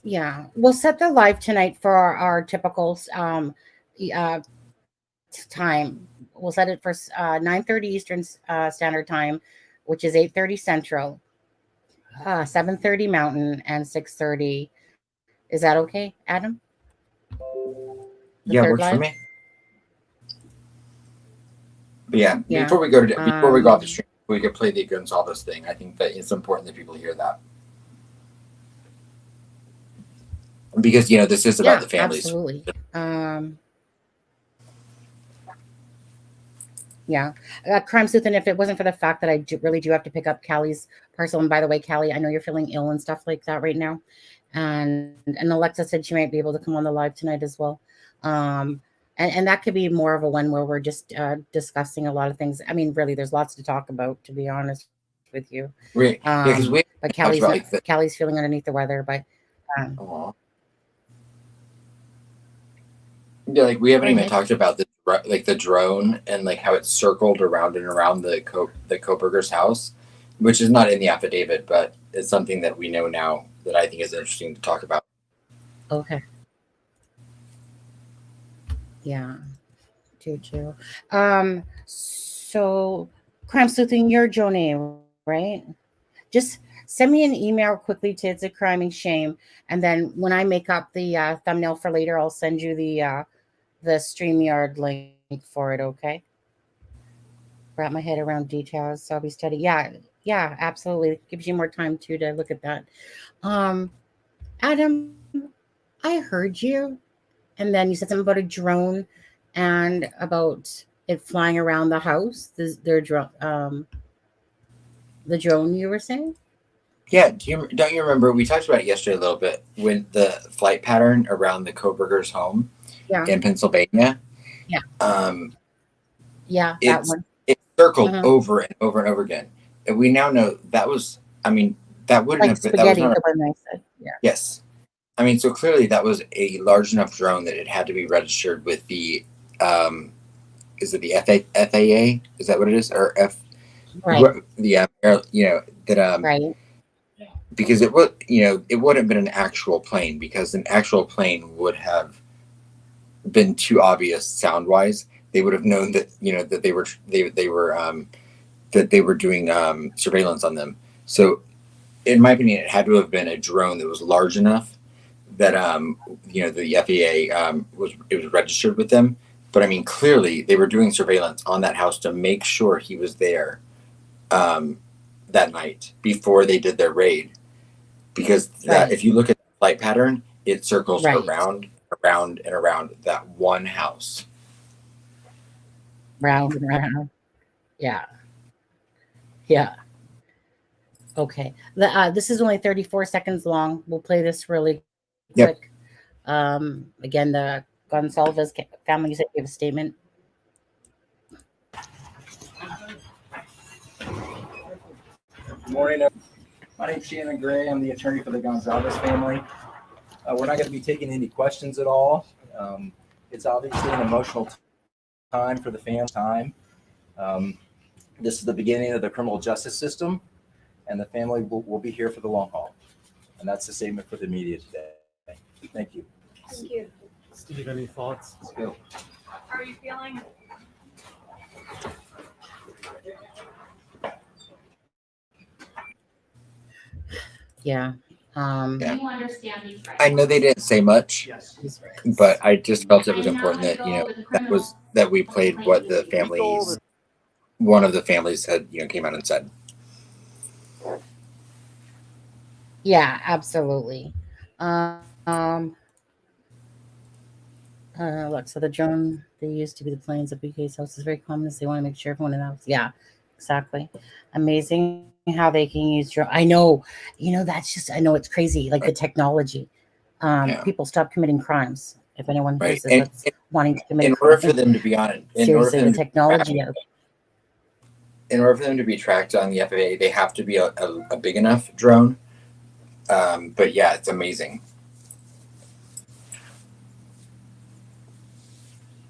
Speaker 3: Yeah, we'll set the live tonight for our typical time. We'll set it for 9:30 Eastern Standard Time, which is 8:30 Central, 7:30 Mountain, and 6:30. Is that okay, Adam?
Speaker 4: Yeah, works for me. But yeah, before we go off the stream, we could play the Gonsalves thing. I think that it's important that people hear that. Because, you know, this is about the families.
Speaker 3: Absolutely. Yeah. Crime sleuthing, if it wasn't for the fact that I really do have to pick up Callie's parcel. And by the way, Callie, I know you're feeling ill and stuff like that right now. And Alexa said she might be able to come on the live tonight as well. And that could be more of a one where we're just discussing a lot of things. I mean, really, there's lots to talk about, to be honest with you.
Speaker 4: Right. Because
Speaker 3: but Callie's feeling underneath the weather, but
Speaker 4: yeah, like we haven't even talked about the drone and like how it circled around and around the Kohberger's house, which is not in the affidavit, but it's something that we know now that I think is interesting to talk about.
Speaker 3: Okay. Yeah. Too. So crime sleuthing, you're Jonay, right? Just send me an email quickly to It's a Crime and Shame, and then when I make up the thumbnail for later, I'll send you the StreamYard link for it. Okay. Wrap my head around details, so I'll be steady. Yeah, absolutely. It gives you more time too to look at that. Adam, I heard you, and then you said something about a drone and about it flying around the house. The drone you were saying?
Speaker 4: Yeah, don't you remember we talked about it yesterday a little bit when the flight pattern around the Kohberger's home in Pennsylvania?
Speaker 3: Yeah.
Speaker 4: That one. It circled over and over and over again, and we now know that was. I mean, that wouldn't have been. That was not,
Speaker 3: the one I said. Yeah.
Speaker 4: Yes, I mean, so clearly that was a large enough drone that it had to be registered with the. Is it the FAA? Is that what it is, or F?
Speaker 3: Right.
Speaker 4: You know that.
Speaker 3: Right.
Speaker 4: Because it would, you know, it wouldn't have been an actual plane, because an actual plane would have been too obvious sound wise. They would have known that, you know, that they were doing surveillance on them. So in my opinion, it had to have been a drone that was large enough that you know, the FAA was registered with them. But I mean, clearly they were doing surveillance on that house to make sure he was there that night before they did their raid. Because if you look at the flight pattern, it circles around and around that one house.
Speaker 3: Round and round. Yeah. Okay. This is only 34 seconds long. We'll play this really quick. Again, the Gonsalves family, you said gave a statement.
Speaker 8: Good morning. My name's Shannon Gray. I'm the attorney for the Gonsalves family. We're not going to be taking any questions at all. It's obviously an emotional time for the family time. This is the beginning of the criminal justice system, and the family will be here for the long haul. And that's the statement for the media today. Thank you.
Speaker 5: Thank you.
Speaker 6: Steve, any thoughts?
Speaker 8: Let's go.
Speaker 5: How are you feeling?
Speaker 3: Yeah.
Speaker 4: Yeah.
Speaker 5: You understand these rights.
Speaker 4: I know they didn't say much,
Speaker 6: Yes.
Speaker 4: but I just felt it was important that, you know, that we played what the families, one of the families had, you know, came out and said.
Speaker 3: Yeah, absolutely. Look, so the drone they used to be the planes at BK's house is very common. As they want to make sure everyone in the house. Yeah, exactly. Amazing how they can use drone. I know, you know, that's just, I know it's crazy, like the technology.
Speaker 4: Yeah.
Speaker 3: People stop committing crimes. If anyone
Speaker 4: Right.
Speaker 3: hears this, that's wanting to commit
Speaker 4: In
Speaker 3: a crime.
Speaker 4: order for them to be on it,
Speaker 3: Seriously, the technology.
Speaker 4: In order for them to be tracked on the FAA, they have to be a big enough drone. But yeah, it's amazing.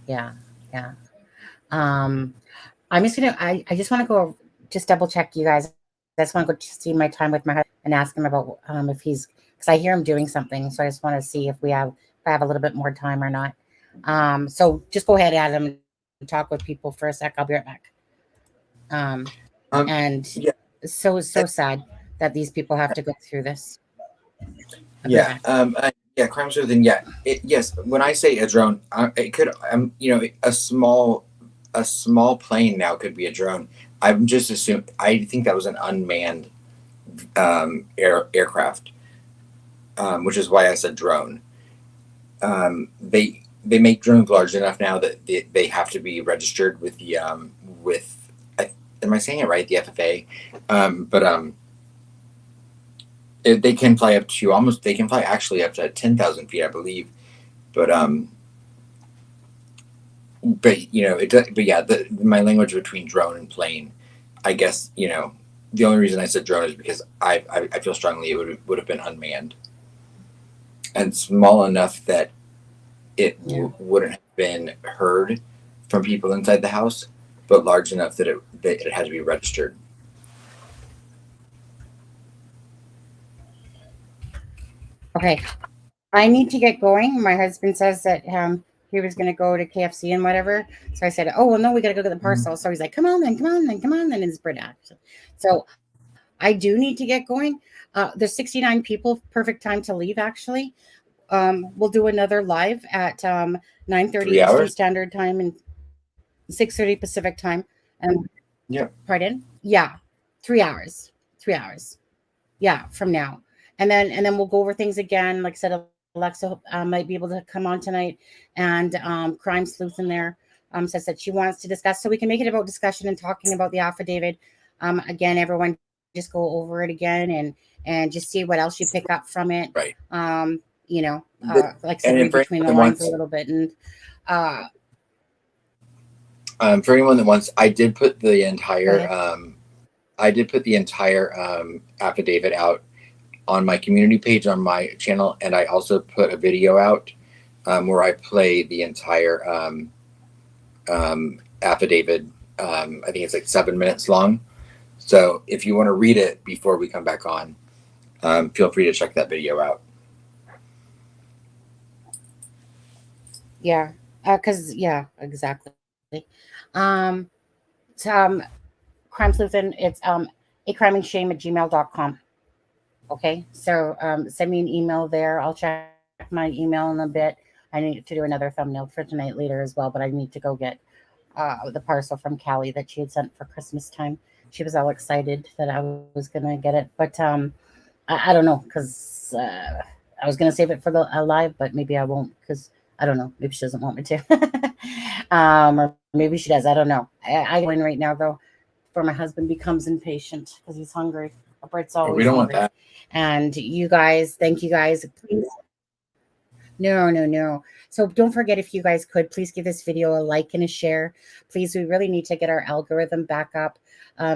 Speaker 3: Yeah, yeah. I'm just gonna. I just want to go just double check you guys. I just want to go see my time with my husband and ask him about if he's, because I hear him doing something. So I just want to see if I have a little bit more time or not. So just go ahead, Adam, and talk with people for a sec. I'll be right back. And
Speaker 4: yeah.
Speaker 3: so sad that these people have to go through this.
Speaker 4: Yeah. Yeah. Crimes within. Yeah. Yes. When I say a drone, it could. You know, a small plane now could be a drone. I'm just assuming. I think that was an unmanned aircraft, which is why I said drone. They make drones large enough now that they have to be registered with the am I saying it right? The FFA, they can fly up to they can fly actually up to 10,000 feet, I believe. But you know, but yeah, my language between drone and plane, I guess, you know, the only reason I said drone is because I feel strongly it would have been unmanned and small enough that it wouldn't have been heard from people inside the house, but large enough that it had to be registered.
Speaker 3: Okay, I need to get going. My husband says that he was going to go to KFC and whatever. So I said, oh, well, no, we got to go get the parcel. So he's like, come on, then. And it's Brita. So I do need to get going. There's 69 people. Perfect time to leave, actually. We'll do another live at 9:30 Eastern Standard Time and 6:30 Pacific Time.
Speaker 4: Yeah.
Speaker 3: Pardon? Yeah. 3 hours. 3 hours. Yeah, from now. And then we'll go over things again. Like I said, Alexa might be able to come on tonight, and Crime Sleuth in there says that she wants to discuss, so we can make it about discussion and talking about the affidavit. Again, everyone just go over it again and just see what else you pick up from it.
Speaker 4: Right.
Speaker 3: You know, like I said, read between the lines a little bit. And
Speaker 4: for anyone that wants, I did put the entire affidavit out on my community page on my channel, and I also put a video out where I play the entire affidavit. I think it's like 7 minutes long. So if you want to read it before we come back on, feel free to check that video out.
Speaker 3: Yeah, because exactly. Crime Sleuth, it's acrimeandshame@gmail.com. Okay, so send me an email there. I'll check my email in a bit. I need to do another thumbnail for tonight later as well, but I need to go get the parcel from Callie that she had sent for Christmas time. She was all excited that I was going to get it, but I don't know, because I was going to save it for the live, but maybe I won't, because I don't know. Maybe she doesn't want me to. Or maybe she does. I don't know. I go in right now, though, before my husband becomes impatient because he's hungry. Brett's always
Speaker 4: we don't
Speaker 3: hungry.
Speaker 4: want that.
Speaker 3: And you guys, thank you guys. Please. No. So don't forget, if you guys could, please give this video a like and a share. Please, we really need to get our algorithm back up.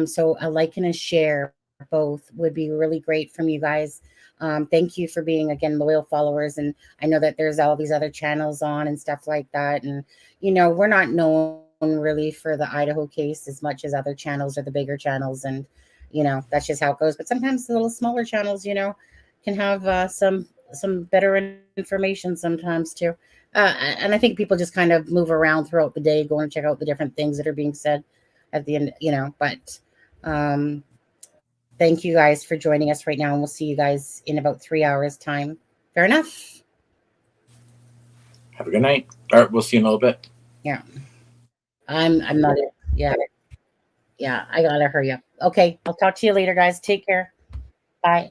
Speaker 3: So a like and a share both would be really great from you guys. Thank you for being, again, loyal followers. And I know that there's all these other channels on and stuff like that. And, you know, we're not known really for the Idaho case as much as other channels or the bigger channels. And, that's just how it goes. But sometimes the little smaller channels, can have some better information sometimes too. And I think people just kind of move around throughout the day, going to check out the different things that are being said at the end, but thank you guys for joining us right now. And we'll see you guys in about 3 hours time. Fair enough.
Speaker 4: Have a good night. All right. We'll see you in a little bit.
Speaker 3: Yeah. I'm not, yeah. Yeah. I gotta hurry up. Okay. I'll talk to you later, guys. Take care. Bye.